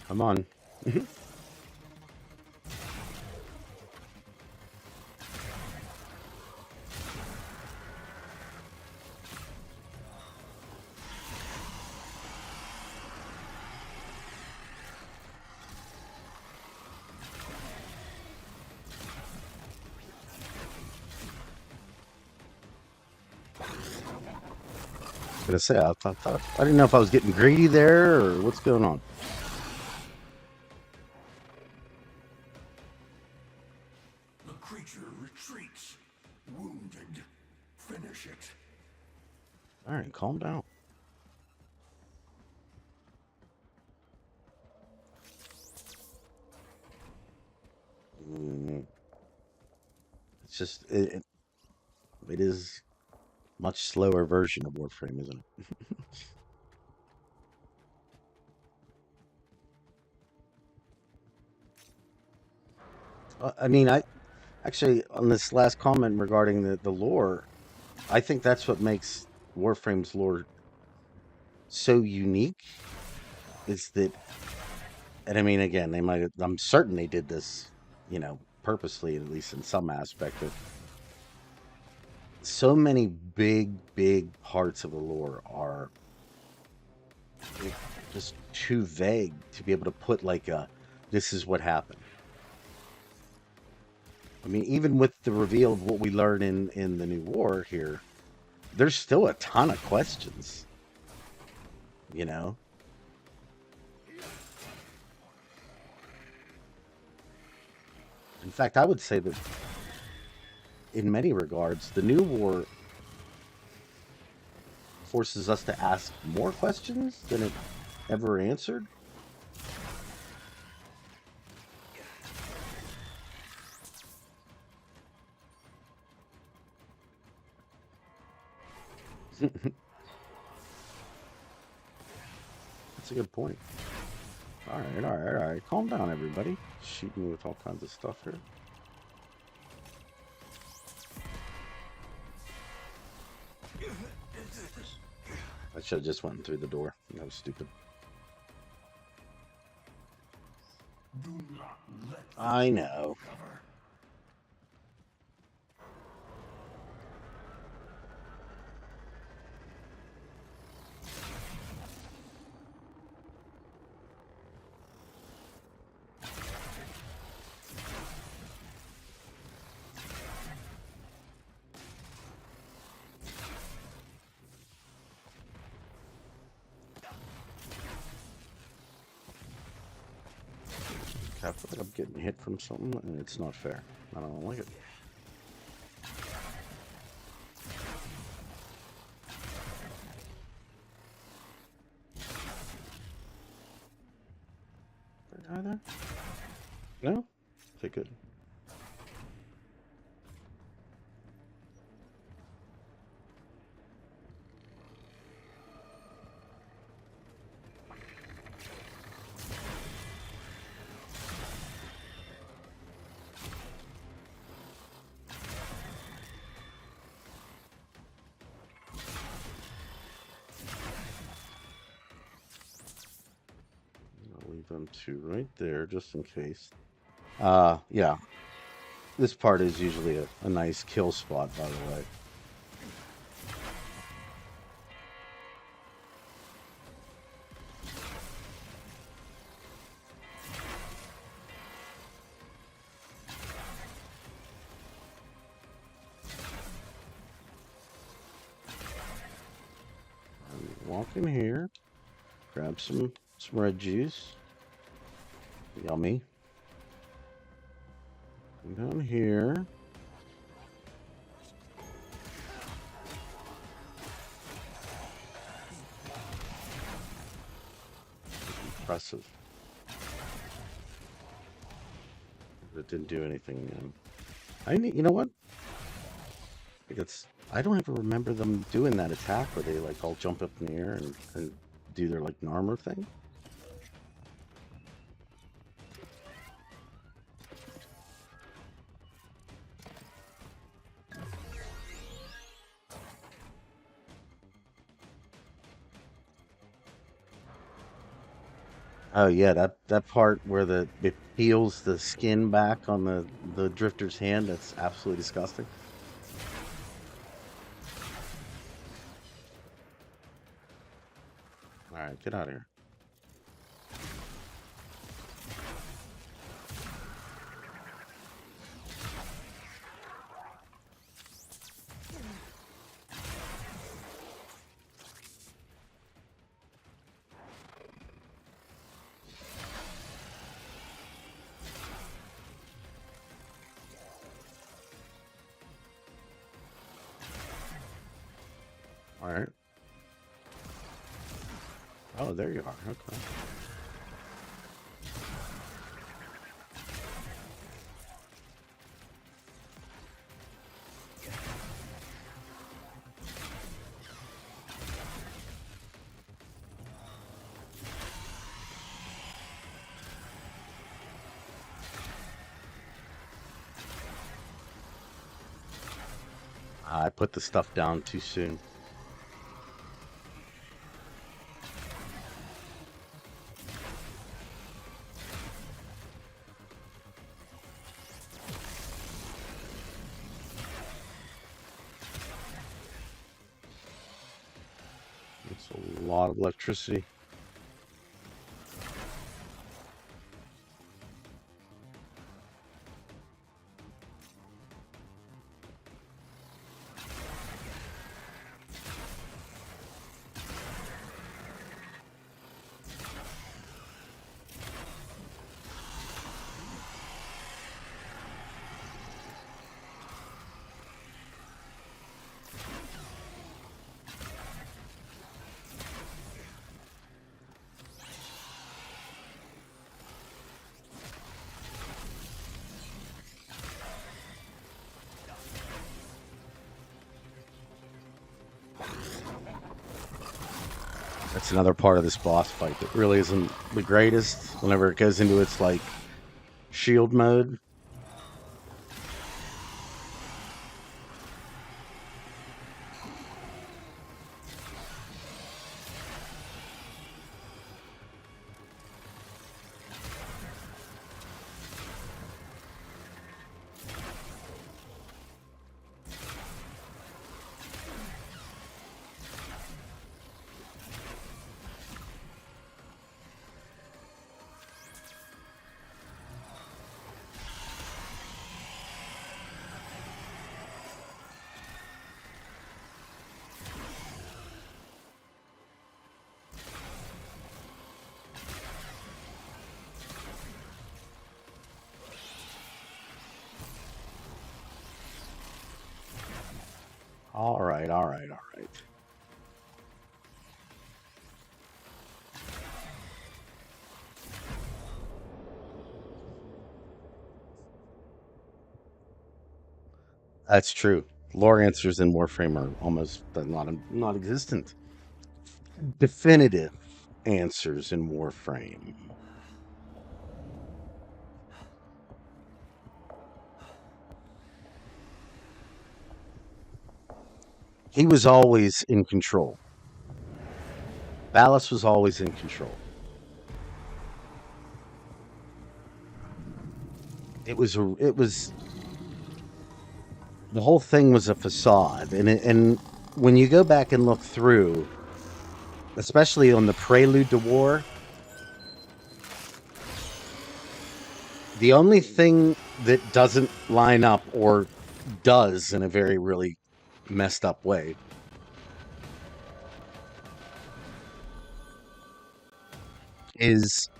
Come on. Gonna say I didn't know if I was getting greedy there or what's going on. The creature retreats, wounded. Finish it. All right, calm down. It's just it is much slower version of Warframe, isn't it? I mean, I actually on this last comment regarding the lore, I think that's what makes Warframe's lore so unique. Is that, and I mean, again, they might. I'm certain they did this, purposely, at least in some aspect. But so many big parts of the lore are like, just too vague to be able to put like a this is what happened. I mean, even with the reveal of what we learn in the new war here, there's still a ton of questions, you know. In fact, I would say that in many regards, the new war forces us to ask more questions than it ever answered. That's a good point. All right, all right, all right. Calm down, everybody. Shooting me with all kinds of stuff here. I should have just went through the door. That was stupid. Do not let I know. cover. I feel like I'm getting hit from something, and it's not fair. I don't like it. Either? No? Okay, good. I'll leave them two right there, just in case. Yeah. This part is usually a nice kill spot, by the way. Walk in here, grab some red juice. Yummy. Come down here. Impressive. It didn't do anything then. You know what? I don't ever remember them doing that attack where they like all jump up in the air and do their like armor thing. Oh yeah, that part where it peels the skin back on the drifter's hand, that's absolutely disgusting. All right, get out of here. All right. Oh, there you are. Okay. put the stuff down too soon. It's a lot of electricity. That's another part of this boss fight that really isn't the greatest whenever it goes into its, like, shield mode. All right, all right, all right. That's true. Lore answers in Warframe are almost non-existent. Definitive answers in Warframe. He was always in control. Ballas was always in control. It was the whole thing was a facade, and when you go back and look through, especially on the prelude to war, the only thing that doesn't line up, or does in a very really messed up way, is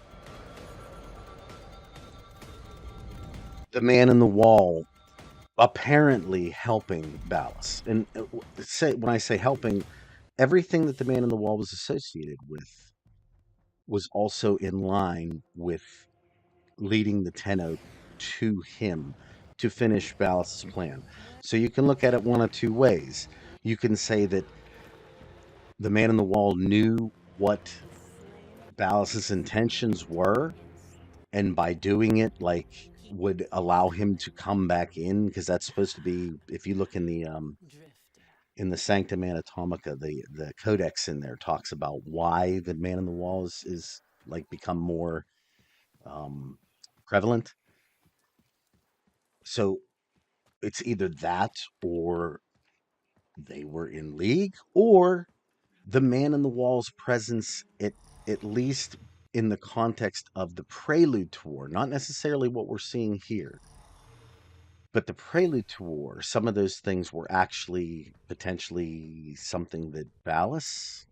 the man in the wall apparently helping Ballas. And when I say helping, everything that the man in the wall was associated with was also in line with leading the Tenno to him to finish Ballas's plan. So you can look at it one of two ways. You can say that the man in the wall knew what Ballas's intentions were, and by doing it, like, would allow him to come back in, because that's supposed to be, if you look in the Sanctum Anatomica, the codex in there talks about why the man in the wall is like become more prevalent. So it's either that, or they were in league, or the man in the wall's presence, at least in the context of the prelude to war, not necessarily what we're seeing here, but the prelude to war, some of those things were actually potentially something that Ballas,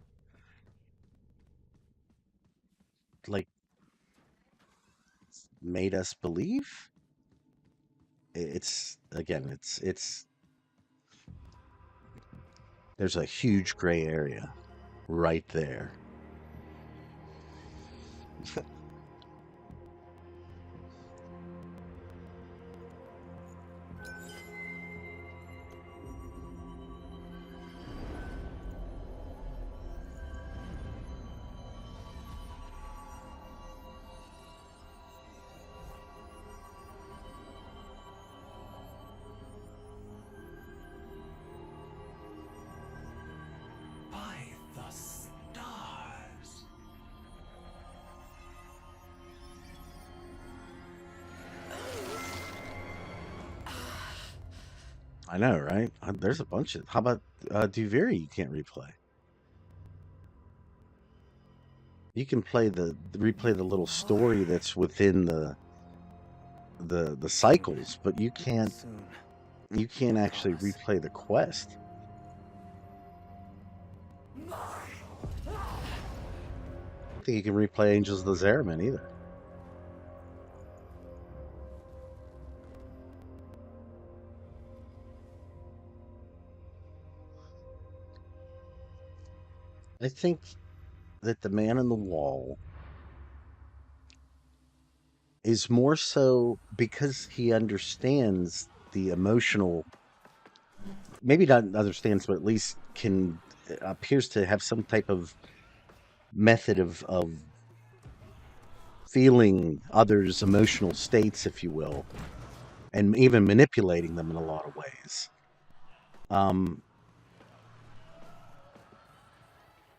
like, made us believe. It's, again, it's there's a huge gray area right there. I know, right? There's a bunch of. How about Duviri? You can't replay. You can replay the little story that's within the cycles, but you can't actually replay the quest. I don't think you can replay Angels of the Zeraman either. I think that the Man in the Wall is more so because he understands the emotional, maybe not understands, but at least can appears to have some type of method of feeling others' emotional states, if you will, and even manipulating them in a lot of ways.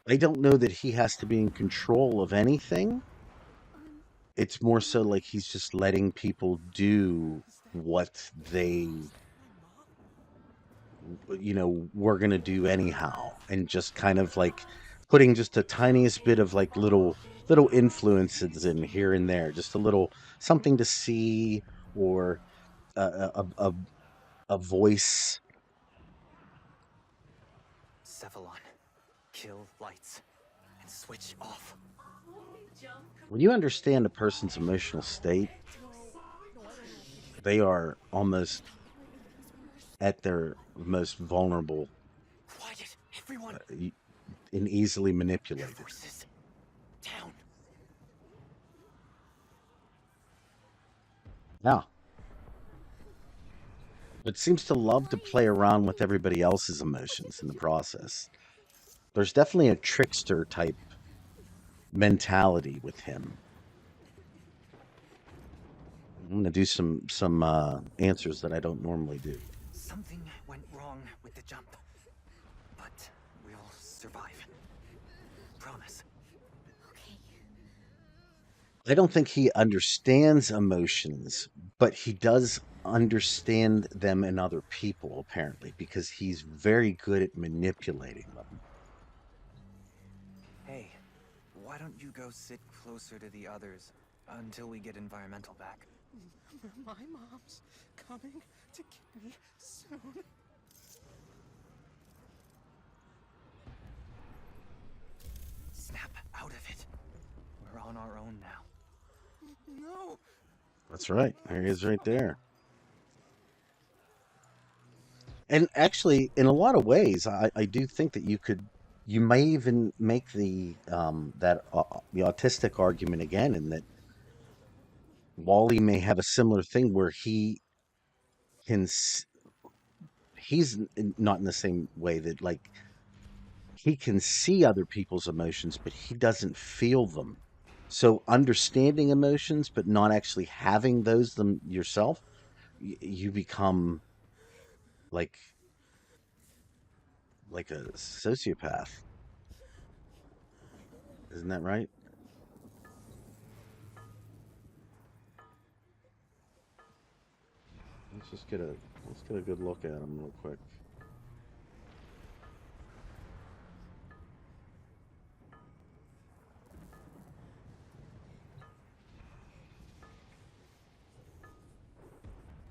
I don't know that he has to be in control of anything. It's more so like he's just letting people do what they, we're going to do anyhow. And just kind of like putting just a tiniest bit of like little influences in here and there, just a little something to see or a voice. Cephalon, kill lights and switch off. When you understand a person's emotional state, they are almost at their most vulnerable. Quiet, everyone. And easily manipulated. Down. Yeah. But seems to love to play around with everybody else's emotions in the process. There's definitely a trickster type mentality with him. I'm gonna do some answers that I don't normally do. Something went wrong with the jump, but we'll survive. Promise. I don't think he understands emotions, but he does understand them in other people, apparently, because he's very good at manipulating them. Hey, why don't you go sit closer to the others until we get environmental back? My mom's coming to get me soon. Snap out of it. We're on our own now. No. That's right. There he is right there. And actually, in a lot of ways, I do think that you may even make the autistic argument again, in that Wally may have a similar thing where can he's not in the same way that, like, he can see other people's emotions, but he doesn't feel them. So understanding emotions, but not actually having them yourself, you become like a sociopath. Isn't that right? Let's get a good look at him real quick.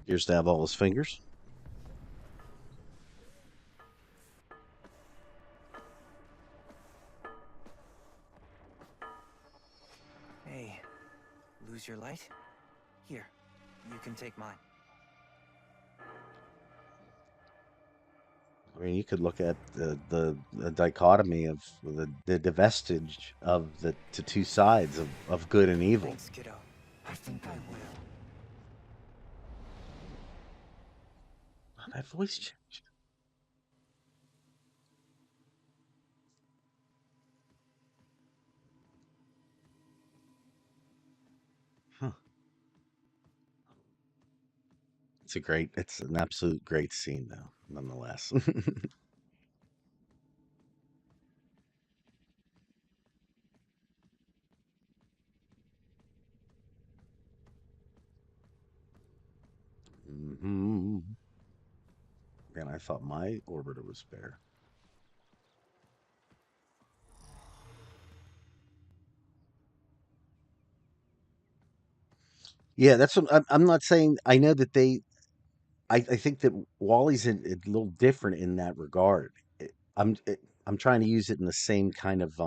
Here's to have all his fingers. Hey, lose your light? Here, you can take mine. I mean, you could look at the dichotomy of the vestige of the two sides of good and evil. Thanks, kiddo. I think I will. Oh, that voice changed. Huh. It's an absolute great scene, though, nonetheless. Man, I thought my orbiter was bare. Yeah, that's what I'm not saying. I know that I think that Wally's a little different in that regard. I'm trying to use it in the same kind of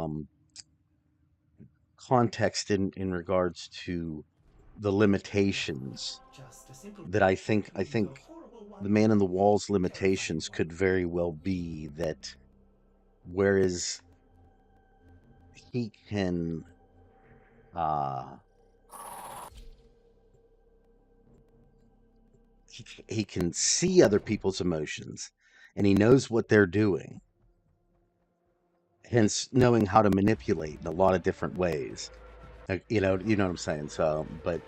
context in regards to the limitations that I think the man in the wall's limitations could very well be that whereas he can uh he can see other people's emotions and he knows what they're doing, hence knowing how to manipulate in a lot of different ways. You know what I'm saying. So but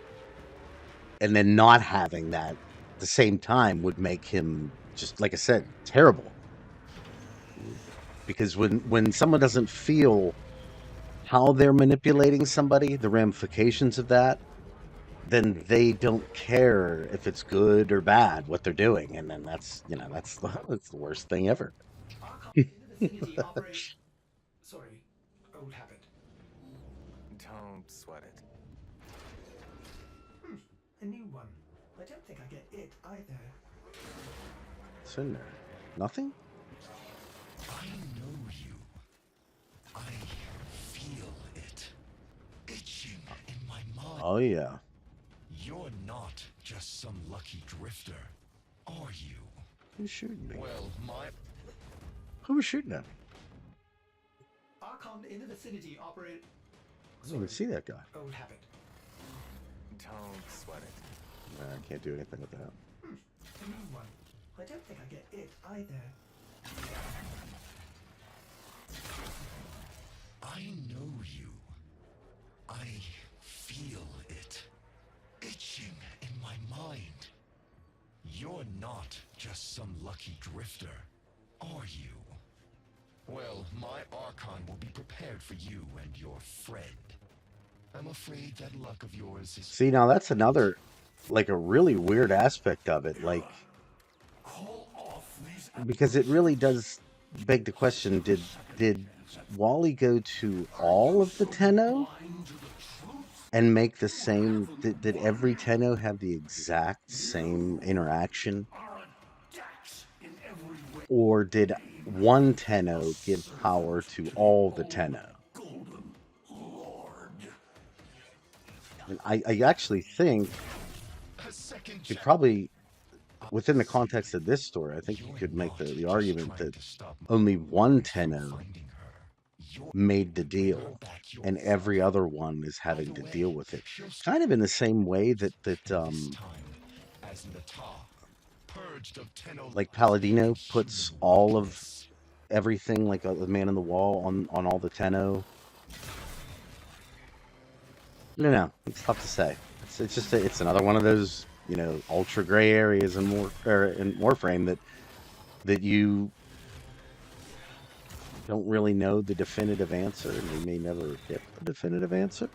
and then not having that at the same time would make him, just like I said, terrible. Because when someone doesn't feel how they're manipulating somebody, the ramifications of that, then they don't care if it's good or bad what they're doing, and then that's the worst thing ever. Sorry, old habit. Don't sweat it. A new one. I don't think I get it either. What's in there? Nothing? I know you. I feel it. Itching in my mind. Oh yeah. You're not just some lucky drifter, are you? Who's shooting me? Well, Who was shooting at me? Archon in the vicinity operate. I didn't even see that guy. Old habit. Don't sweat it. Nah, I can't do anything with that. A new one. I don't think I get it either. I know you. I feel it. Itching in my mind. You're not just some lucky drifter, are you? Well, my Archon will be prepared for you and your friend. I'm afraid that luck of yours is... See, now that's another, like, a really weird aspect of it, like, because it really does beg the question, did Wally go to all of the Tenno and make the same, did every Tenno have the exact same interaction? Or did one Tenno give power to all the Tenno? And I actually think you probably, within the context of this story, I think you could make the argument that only one Tenno made the deal, and every other one is having to deal with it. Kind of in the same way that like Palladino puts all of everything, like the man in the wall, on all the Tenno. I don't know. It's tough to say. It's just it's another one of those, ultra gray areas in Warframe that you don't really know the definitive answer, and we may never get the definitive answer.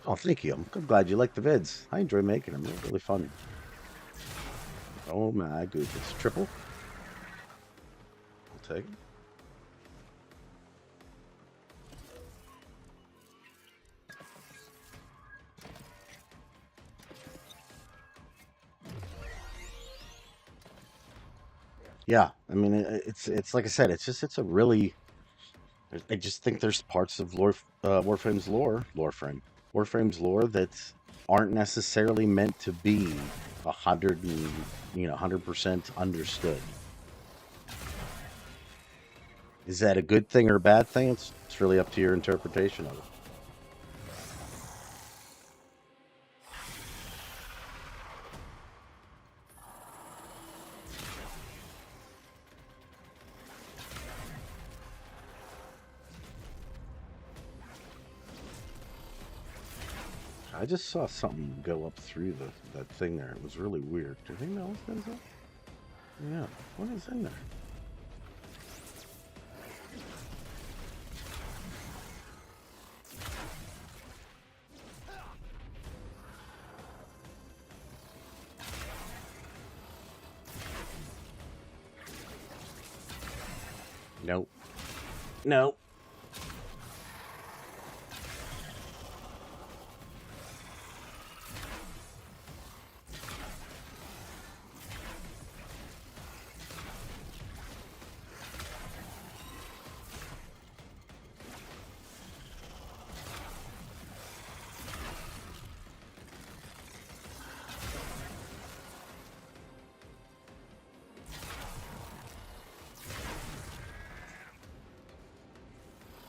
Oh, thank you. I'm glad you like the vids. I enjoy making them. They're really fun. Oh my goodness. Triple. I'll take it. Yeah, I mean, it's like I said, it's a really, I just think there's parts of Warframe's lore that aren't necessarily meant to be 100% understood. Is that a good thing or a bad thing? It's really up to your interpretation of it. I just saw something go up through that thing there. It was really weird. Do they know what's in there? Yeah, what is in there? No.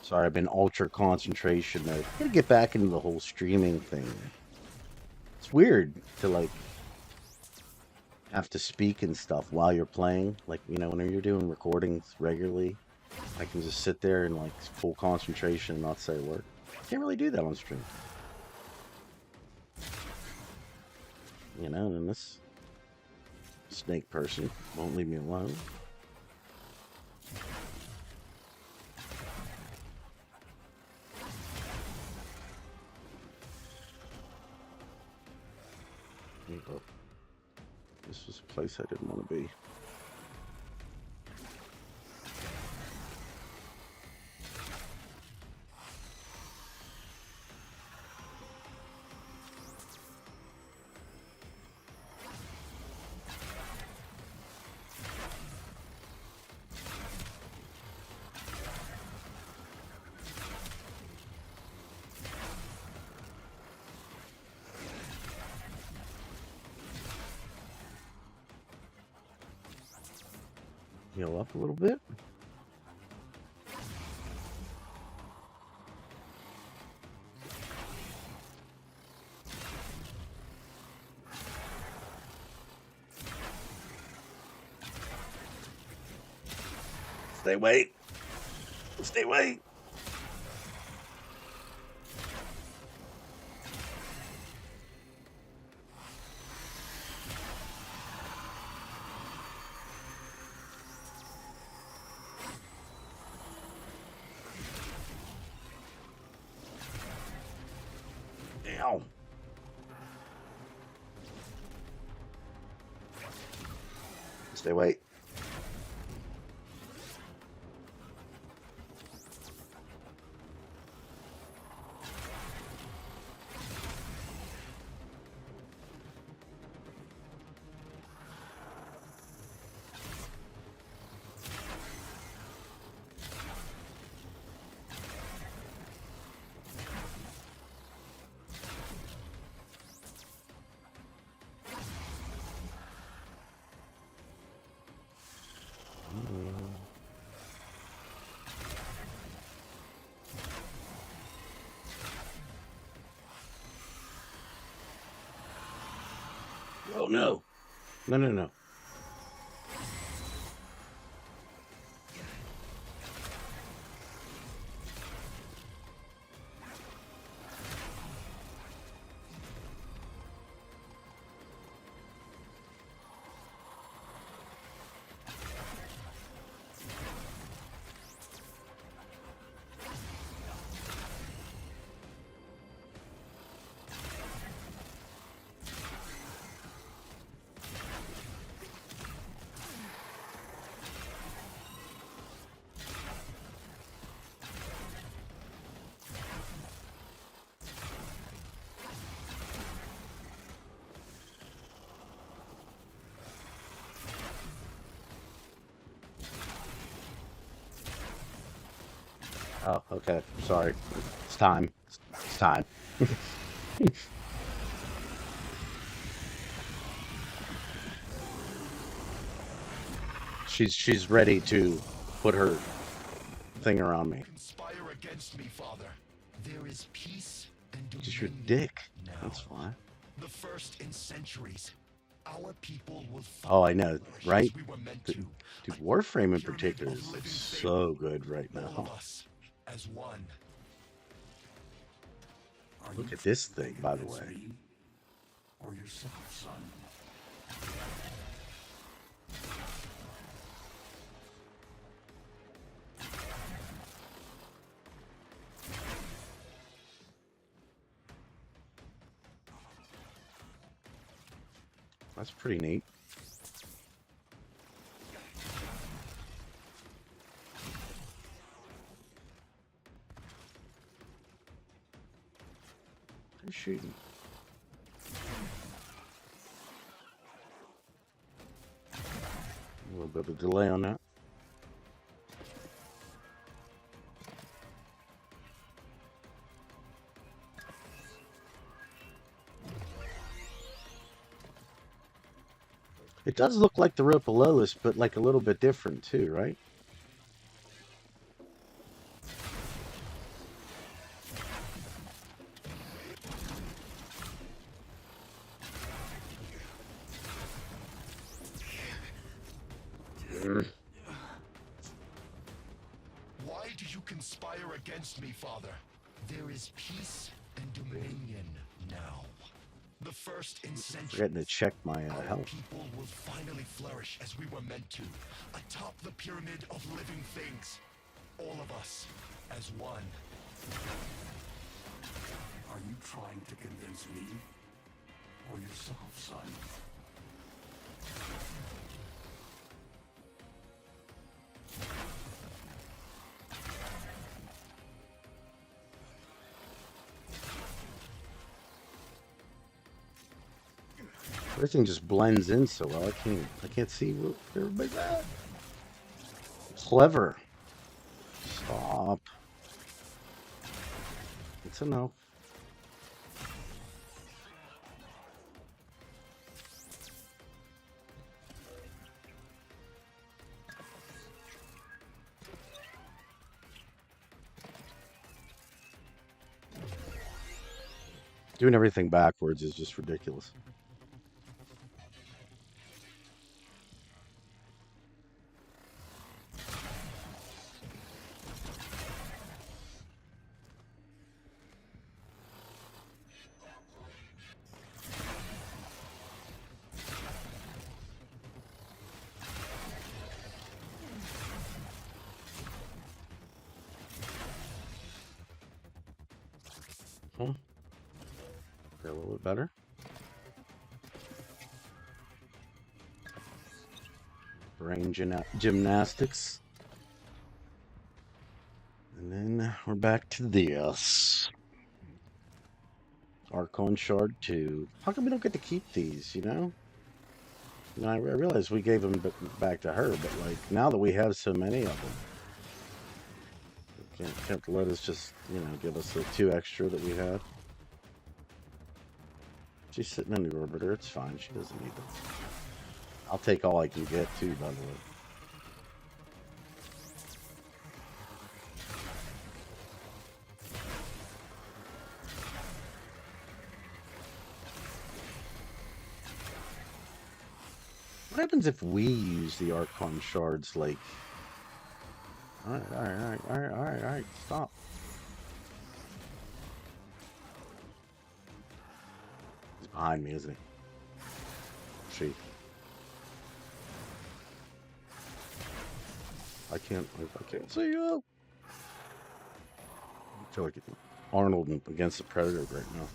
Sorry, I've been ultra concentration mode. I gotta get back into the whole streaming thing. It's weird to like have to speak and stuff while you're playing. Like, you know, when you're doing recordings regularly, I can just sit there and like full concentration and not say a word. Can't really do that on stream. You know, and this snake person won't leave me alone. Oh, this was a place I didn't want to be. Heal up a little bit. Stay away. Stay away. Ow. Stay away. Oh no. No, no, no. Oh, okay. Sorry. It's time. It's time. She's ready to put her thing around me. Conspire against me, Father. There is peace and Just your dominion dick. now. That's fine. The first in centuries. Our people will Oh, I know, right? we were meant Dude, to. Warframe in particular is so good right All now. of us as one. Look at this thing, by the way. Or yourself, son. That's pretty neat. little bit of a delay on that. It does look like the rope below us, but like a little bit different too, right? Why do you conspire against me, Father? There is peace and dominion now. The first in centuries. Forgetting to check my Our health. people will finally flourish as we were meant to, atop the pyramid of living things. All of us as one. Are you trying to convince me or yourself, son? Everything just blends in so well. I can't see where everybody's at. Clever. Stop. It's enough. Doing everything backwards is just ridiculous. Feel a little bit better. Brain gymnastics. And then we're back to this. Archon Shard 2. How come we don't get to keep these, you know? I realize we gave them back to her, but like now that we have so many of them, can't let us just, you know, give us the 2 extra that we had. She's sitting in the orbiter. It's fine. She doesn't need them. I'll take all I can get too, by the way. What happens if we use the Archon shards, like... Alright, stop. He's behind me, isn't he? She. I can't see you! I feel like Arnold against the Predator right now.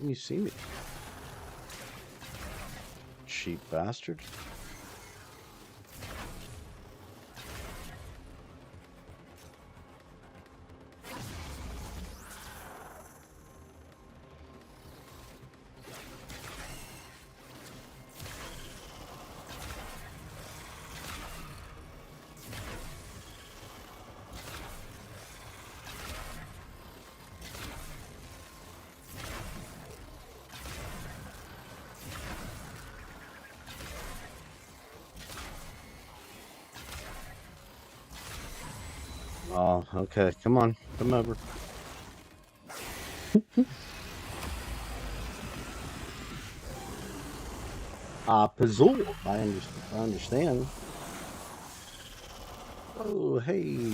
You see me, cheap bastard. Oh, okay. Come on. Come over. Pizzle. I understand. Oh, hey.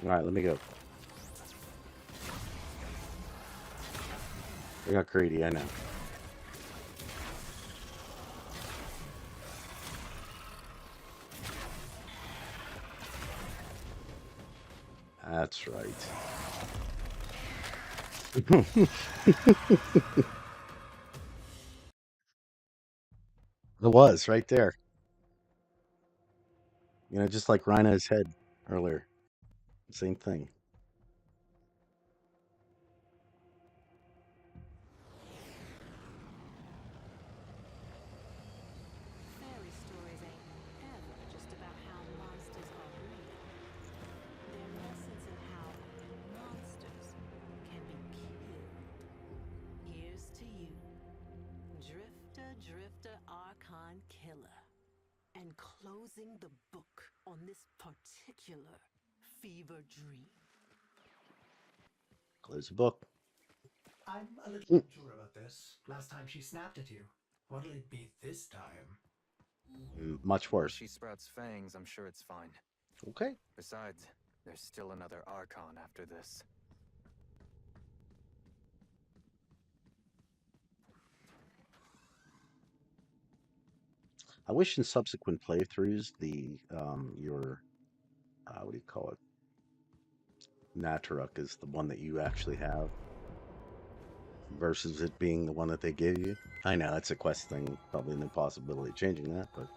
Alright, let me go. I got greedy, I know. That's right. It was right there. You know, just like Rhino's head earlier. Same thing. Fairy stories ain't ever just about how monsters are breeding. They're lessons in how monsters can be killed. Here's to you, Drifter Archon Killer. And closing the book on this particular fever dream. Close the book. I'm a little unsure about this. Last time she snapped at you. What'll it be this time? Much worse. If she sprouts fangs, I'm sure it's fine. Okay. Besides, there's still another Archon after this. I wish in subsequent playthroughs your what do you call it? Naturuk is the one that you actually have versus it being the one that they give you. I know that's a quest thing, probably no possibility of changing that, but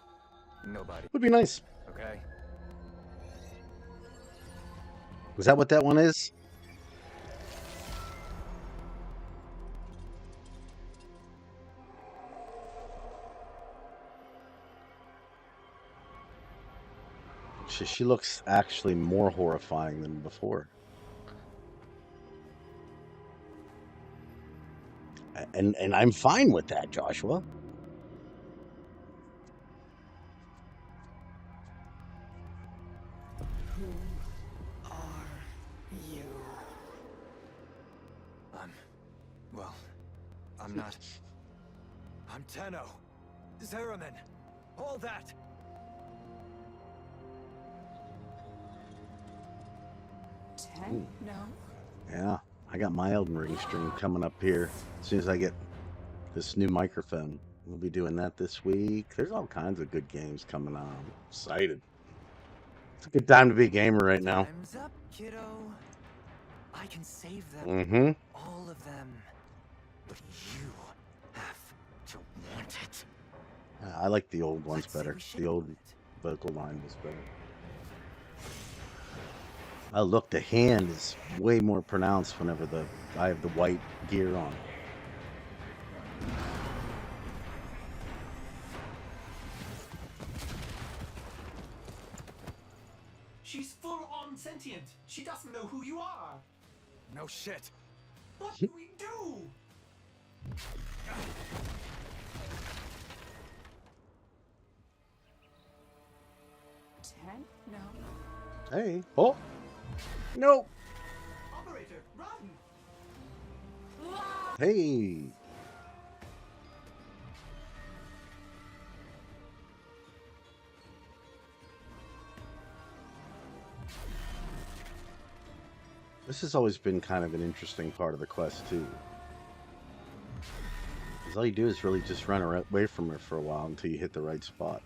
nobody would be nice. Okay. Is that what that one is? She looks actually more horrifying than before. And I'm fine with that, Joshua. Who are you? I'm not. I'm Tenno. Zeraman. All that. Tenno? Yeah, I got my Elden Ring stream coming up here as soon as I get this new microphone. We'll be doing that this week. There's all kinds of good games coming on. I'm excited. It's a good time to be a gamer right now. Time's up, kiddo. I can save them. Mm-hmm. All of them. But you have to want it. I like the old ones better. The old vocal line was better. Oh, look, the hand is way more pronounced whenever I have the white gear on. She's full-on sentient. She doesn't know who you are. No shit. What do we do? Tenno? Hey. Oh. No. Operator, run! Hey. This has always been kind of an interesting part of the quest, too. Because all you do is really just run away from her for a while until you hit the right spot.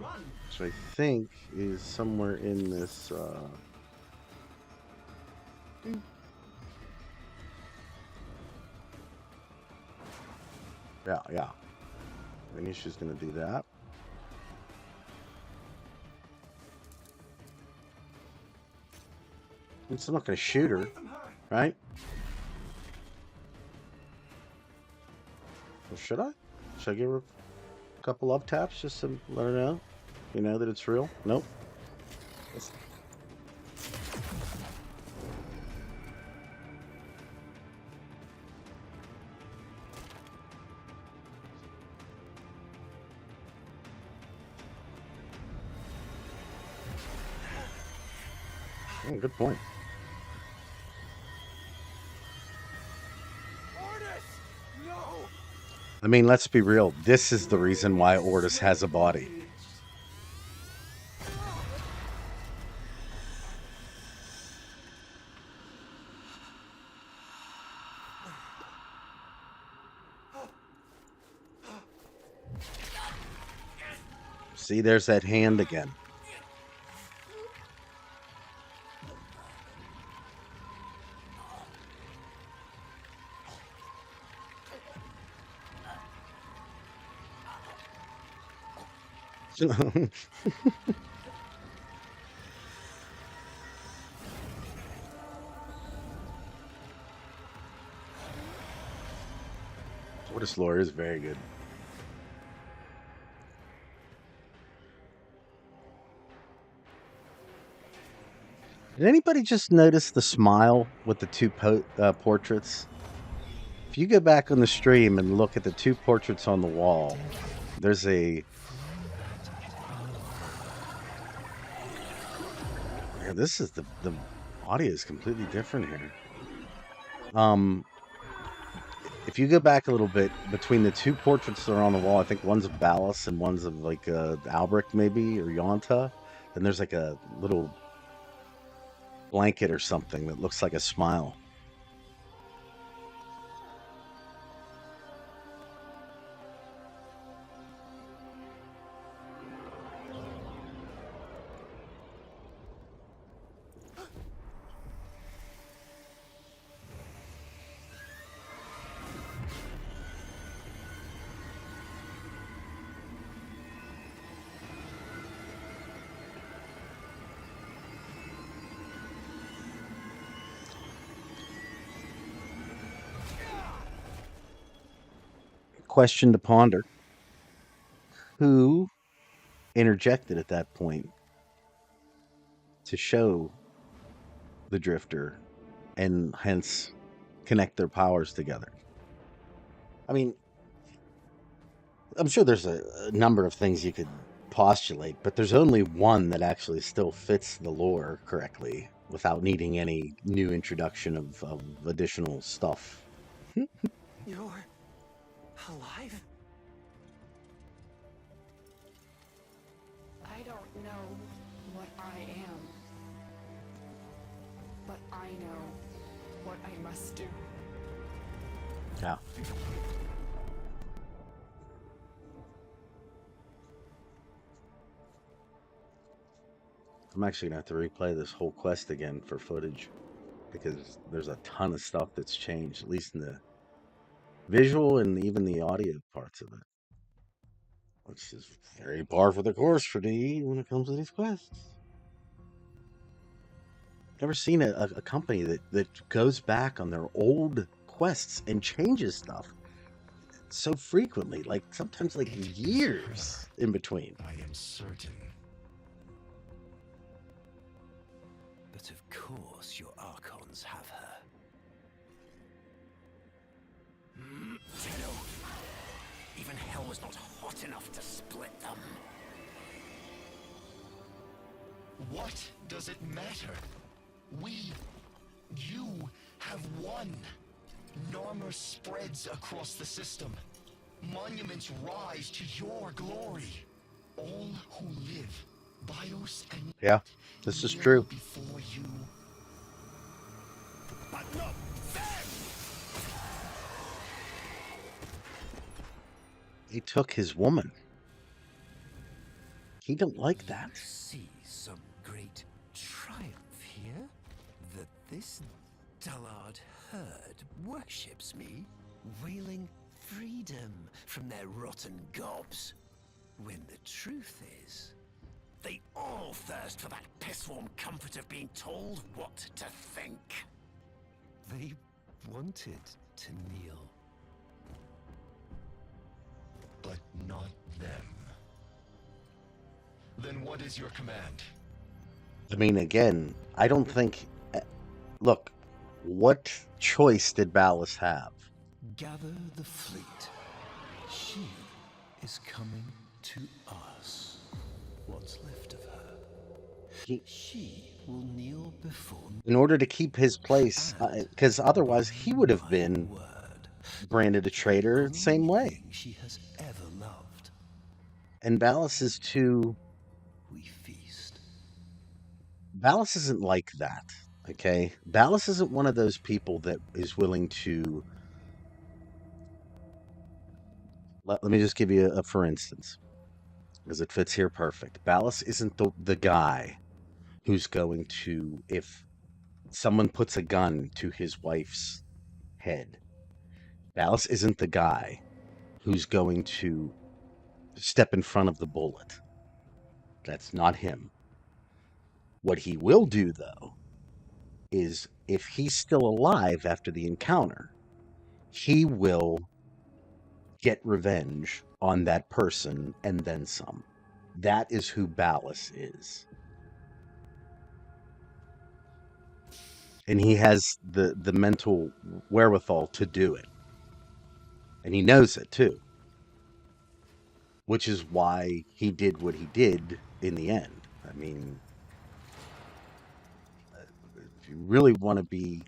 Run! Which I think is somewhere in this, Yeah. I think she's going to do that. I'm still not going to shoot her, right? Or should I? Should I give her a couple up taps just to let her know? You know that it's real? Nope. Oh, good point. No! I mean, let's be real. This is the reason why Ortis has a body. See, there's that hand again. Tortoise lore is very good. Did anybody just notice the smile with the two portraits? If you go back on the stream and look at the two portraits on the wall, there's a... Yeah, this is the audio is completely different here. If you go back a little bit between the two portraits that are on the wall, I think one's of Ballas and one's of like Albrecht maybe or Yonta. Then there's like a little blanket or something that looks like a smile. Question to ponder. Who interjected at that point to show the Drifter and hence connect their powers together? I mean, I'm sure there's a number of things you could postulate, but there's only one that actually still fits the lore correctly without needing any new introduction of additional stuff. You're alive? I don't know what I am, but I know what I must do. Yeah. I'm actually going to have to replay this whole quest again for footage because there's a ton of stuff that's changed, at least in the visual and even the audio parts of it. Which is very par for the course for DE when it comes to these quests. Never seen a company that goes back on their old quests and changes stuff so frequently, like sometimes like years in between. I am certain. But of course your Archons have her. Tino, even hell was not hot enough to split them. What does it matter? You have won. Narmer spreads across the system. Monuments rise to your glory. All who live, Bios and Yeah, this is true. Before you. But not them! He took his woman. He don't like that. See some great triumph here? That this dullard herd worships me, wailing freedom from their rotten gobs. When the truth is, they all thirst for that piss-warm comfort of being told what to think. They wanted to kneel. But not them. Then what is your command? I mean, again, I don't think... Look, what choice did Ballas have? Gather the fleet. She is coming to us. What's left of her. She will kneel before me. In order to keep his place, because otherwise he would have been branded a traitor the same way. She has ever loved. And Ballas is too... We feast. Ballas isn't like that, okay? Ballas isn't one of those people that is willing to... Let me just give you a for instance. because it fits here perfect. Ballas isn't the guy who's going to, if someone puts a gun to his wife's head, Ballas isn't the guy who's going to step in front of the bullet. That's not him. What he will do, though, is if he's still alive after the encounter, he will get revenge on that person and then some. That is who Ballas is. And he has the mental wherewithal to do it. And he knows it too. Which is why he did what he did in the end. I mean, if you really want to be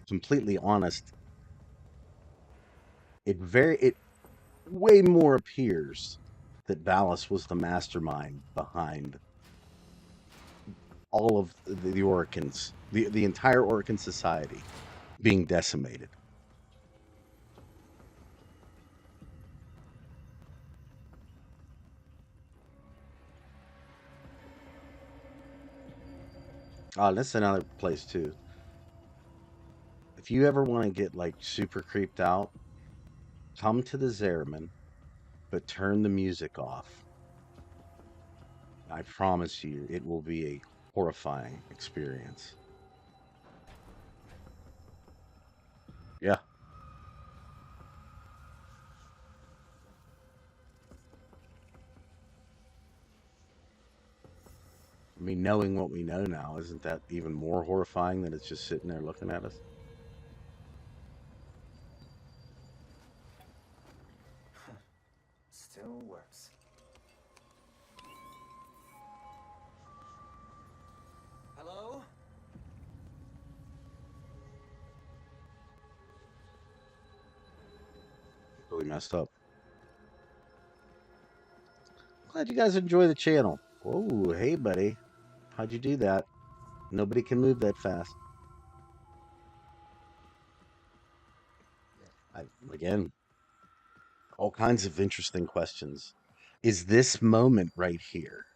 completely honest, it way more appears that Ballas was the mastermind behind all of the Oricans, the entire Orican society being decimated. Oh, that's another place too. If you ever want to get like super creeped out, come to the Zariman, but turn the music off. I promise you, it will be a horrifying experience. Yeah. I mean, knowing what we know now, isn't that even more horrifying than it's just sitting there looking at us? Still works. Hello? Really messed up. Glad you guys enjoy the channel. Whoa, hey, buddy. How'd you do that? Nobody can move that fast. Again, all kinds of interesting questions. Is this moment right here?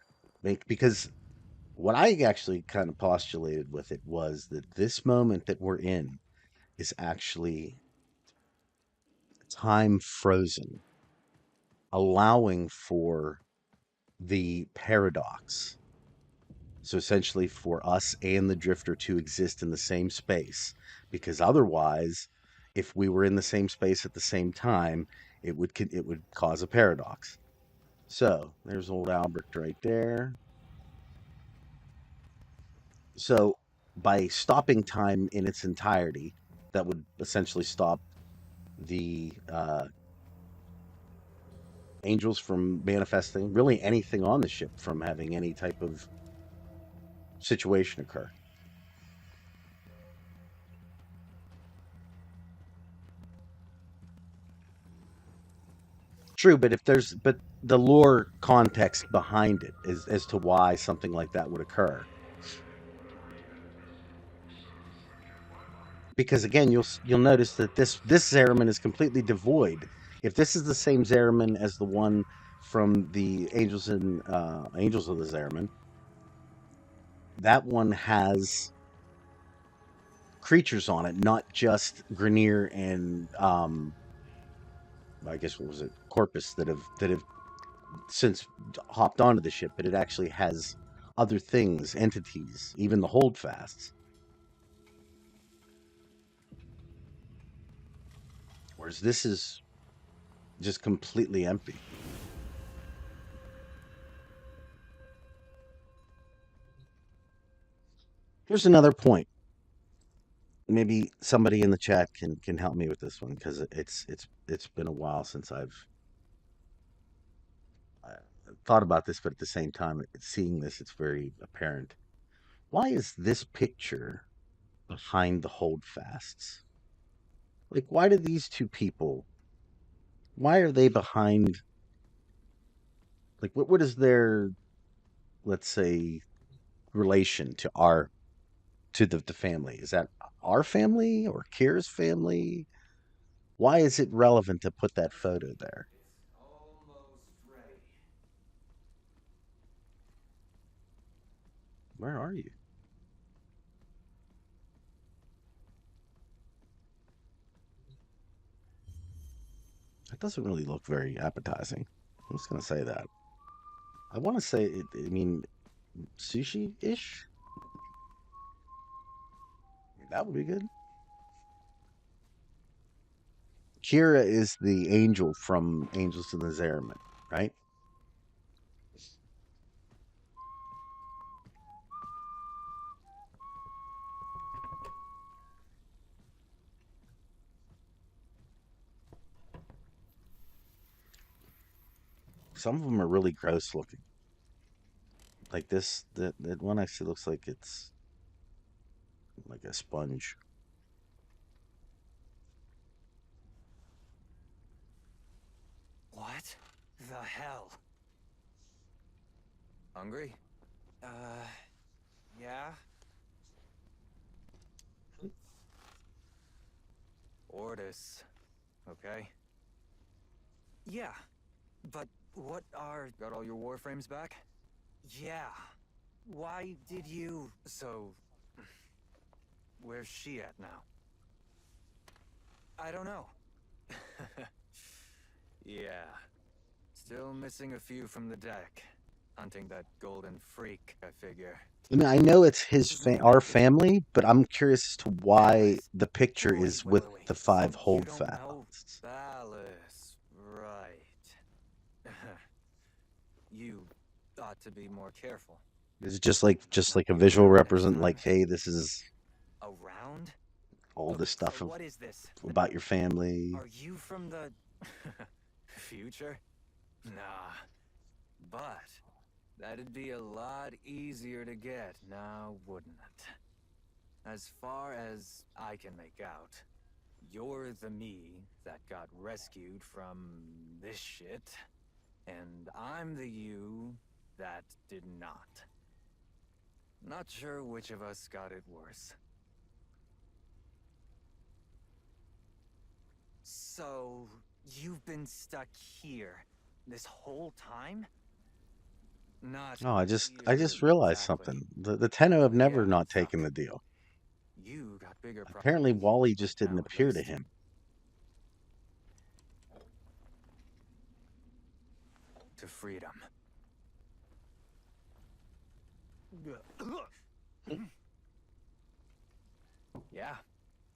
Because what I actually kind of postulated with it was that this moment that we're in is actually time frozen, allowing for the paradox. So essentially, for us and the drifter to exist in the same space, because otherwise, if we were in the same space at the same time, it would cause a paradox. So there's old Albert right there. So by stopping time in its entirety, that would essentially stop the angels from manifesting, really anything on the ship from having any type of situation occur. True, but the lore context behind it is as to why something like that would occur. Because again, you'll notice that this Zariman is completely devoid. If this is the same Zariman as the one from the Angels and Angels of the Zariman, that one has creatures on it, not just Grenier and I guess what was it, Corpus that have since hopped onto the ship, but it actually has other things, entities, even the holdfasts. Whereas this is just completely empty. Here's another point. Maybe somebody in the chat can help me with this one because it's been a while since I've thought about this, but at the same time, seeing this, it's very apparent. Why is this picture behind the holdfasts? Like, why do these two people? Why are they behind? Like, what is their, let's say, relation to the family? Is that our family or Kira's family? Why is it relevant to put that photo there? Almost ready. Where are you? That doesn't really look very appetizing. I'm just gonna say that. I want to say it. I mean, sushi-ish. That would be good. Kira is the angel from Angels in the Zariman, right? Some of them are really gross looking. Like this, that one actually looks like it's like a sponge. What the hell? Hungry? Yeah. Ortis. Okay. Yeah. But what are... Got all your Warframes back? Yeah. Why did you... So... Where's she at now? I don't know. Yeah. Still missing a few from the deck. Hunting that golden freak, I figure. I mean, I know it's our family, but I'm curious as to why the picture is with the 5 holdfasts. Ballas, right. You ought to be more careful. Is it just like a visual represent, like, hey, this is around all this stuff what is this? about your family? Are you from the future? Nah, but that'd be a lot easier to get now, wouldn't it? As far as I can make out, you're the me that got rescued from this shit, and I'm the you that did not. Not sure which of us got it worse. So, you've been stuck here this whole time? Not Oh, I just realized something. The Tenno have never not taken the deal. You got bigger Apparently, Wally just didn't appear to him. To freedom. Yeah,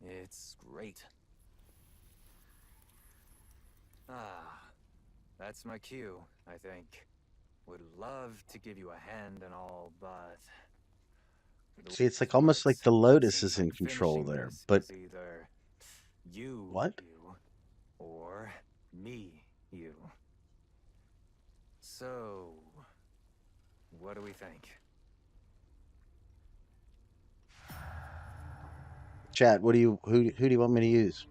it's great. That's my cue, I think. Would love to give you a hand and all, but... See, it's like almost like the Lotus is in control there, but either you, what? You, or me, you. So, what do we think? Chat, who do you want me to use?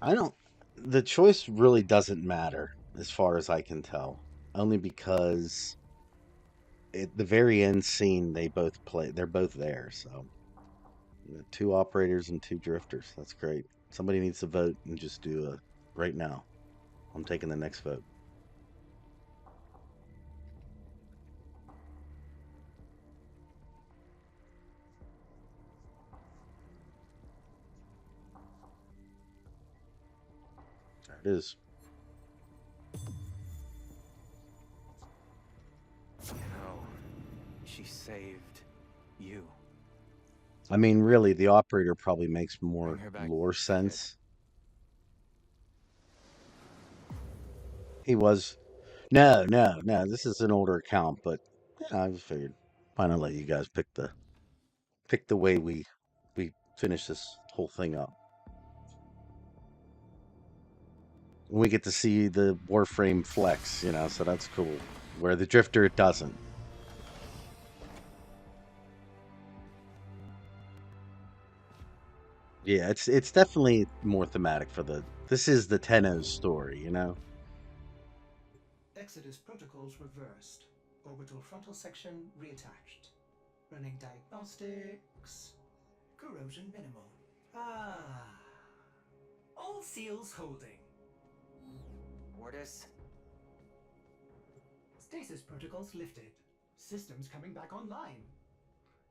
I don't. The choice really doesn't matter as far as I can tell, only because at the very end scene they both play. They're both there, so 2 operators and 2 drifters. That's great. Somebody needs to vote and just do a right now. I'm taking the next vote. There it is. You know, she saved you. I mean, really, the operator probably makes more lore sense. He was. No. This is an older account, but yeah, I just figured why not let you guys pick the way we finish this whole thing up. We get to see the Warframe flex, so that's cool. Where the Drifter, it doesn't. Yeah, it's definitely more thematic for this is the Tenno's story, Exodus protocols reversed. Orbital frontal section reattached. Running diagnostics. Corrosion minimal. Ah. All seals holding. Ordis? Stasis protocols lifted. Systems coming back online.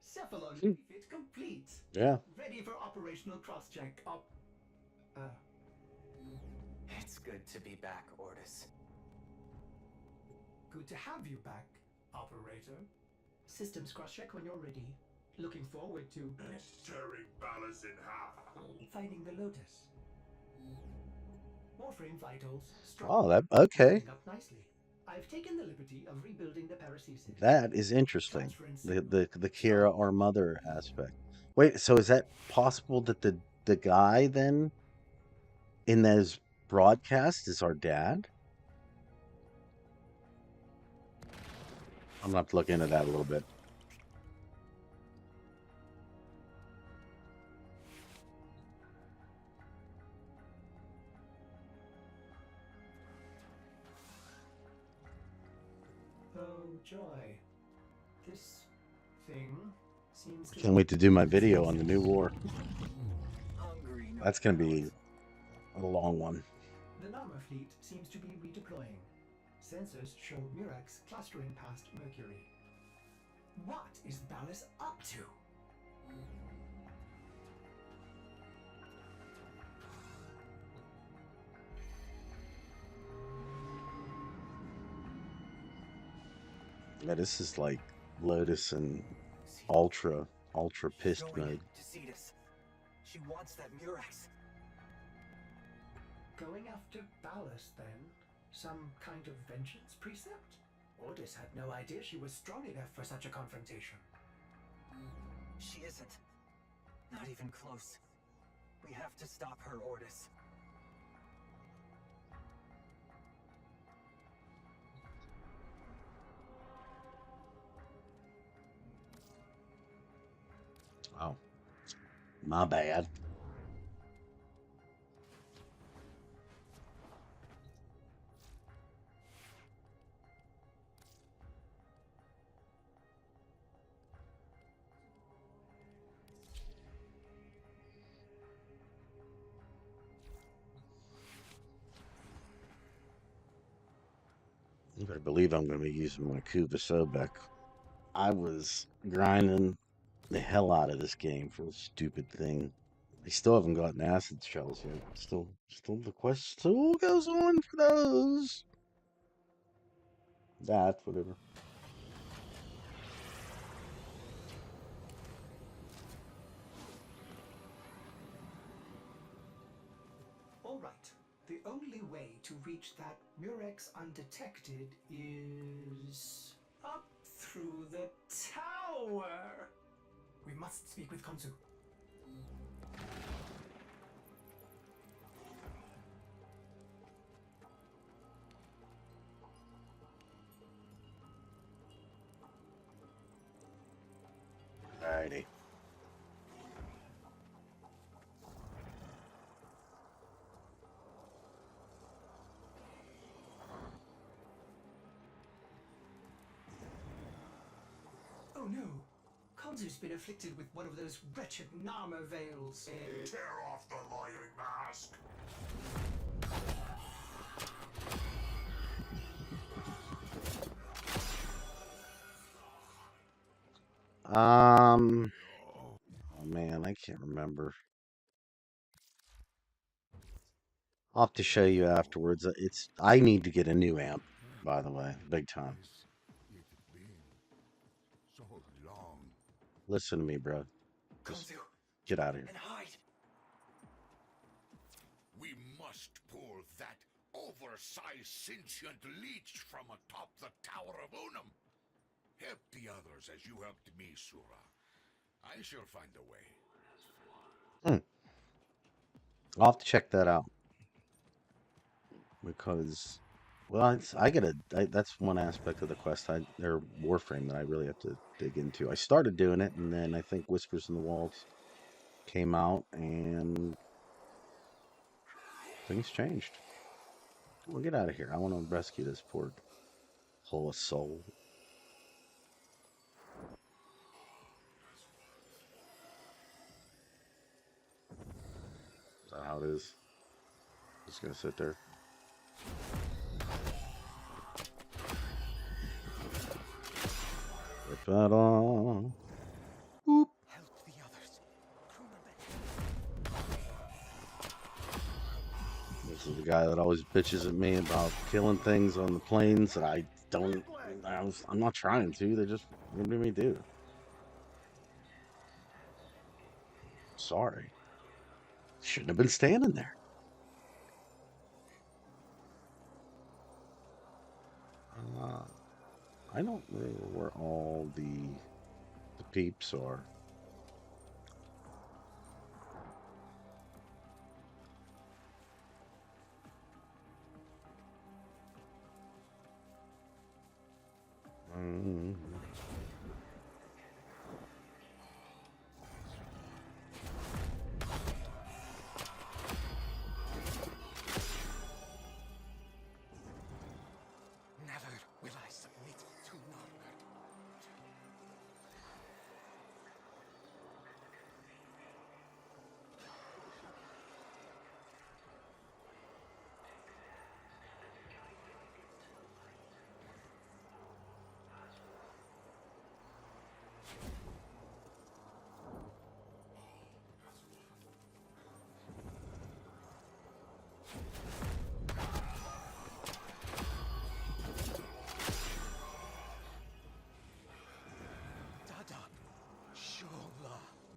Cephalon refit complete. Yeah. Ready for operational cross-check. It's good to be back, Ordis. Good to have you back, operator. Systems cross-check when you're ready. Looking forward to Tearing Ballas in half. finding the Lotus. Warframe vitals. Oh, that okay. Building up nicely. I've taken the liberty of rebuilding the paracesis. That is interesting. The Kira or mother aspect. Wait, so is that possible that the guy then in those broadcasts is our dad? I'm gonna have to look into that a little bit. Oh joy. This thing seems to Can't wait to do my video on the new war. That's gonna be a long one. The Narmer fleet seems to be redeploying. Sensors show Murax clustering past Mercury. What is Ballas up to? Yeah, this is like Lotus and ultra pissed mode. TheDsIEGE. She wants that Murex. Going after Ballas, then? Some kind of vengeance precept? Ordis had no idea she was strong enough for such a confrontation. She isn't. Not even close. We have to stop her, Ordis. Oh, my bad. You better believe I'm going to be using my Kuva Sobek. I was grinding the hell out of this game for a stupid thing. I still haven't gotten acid shells yet. Still the quest still goes on for those. That, whatever. All right. The only way to reach that Murex undetected is up through the tower. We must speak with Konzu. Alrighty. Oh no. Konzu's been afflicted with one of those wretched Narmer veils. Tear off the lying mask. Oh man, I can't remember. I'll have to show you afterwards. I need to get a new amp, by the way, big time. So long. Listen to me, bro. Just get out of here. And hide. We must pull that oversized sentient leech from atop the Tower of Unum. Help the others as you helped me, Sura. I shall find a way. I'll have to check that out. Because, well, that's one aspect of the quest, or Warframe, that I really have to dig into. I started doing it, and then I think Whispers in the Walls came out, and things changed. Well, get out of here. I want to rescue this poor Pull a soul. Is that how it is? Just gonna sit there. Rip that on. Whoop. Help the others. This is the guy that always bitches at me about killing things on the planes that I don't. I'm not trying to. They just what do me do? Sorry. Shouldn't have been standing there. I don't know where all the peeps are. Never will I submit to Norbert.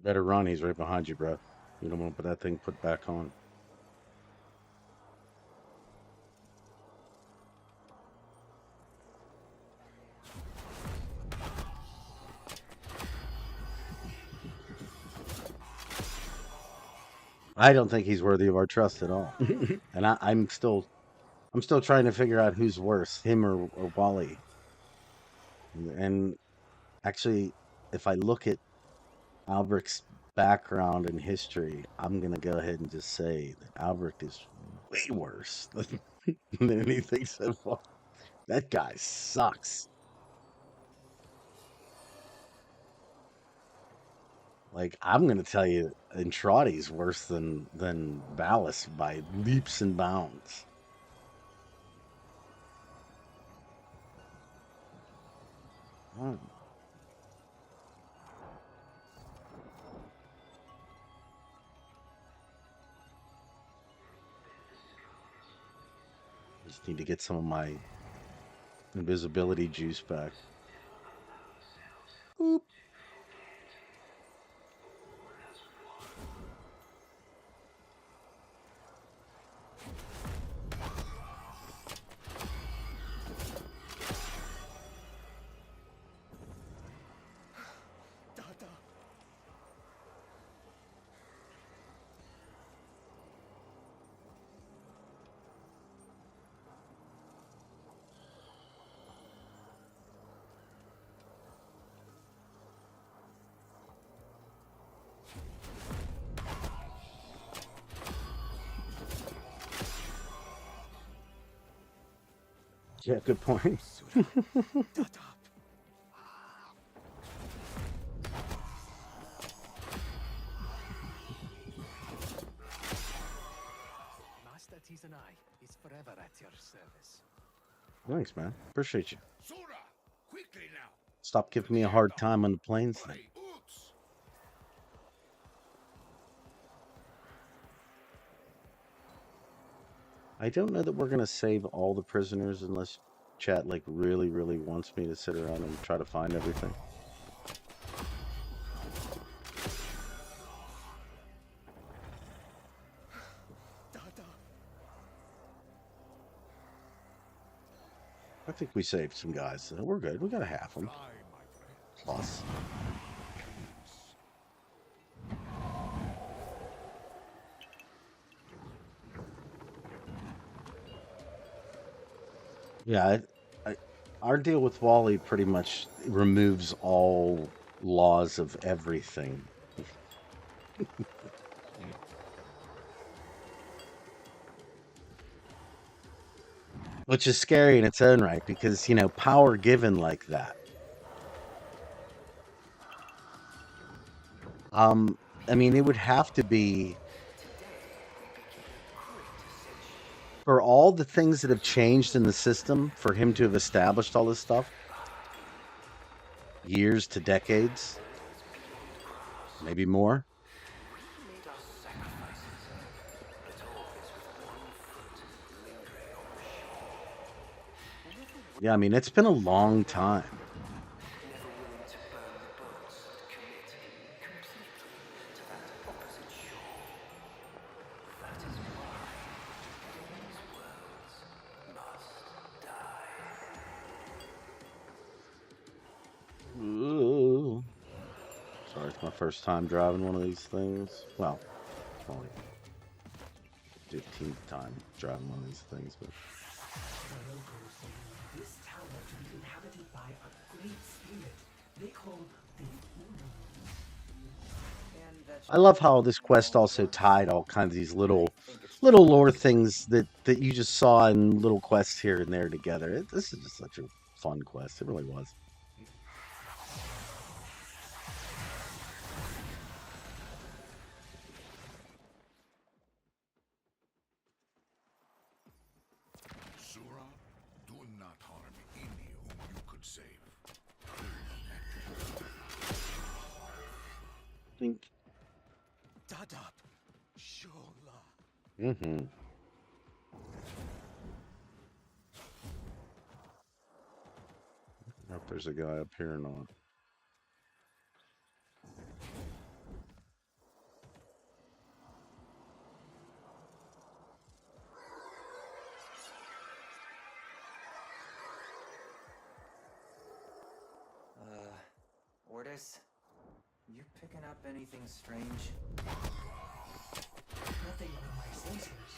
Better run. He's right behind you, bro. You don't want to put that thing put back on. I don't think he's worthy of our trust at all. And I'm still trying to figure out who's worse, him or Wally. And actually, if I look at Albrecht's background and history, I'm gonna go ahead and just say that Albrecht is way worse than anything so far. That guy sucks. Like, I'm gonna tell you, Entrati's worse than Valis by leaps and bounds. Hmm. Just need to get some of my invisibility juice back. Boop. Yeah, good point. Master TheDsIEGE is forever at your service. Thanks, man. Appreciate you. Sora, quickly now. Stop giving me a hard time on the planes thing. I don't know that we're gonna save all the prisoners unless chat like really wants me to sit around and try to find everything. I think we saved some guys, so we're good. We got a half them. Plus. Yeah, our deal with Wally pretty much removes all laws of everything. Which is scary in its own right because, you know, power given like that. I mean, it would have to be for all the things that have changed in the system for him to have established all this stuff, years to decades, maybe more. Yeah, I mean, it's been a long time. Ooh. Sorry, it's my first time driving one of these things. Well, probably 15th time driving one of these things, but The locals believe this tower to be inhabited by a great spirit they call the I love how this quest also tied all kinds of these little lore things that you just saw in little quests here and there together. This is just such a fun quest. It really was. Sura, do not harm any whom you could save. Think. Dadap, Shola. Mm-hmm. I don't know if there's a guy up here or not. Orders? You picking up anything strange? Nothing on my sensors.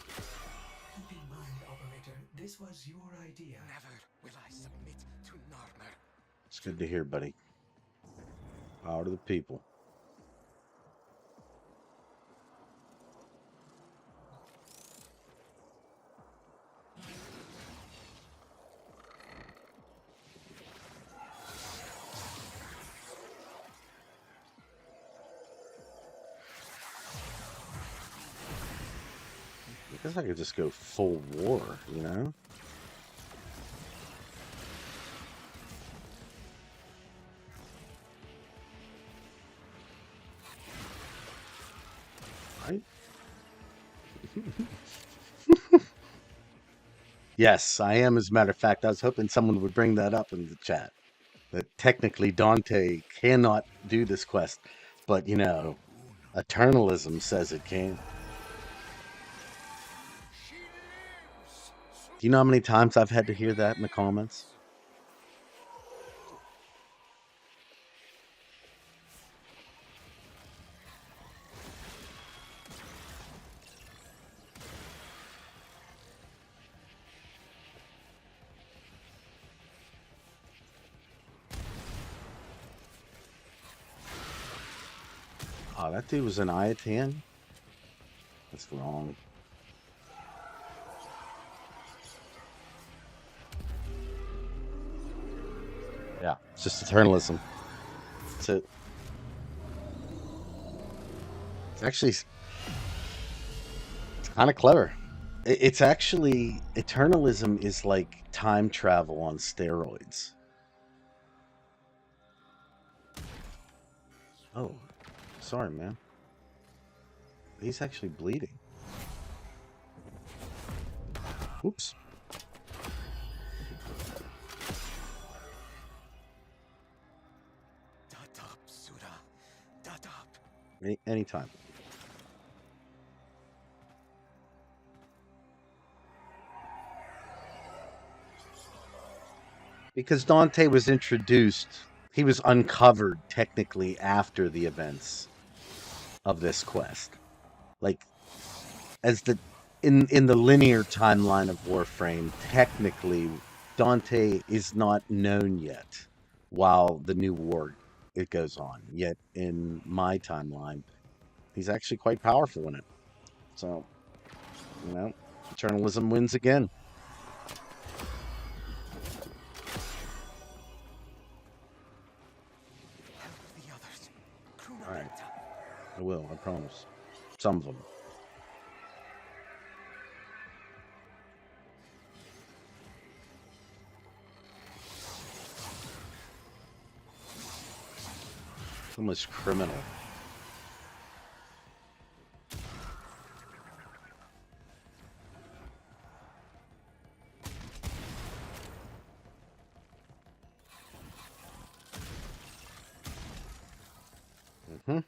Keep in mind, operator, this was your idea. Never will I submit to Narmer. It's good to hear, buddy. Power to the people. I guess I could just go full war, you know? Right? Yes, I am. As a matter of fact, I was hoping someone would bring that up in the chat. That technically Dante cannot do this quest, but you know, Eternalism says it can. Do you know how many times I've had to hear that in the comments? Oh, that dude was an Iatan? That's wrong. Yeah, it's just Eternalism. That's it. It's actually kind of clever. It's actually Eternalism is like time travel on steroids. Oh, sorry, man. He's actually bleeding. Oops. Dadap, Sura. Dadap. Anytime. Because Dante was introduced, he was uncovered technically after the events of this quest. Like, as the in the linear timeline of Warframe, technically Dante is not known yet while the new war it goes on. Yet in my timeline, he's actually quite powerful in it. So, you know, Eternalism wins again. I will, I promise. Some of them. Almost criminal. Mm-hmm.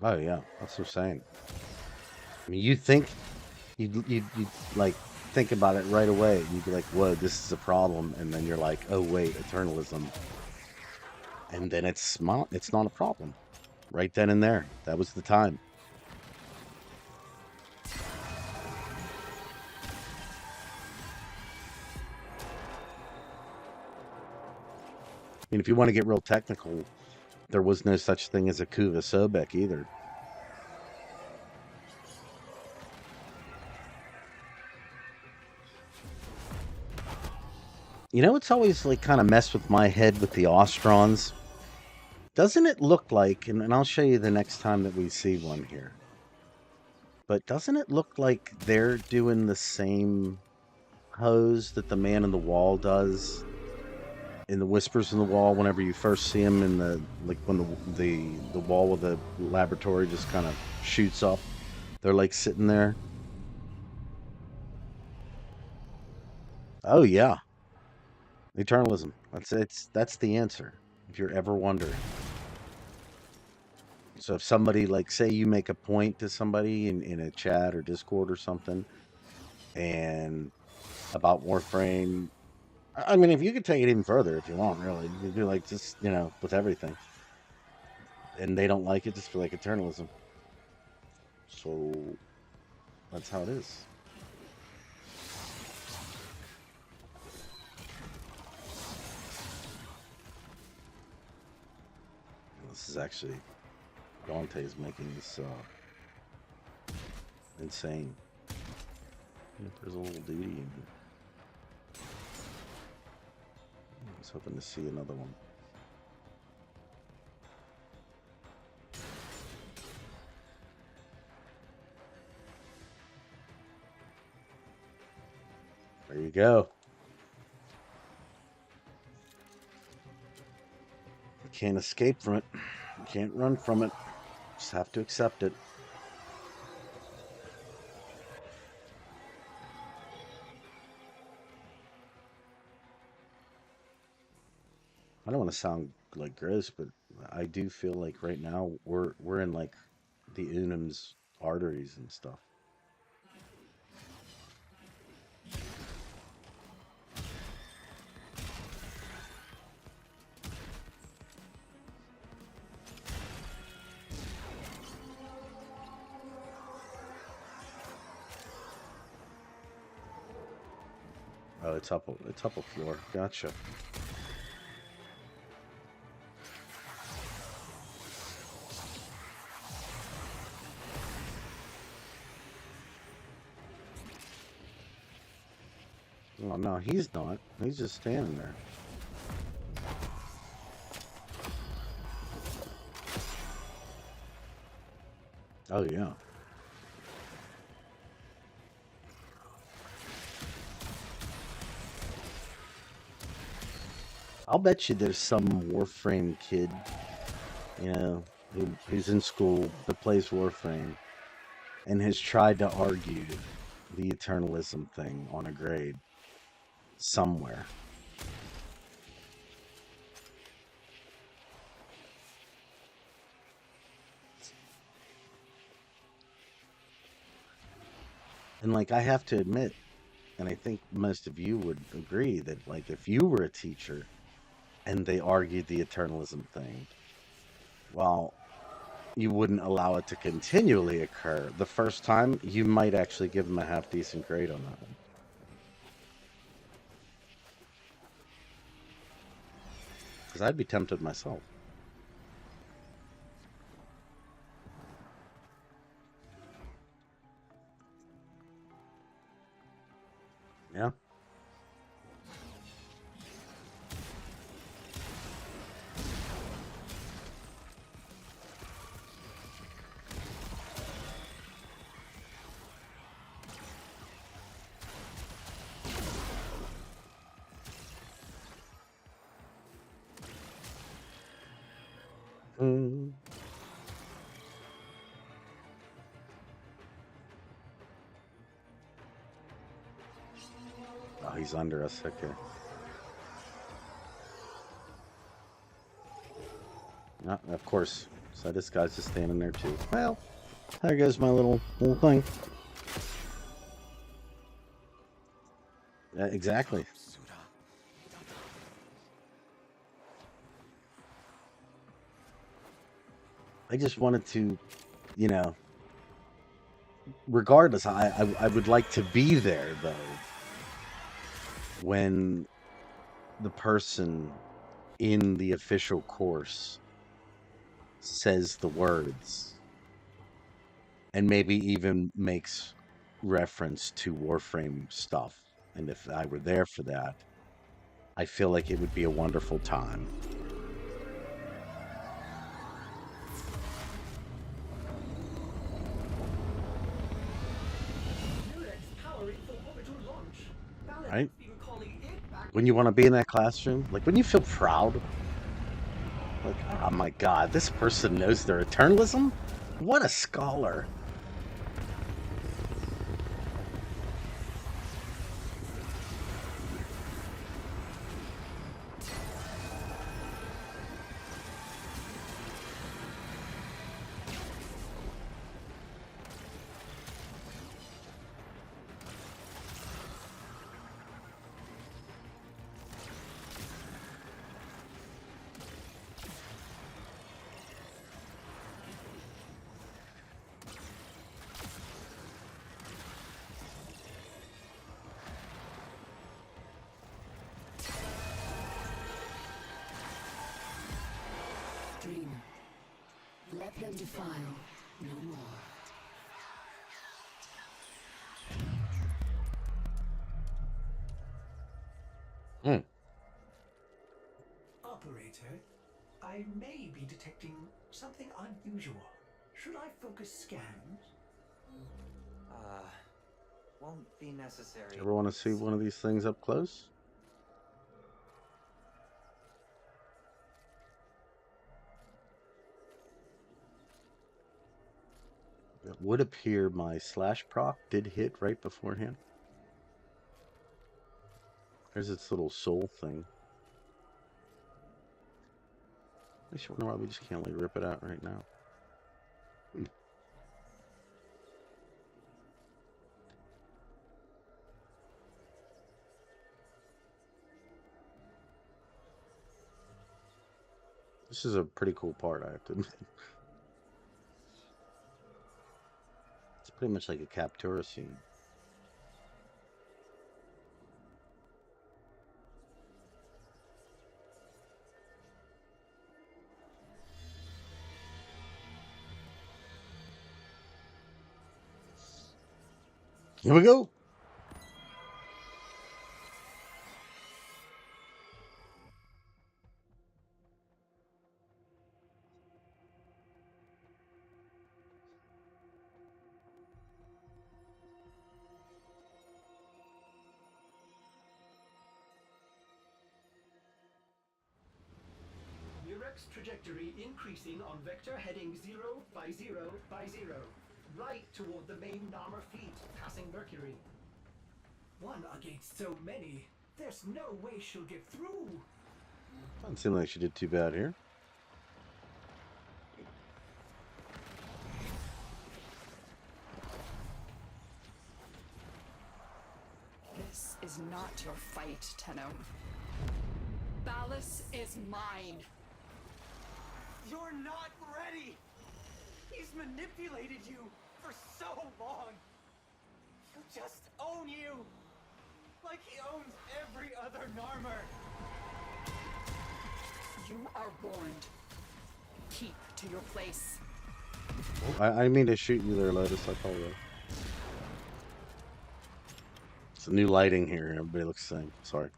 Oh yeah, that's what I'm saying. I mean, you think you like think about it right away, and you'd be like, "Whoa, this is a problem," and then you're like, "Oh wait, Eternalism," and then it's not a problem, right then and there. That was the time. I mean, if you want to get real technical, there was no such thing as a Kuva Sobek either. You know, it's always like kind of messed with my head with the Ostrons. Doesn't it look like, and I'll show you the next time that we see one here, but doesn't it look like they're doing the same pose that the man in the wall does in the Whispers in the Wall whenever you first see him in the, like when the wall of the laboratory just kind of shoots up? They're like sitting there. Oh yeah. Eternalism. That's the answer, if you're ever wondering. So if somebody, like, say you make a point to somebody in a chat or Discord or something, and about Warframe, I mean, if you could take it even further if you want, really, you could do like just, you know, with everything, and they don't like it, just be like Eternalism. So that's how it is. This is actually Dante's making this insane. There's a little duty in here. I was hoping to see another one. There you go. You can't escape from it. You can't run from it. Just have to accept it. I don't want to sound like gross, but I do feel like right now we're in like the Unum's arteries and stuff. Oh, it's up a floor. Gotcha. Oh no, he's not. He's just standing there. Oh yeah. I'll bet you there's some Warframe kid, you know, who's in school that plays Warframe and has tried to argue the Eternalism thing on a grade somewhere. And like, I have to admit, and I think most of you would agree, that like if you were a teacher and they argued the Eternalism thing, well, you wouldn't allow it to continually occur. The first time, you might actually give them a half decent grade on that one. Because I'd be tempted myself. Yeah. Oh, he's under us. Okay. No, of course. So this guy's just standing there too. Well, there goes my little thing. Exactly. I just wanted to, you know, regardless, I would like to be there though when the person in the official course says the words and maybe even makes reference to Warframe stuff. And if I were there for that, I feel like it would be a wonderful time. Right? When you want to be in that classroom, like when you feel proud, like, oh my god, this person knows their Eternalism? What a scholar. Dreamer, let them defile no more. Operator, I may be detecting something unusual. Should I focus scans? Won't be necessary. Ever want to see one of these things up close? It would appear my slash proc did hit right beforehand. There's its little soul thing. I just wonder why we just can't like rip it out right now. This is a pretty cool part, I have to admit. It's pretty much like a Captura scene. Here we go. Murex trajectory increasing on vector heading 0 by 0 by 0. Right toward the main Narmer fleet, passing Mercury. One against so many. There's no way she'll get through. Doesn't seem like she did too bad here. This is not your fight, Tenno. Ballas is mine. You're not ready! He's manipulated you for so long! He'll just own you! Like he owns every other Narmer! You are warned. Keep to your place. Oh, I mean to shoot you there, Lotus. I apologize. It's a new lighting here. Everybody looks the same. Sorry.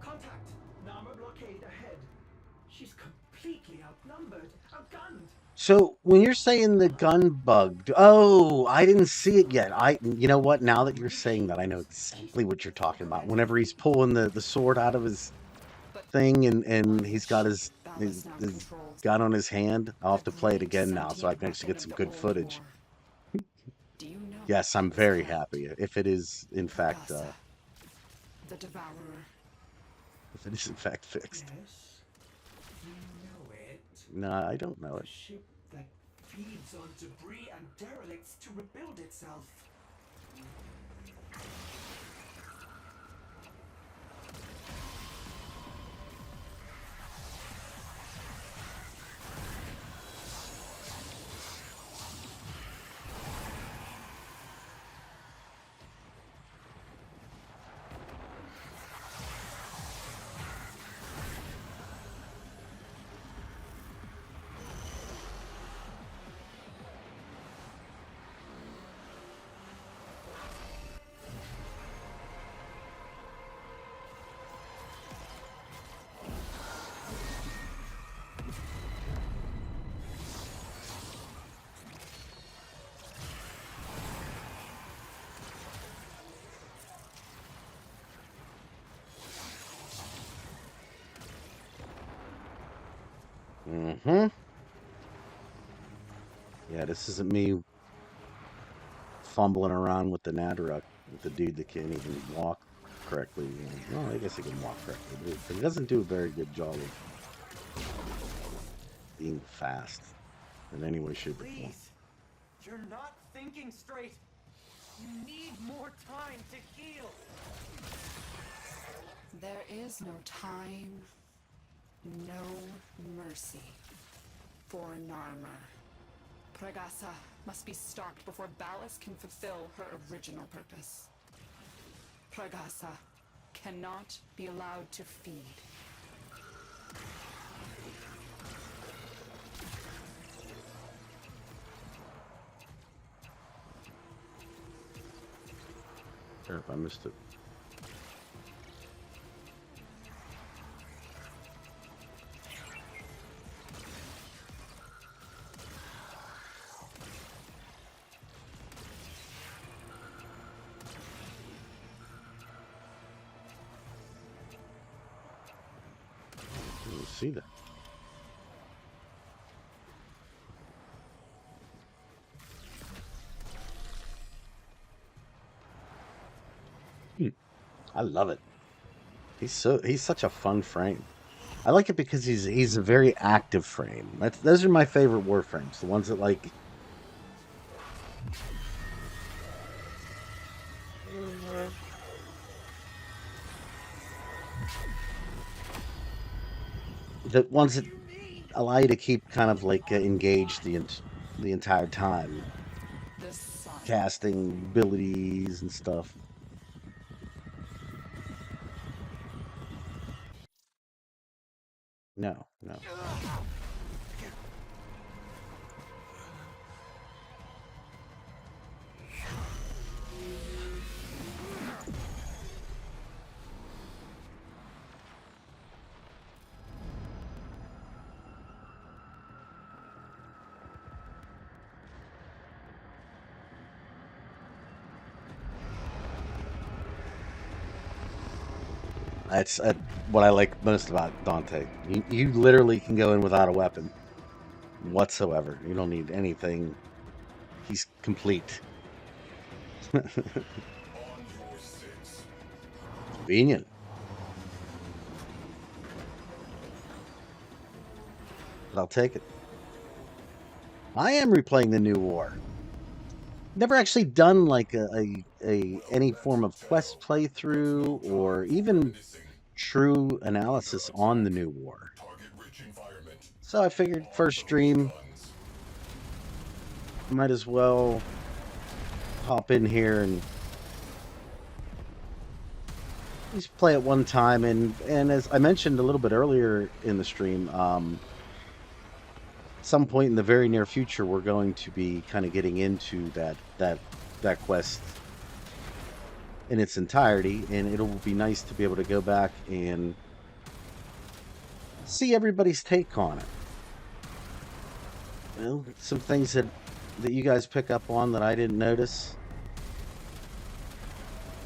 Contact! Narmer blockade ahead. She's completely outnumbered, outgunned. So when you're saying the gun bugged, oh, I didn't see it yet. You know what? Now that you're saying that, I know exactly what you're talking about. Whenever he's pulling the sword out of his thing and he's got his gun on his hand, I'll have to play it again now so I can actually get some good footage. Yes, I'm very happy if it is in fact The Devourer. if it is in fact fixed. Yes, you know it. No, I don't know A it. ship that feeds on debris and derelicts to rebuild itself. Mm-hmm. Yeah, this isn't me fumbling around with the Nadaruk, with the dude that can't even walk correctly. Well, I guess he can walk correctly, but he doesn't do a very good job of being fast in any way, shape, or form. Please, you're not thinking straight. You need more time to heal. There is no time, no mercy for Narmer. Pregasa must be stopped before Ballas can fulfill her original purpose. Pregasa cannot be allowed to feed. Sure, if I missed it. Didn't see that. I love it. He's such a fun frame. I like it because he's a very active frame. Those are my favorite Warframes. The ones that like allow you to keep kind of like engaged the entire time, casting abilities and stuff. No. That's what I like most about Dante. You literally can go in without a weapon whatsoever. You don't need anything. He's complete. Convenient. But I'll take it. I am replaying the new war. Never actually done like any form of quest playthrough or even true analysis on the new war. So I figured first stream, might as well hop in here and just play it one time. And as I mentioned a little bit earlier in the stream, some point in the very near future, we're going to be kind of getting into that quest in its entirety, and it'll be nice to be able to go back and see everybody's take on it. Well, some things that you guys pick up on that I didn't notice.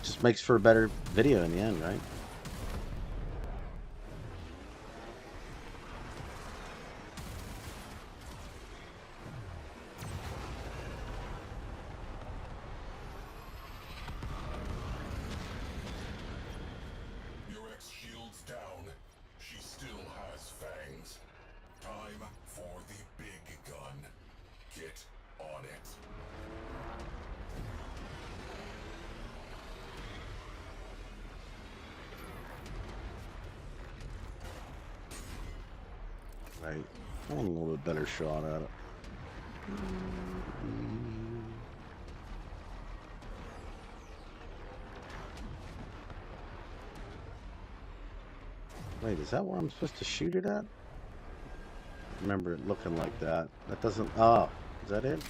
Just makes for a better video in the end, right? Your ex shield's down. She still has fangs. Time for the big gun. Get on it. Right. I want a little bit better shot at it. Wait, is that where I'm supposed to shoot it at? I remember it looking like that. That doesn't... Oh, is that it?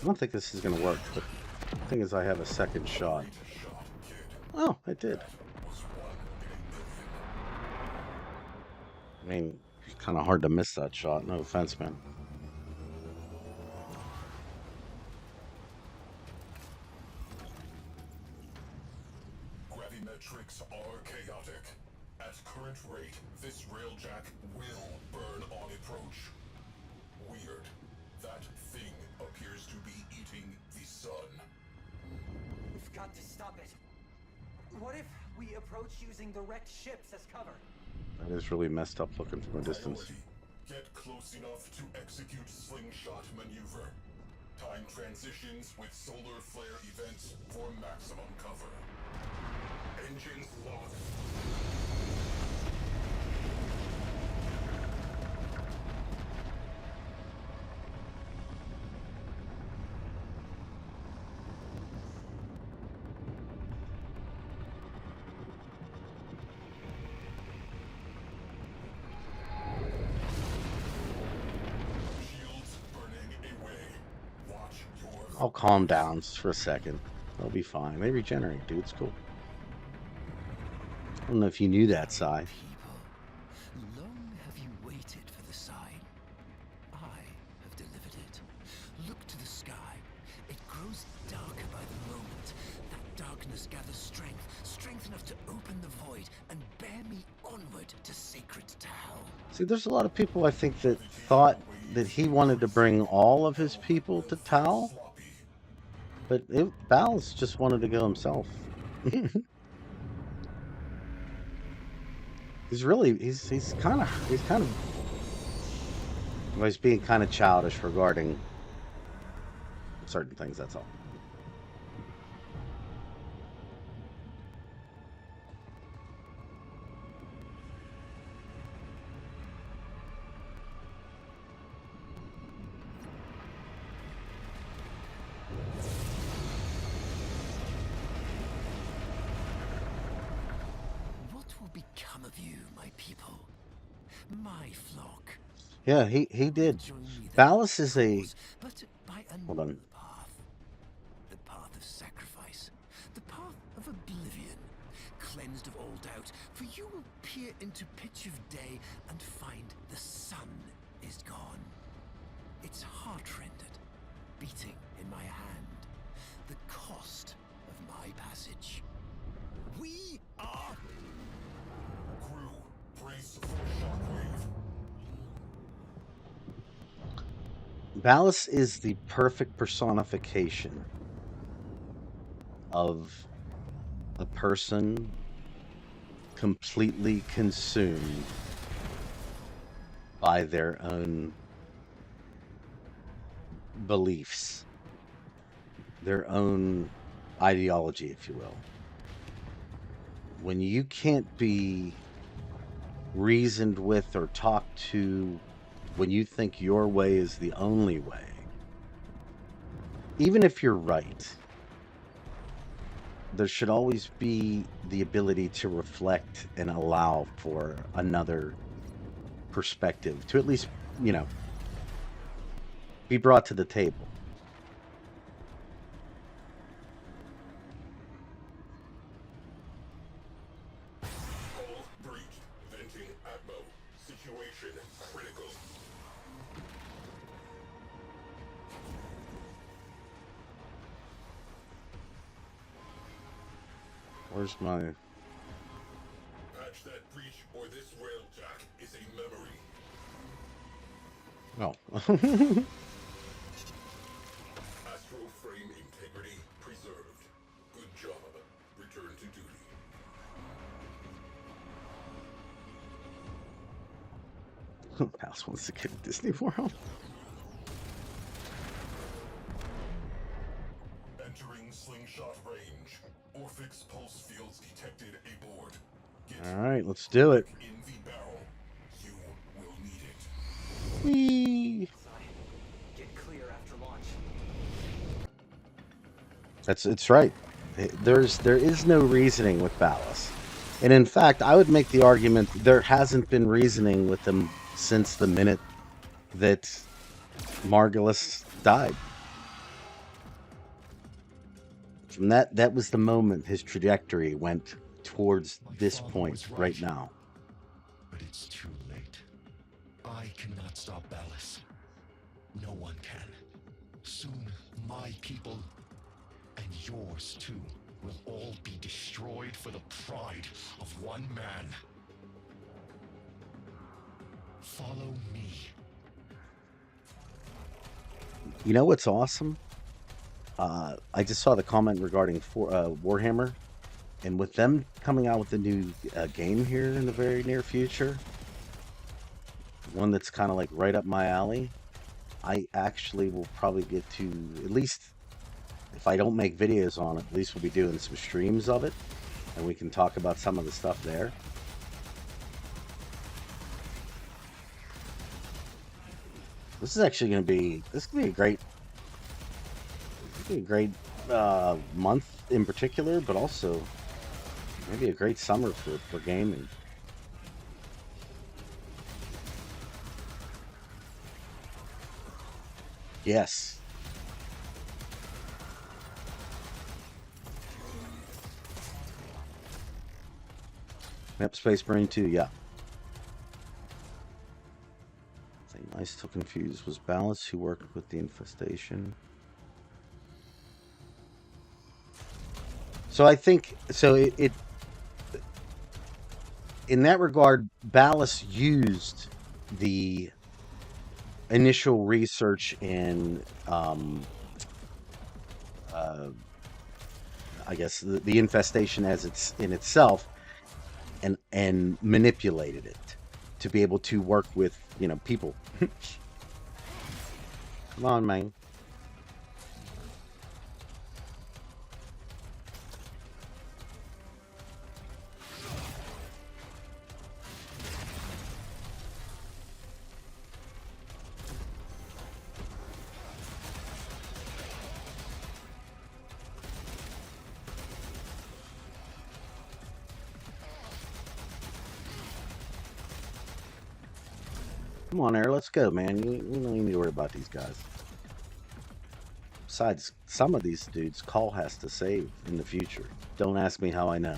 I don't think this is going to work, but the thing is I have a second shot. Oh, it did. I mean, it's kind of hard to miss that shot. No offense, man. Gravimetrics are chaotic. At current rate, this Railjack will burn on approach. Weird. That thing appears to be eating the sun. We've got to stop it. What if we approach using the wrecked ships as cover? That is really messed up looking from a distance. Get close enough to execute slingshot maneuver. Time transitions with solar flare events for maximum cover. Engines locked. I'll calm down just for a second. They'll be fine. They regenerate, dude. It's cool. I don't know if you knew that, Sai. Long have you waited for the sign. I have delivered it. Look to the sky. It grows darker by the moment. That darkness gathers strength, strength enough to open the void and bear me onward to sacred Tau. See, there's a lot of people, I think, that thought that he wanted to bring all of his people to Tau. But Bal's just wanted to go himself. He's kind of well, he's being kind of childish regarding certain things, that's all. Yeah, he did. Valis is a... Hold on. The path of sacrifice. The path of oblivion. Cleansed of all doubt. For you will peer into pitch of day and find the sun is gone. It's heart-rendered, beating in my hand. The cost of my passage. We are... Crew, brace for shockwave. Valis is the perfect personification of a person completely consumed by their own beliefs, their own ideology, if you will. When you can't be reasoned with or talked to, when you think your way is the only way, even if you're right, there should always be the ability to reflect and allow for another perspective to at least, be brought to the table. Extraction critical. Where's my... Patch that breach or this Railjack is a memory. Oh. Astro frame integrity preserved. Good job. Return to duty. House wants to get a Disney World. Entering slingshot range. Orphix pulse fields detected aboard. All right, let's do it. In the barrel. You will need it. Whee! Get clear after launch. It's right. There is no reasoning with Ballast. And in fact, I would make the argument there hasn't been reasoning with them since the minute that Margulis died. From that was the moment his trajectory went towards this point right now. But it's too late. I cannot stop Ballast. No one can. Soon, my people, and yours too, will all be destroyed for the pride of one man. Follow me. You know what's awesome? I just saw the comment regarding Warhammer, and with them coming out with a new game here in the very near future, one that's kind of like right up my alley, I actually will probably get to, at least if I don't make videos on it, at least we'll be doing some streams of it, and we can talk about some of the stuff there. This is actually going to be, a great month in particular, but also maybe a great summer for gaming. Yes. Yep, Space Marine 2, yeah. I think I'm still confused. Was Ballast who worked with the infestation? So I think, it in that regard, Ballast used the initial research in, I guess, the infestation as it's in itself, and manipulated it to be able to work with, people. Come on, man. Come on, Air, let's go, man. You don't need to worry about these guys. Besides, some of these dudes Call has to save in the future. Don't ask me how I know.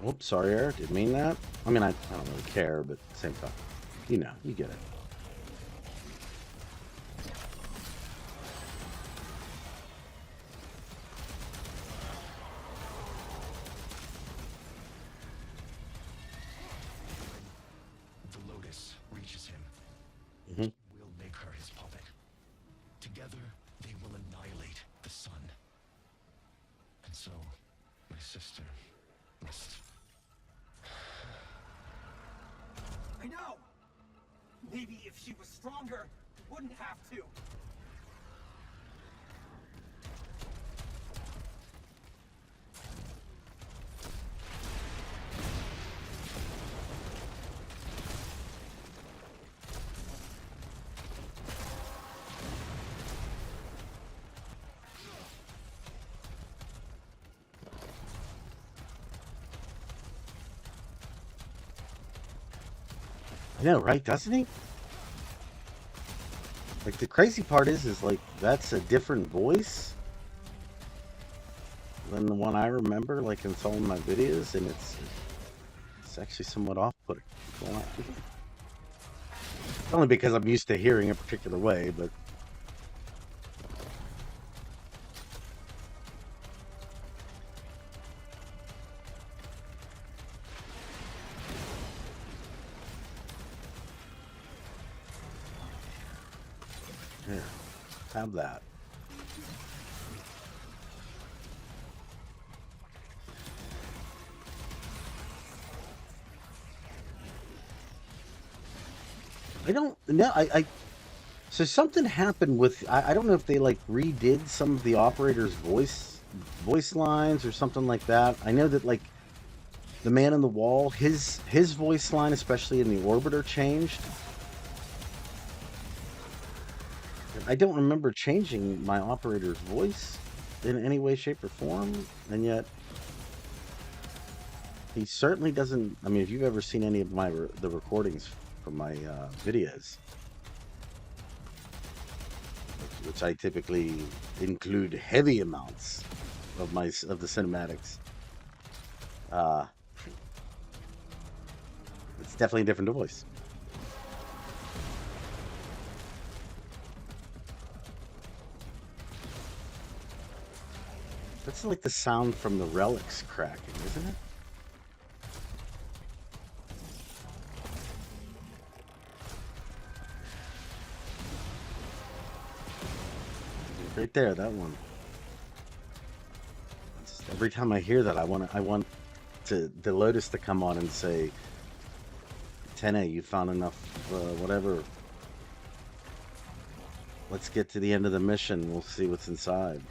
Oops, sorry, Eric. Didn't mean that. I mean, I don't really care, but at the same time, you get it. The Lotus reaches him. Mm-hmm. We'll make her his puppet. Together, they will annihilate the sun. And so, my sister must... I know! Maybe if she was stronger, wouldn't have to. know, right? Doesn't he? Like, the crazy part is like, that's a different voice than the one I remember, like, in some of my videos, and it's actually somewhat off-putting. Only because I'm used to hearing a particular way, but... Here, have that. I don't know. So something happened with, I don't know if they like redid some of the operator's voice lines or something like that. I know that like the man on the wall, his voice line, especially in the orbiter, changed. I don't remember changing my operator's voice in any way, shape, or form, and yet he certainly doesn't. I mean, if you've ever seen any of the recordings from my videos, which I typically include heavy amounts of the cinematics, it's definitely a different voice. That's like the sound from the relics cracking, isn't it? Right there, that one. Every time I hear that, I want the Lotus to come on and say, "10A, you found enough, whatever. Let's get to the end of the mission. We'll see what's inside."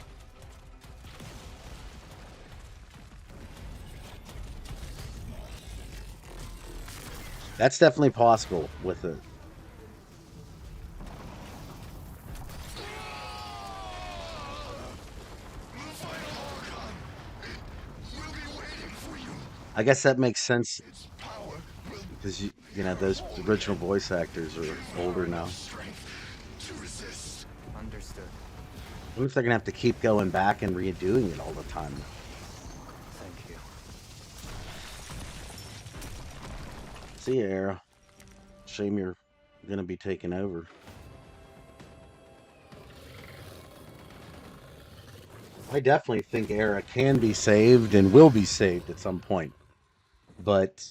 That's definitely possible with it. I guess that makes sense because you know those original voice actors are older now. Understood. I wonder if they're gonna have to keep going back and redoing it all the time. Thank you. See you, Era. Shame you're gonna be taken over. I definitely think Era can be saved and will be saved at some point. But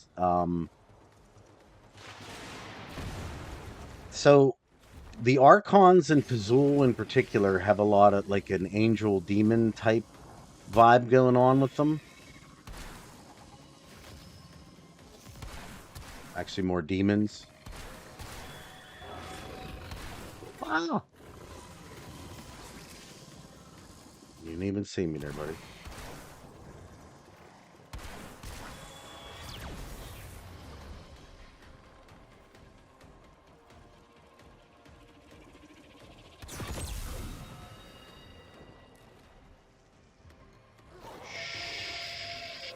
so the Archons and Pazul in particular have a lot of like an angel demon type vibe going on with them. Actually, more demons. Wow. You didn't even see me there, buddy.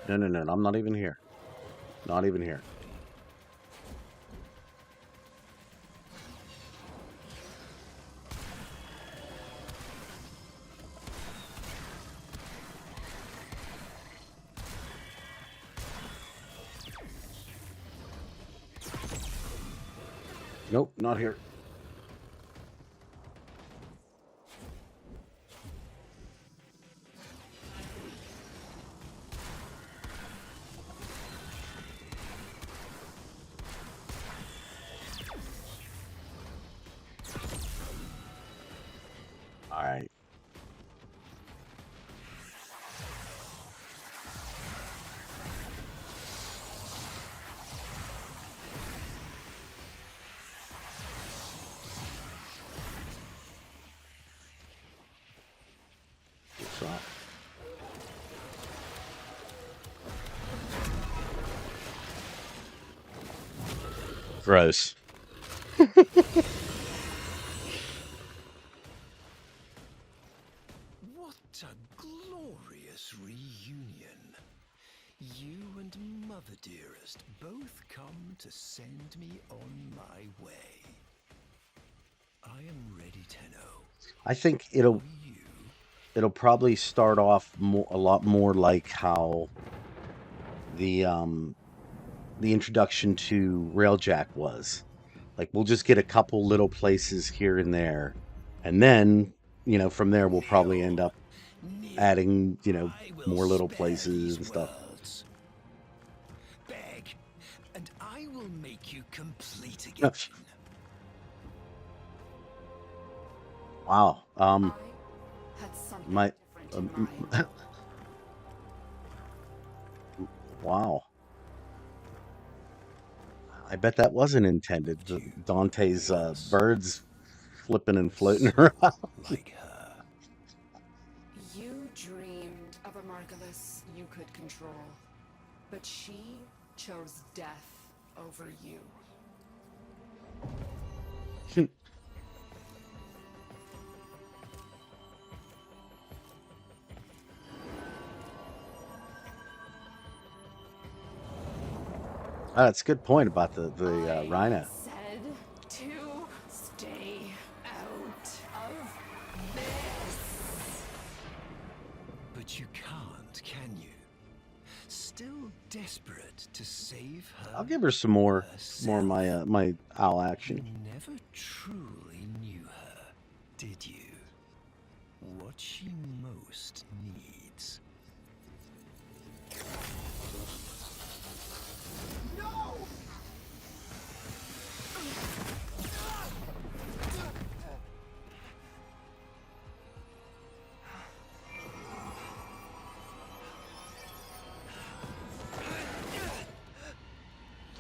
No, no, no, I'm not even here. Not even here. Nope, not here. All right. Good shot. Gross. What a glorious reunion. You and Mother Dearest both come to send me on my way. I am ready, Tenno. I think it'll probably start off a lot more like how the introduction to Railjack was. Like, we'll just get a couple little places here and there, and then, you know, from there we'll probably end up adding, you know, more little places and stuff. Beg, and I will make you complete again. Wow. Had something My different in mind. wow. I bet that wasn't intended. Dante's birds flipping and floating around. Like her. You dreamed of a Margulis you could control, but she chose death over you. That's a good point about the rhino. Said to stay out of this. But you can't, can you? Still desperate to save her. I'll give her some more of my my owl action. You never truly knew her, did you? What she most needs. No!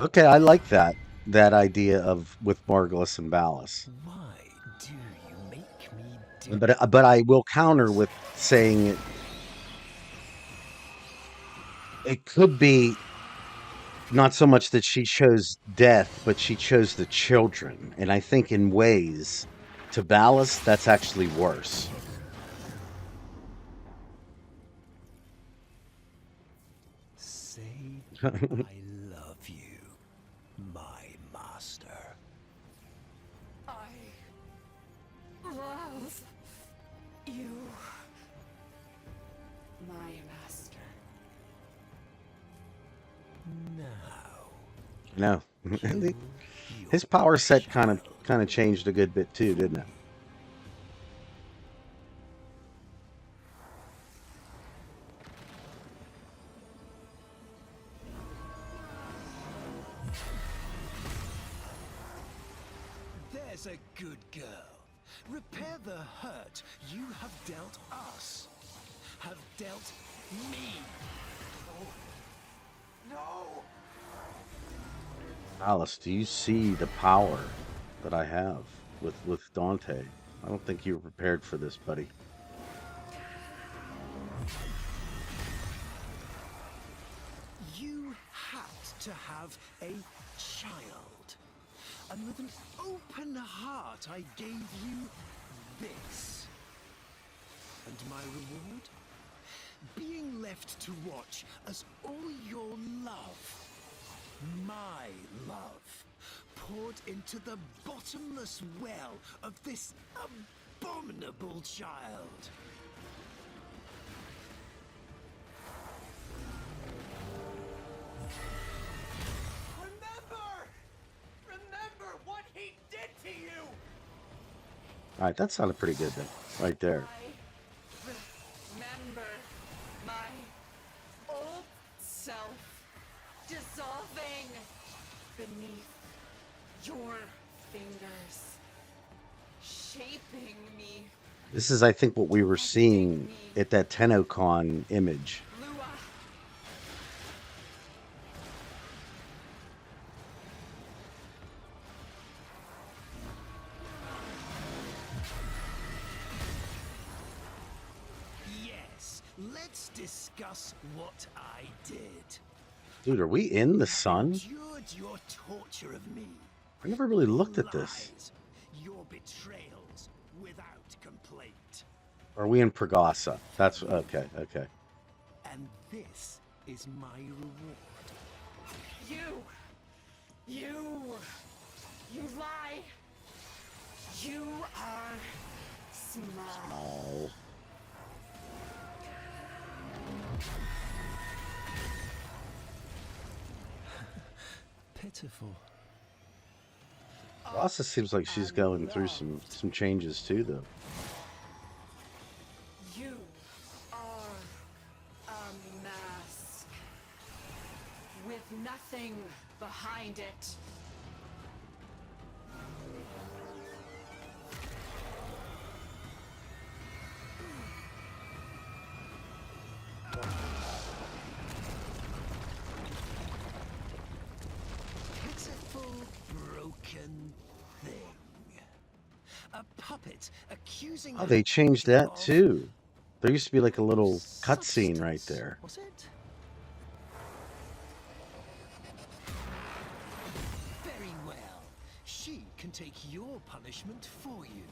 Okay, I like that idea of with Margulis and Ballas. Why do you make me But I will counter with saying it could be not so much that she chose death, but she chose the children. And I think in ways, to Ballas, that's actually worse. Say I love you, my master. I love you, my master. Now. No. His power set kind of changed a good bit too, didn't it? There's a good girl. Repair the hurt you have dealt us. Have dealt me. No! Alice, do you see the power that I have with Dante? I don't think you were prepared for this, buddy. You had to have a child. And with an open heart, I gave you this. And my reward? Being left to watch as all your love, my love, poured into the bottomless well of this abominable child. Remember what he did to you! All right, that sounded pretty good then, right there. Remember my old self dissolving beneath your fingers, shaping me. This is, I think, what we were seeing at that TennoCon image. Yes, let's discuss what I did. Dude, are we in the sun? Endured your torture of me. I never really looked at this. Lies, your betrayals without complaint. Are we in Pregasa? That's okay, okay. And this is my reward. You lie. You are small. Pitiful. It also seems like she's going through some changes too, though. You are a mask with nothing behind it. Pitiful, broken thing. A puppet accusing. Oh, they changed that too. There used to be like a little cutscene right there. Was it? Very well. She can take your punishment for you.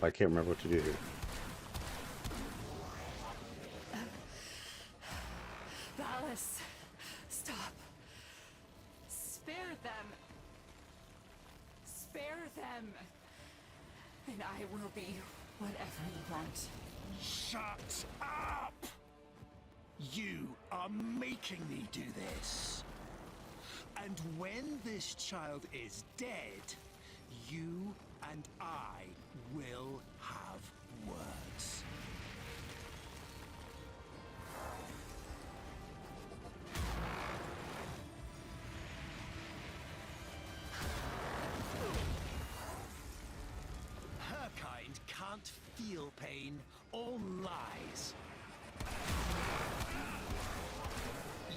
I can't remember what to do here. Valis, stop. Spare them. Spare them. And I will be whatever you want. Shut up! You are making me do this. And when this child is dead, you and I will have words. Her kind can't feel pain or lies.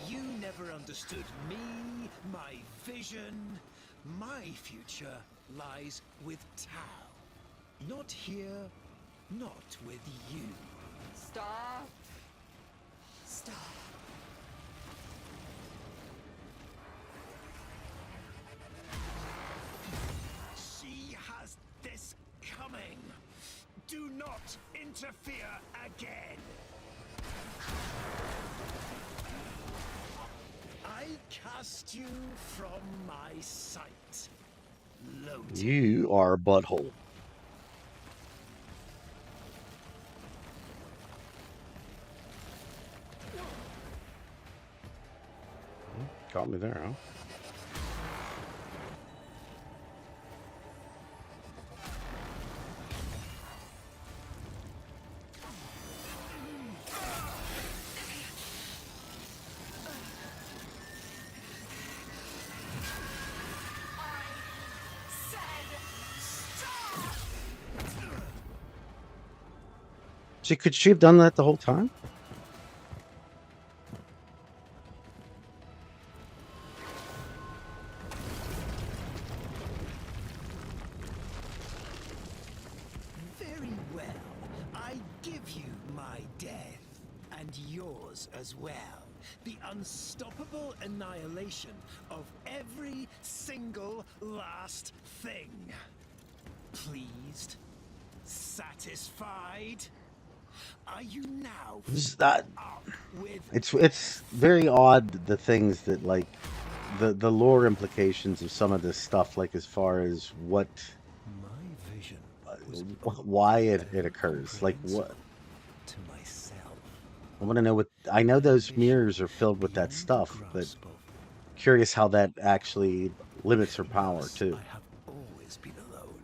You never understood me, my vision. My future lies with Tao. Not here, not with you. Stop. Stop. She has this coming. Do not interfere again. I cast you from my sight. Load. You are a butthole. Caught me there, huh? Could she have done that the whole time? Very well. I give you my death, and yours as well. The unstoppable annihilation of every single last thing. Pleased? Satisfied? Are you now It's very odd, the things that, like, the lore implications of some of this stuff, like as far as what why it occurs, like what to myself. I want to know what I know those mirrors are filled with that stuff, but curious how that actually limits her power too. I have always been alone.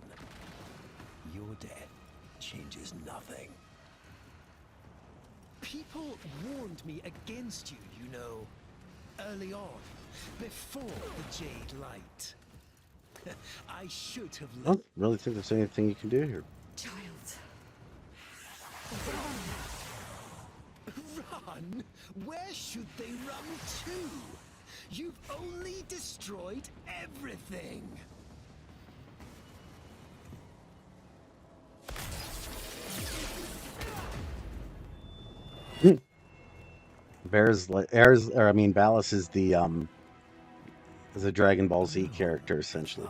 Your death changes nothing. People warned me against you, you know, early on, before the Jade Light. I should have I don't really think there's anything you can do here. Child. Run? Where should they run to? You've only destroyed everything. Balas is the Dragon Ball Z character essentially.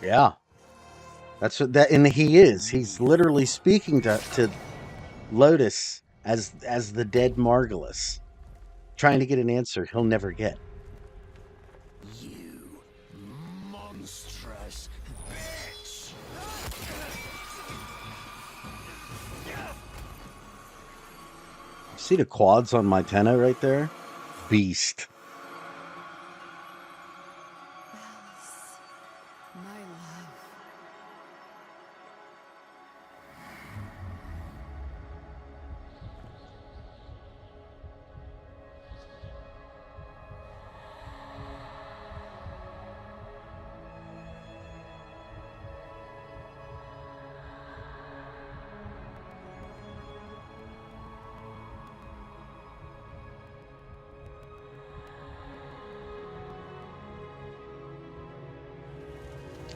Yeah. That's what that, and he is. He's literally speaking to Lotus as the dead Margulis, trying to get an answer he'll never get. You monstrous bitch! See the quads on my Tenno right there? Beast. My love.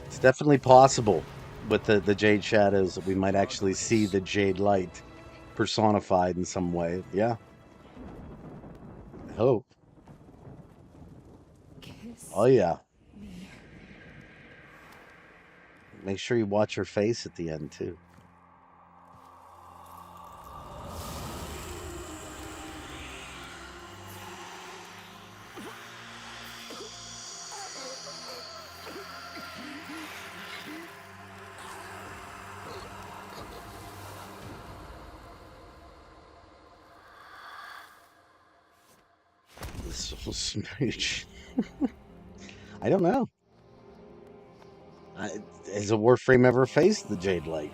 It's definitely possible with the Jade Shadows that we might actually see the Jade Light personified in some way. Yeah. I hope. Oh yeah. Make sure you watch her face at the end too. This little smooch. I don't know. Has a Warframe ever faced the Jade Light?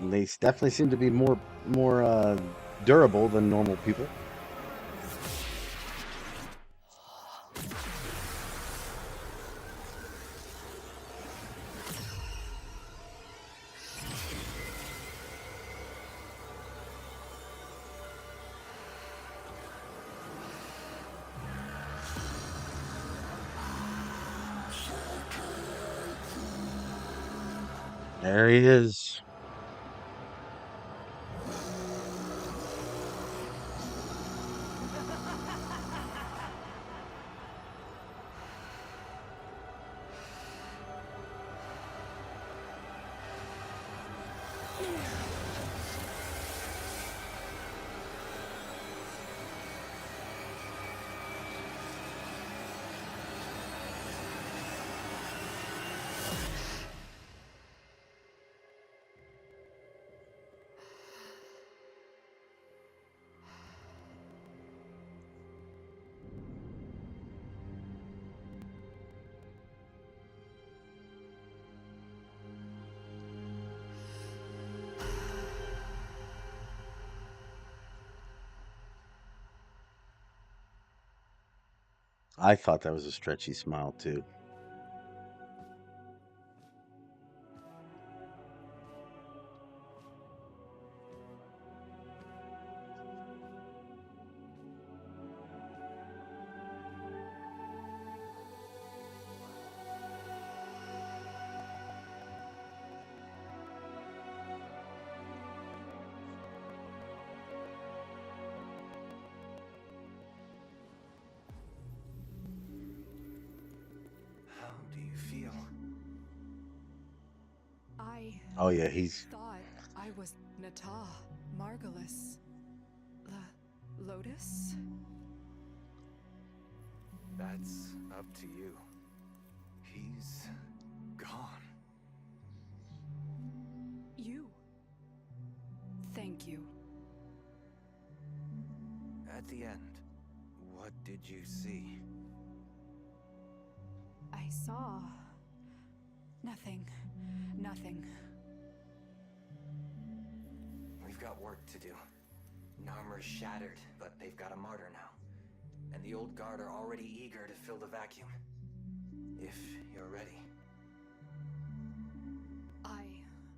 They definitely seem to be more durable than normal people. There he is. I thought that was a stretchy smile too. How do you feel? I Oh yeah, he's thought I was Nata, Margulis, Lotus? That's up to you. He's gone. You. Thank you. At the end, what did you see? I saw nothing. Nothing. We've got work to do. Narmer's shattered, but they've got a martyr now. And the old guard are already eager to fill the vacuum. If you're ready.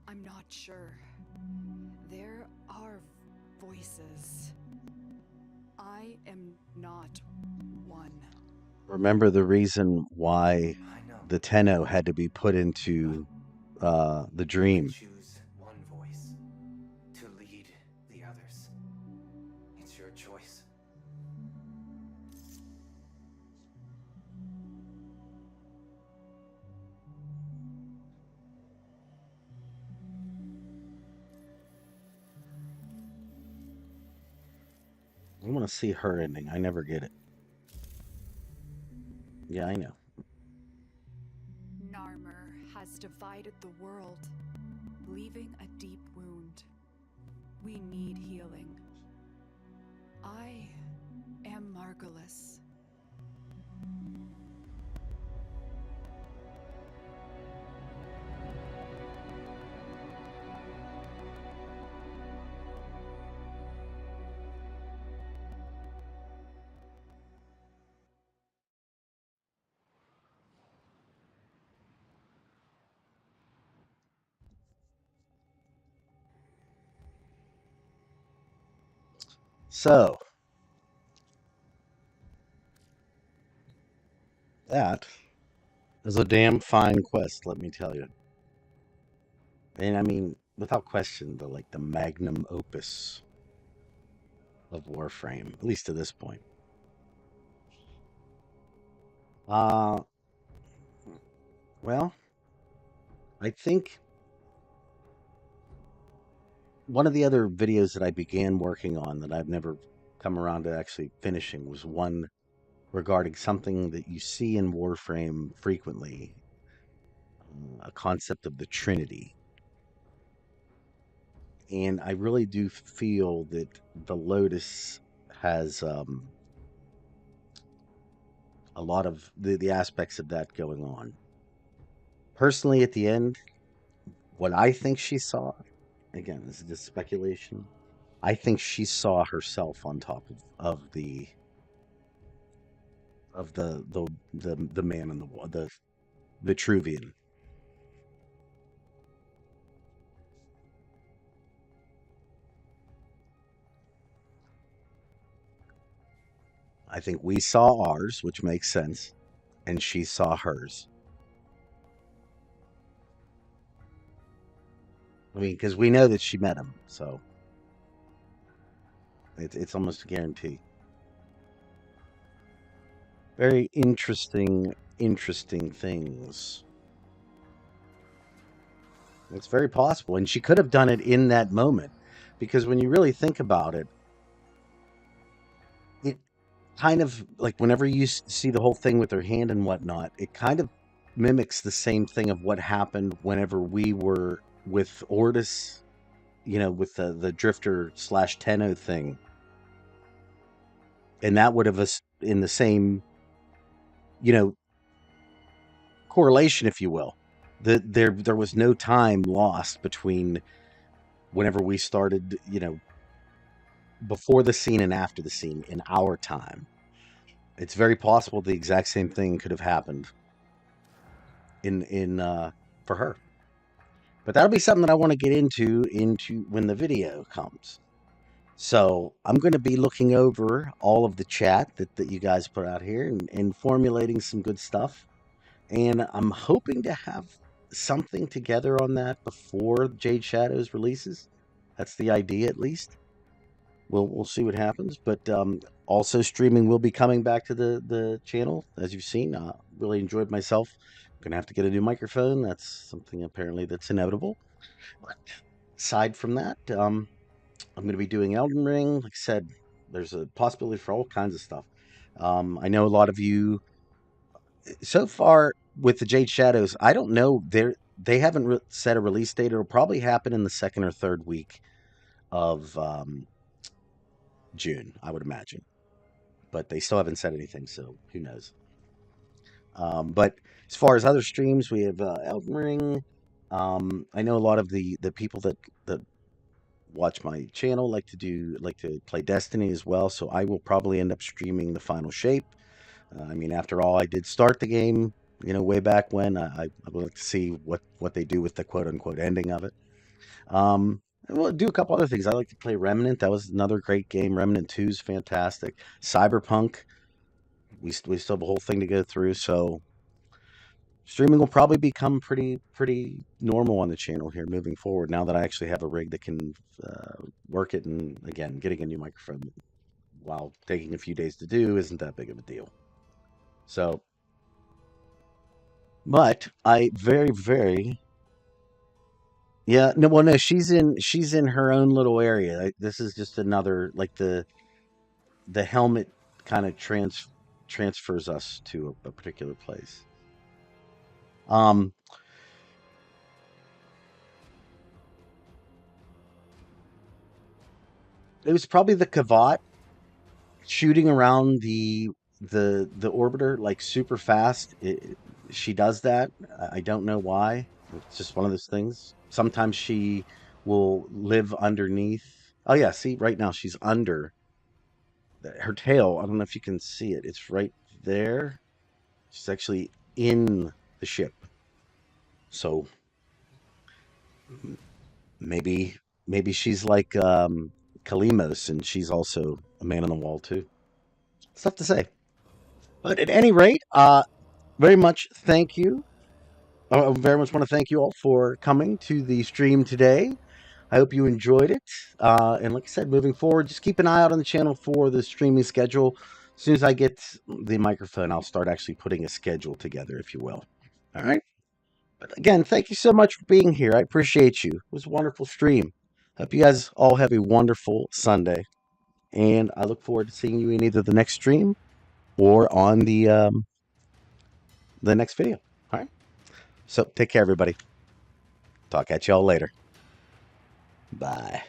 I'm not sure. There are voices. I am not one. remember the reason why the Tenno had to be put into the dream. Choose one voice to lead the others. It's your choice. I want to see her ending. I never get it. Yeah, I know. Narmer has divided the world, leaving a deep wound. We need healing. I am Margulis. So, that is a damn fine quest, let me tell you. And I mean, without question, the magnum opus of Warframe, at least to this point. Well, I think one of the other videos that I began working on that I've never come around to actually finishing was one regarding something that you see in Warframe frequently, a concept of the Trinity. And I really do feel that the Lotus has a lot of the aspects of that going on. Personally, at the end, what I think she saw, again, this is just speculation. I think she saw herself on top of the man in the wall, the Truvian. I think we saw ours, which makes sense, and she saw hers. I mean, because we know that she met him, so it's almost a guarantee. Very interesting things. It's very possible, and she could have done it in that moment, because when you really think about it, it kind of like whenever you see the whole thing with her hand and whatnot, it kind of mimics the same thing of what happened whenever we were with Ortis, with the Drifter / Tenno thing, and that would have us in the same, you know, correlation, if you will. There was no time lost between whenever we started, before the scene and after the scene in our time. It's very possible the exact same thing could have happened in for her. But that'll be something that I want to get into when the video comes. So I'm going to be looking over all of the chat that you guys put out here and formulating some good stuff. And I'm hoping to have something together on that before Jade Shadows releases. That's the idea, at least. We'll see what happens. But also, streaming will be coming back to the channel, as you've seen. Really enjoyed myself. Gonna have to get a new microphone. That's something apparently that's inevitable. But aside from that, I'm going to be doing Elden Ring. Like I said, there's a possibility for all kinds of stuff. I know a lot of you so far with the Jade Shadows. I don't know. They haven't set a release date. It'll probably happen in the second or third week of June, I would imagine. But they still haven't said anything, so who knows? But as far as other streams, we have Elden Ring. I know a lot of the people that watch my channel like to play Destiny as well. So I will probably end up streaming the final shape. I mean, after all, I did start the game, way back when. I would like to see what they do with the quote unquote ending of it. And we'll do a couple other things. I like to play Remnant. That was another great game. Remnant 2 is fantastic. Cyberpunk. We still have a whole thing to go through. So streaming will probably become pretty normal on the channel here moving forward. Now that I actually have a rig that can work it, and again, getting a new microphone while taking a few days to do isn't that big of a deal. So, but I very yeah, no, well, no, she's in her own little area. This is just another the helmet kind of transfers us to a particular place. It was probably the Kavat shooting around the orbiter like super fast. She does that. I don't know why. It's just one of those things. Sometimes she will live underneath. Oh yeah, see right now she's under her tail. I don't know if you can see it. It's right there. She's actually in the ship. So maybe she's like Kalimos and she's also a man on the wall too. It's tough to say. But at any rate, very much thank you. I very much want to thank you all for coming to the stream today. I hope you enjoyed it. And like I said, moving forward, just keep an eye out on the channel for the streaming schedule. As soon as I get the microphone, I'll start actually putting a schedule together, if you will. All right. But again, thank you so much for being here. I appreciate you. It was a wonderful stream. Hope you guys all have a wonderful Sunday. And I look forward to seeing you in either the next stream or on the next video. All right. So take care, everybody. Talk at y'all later. Bye.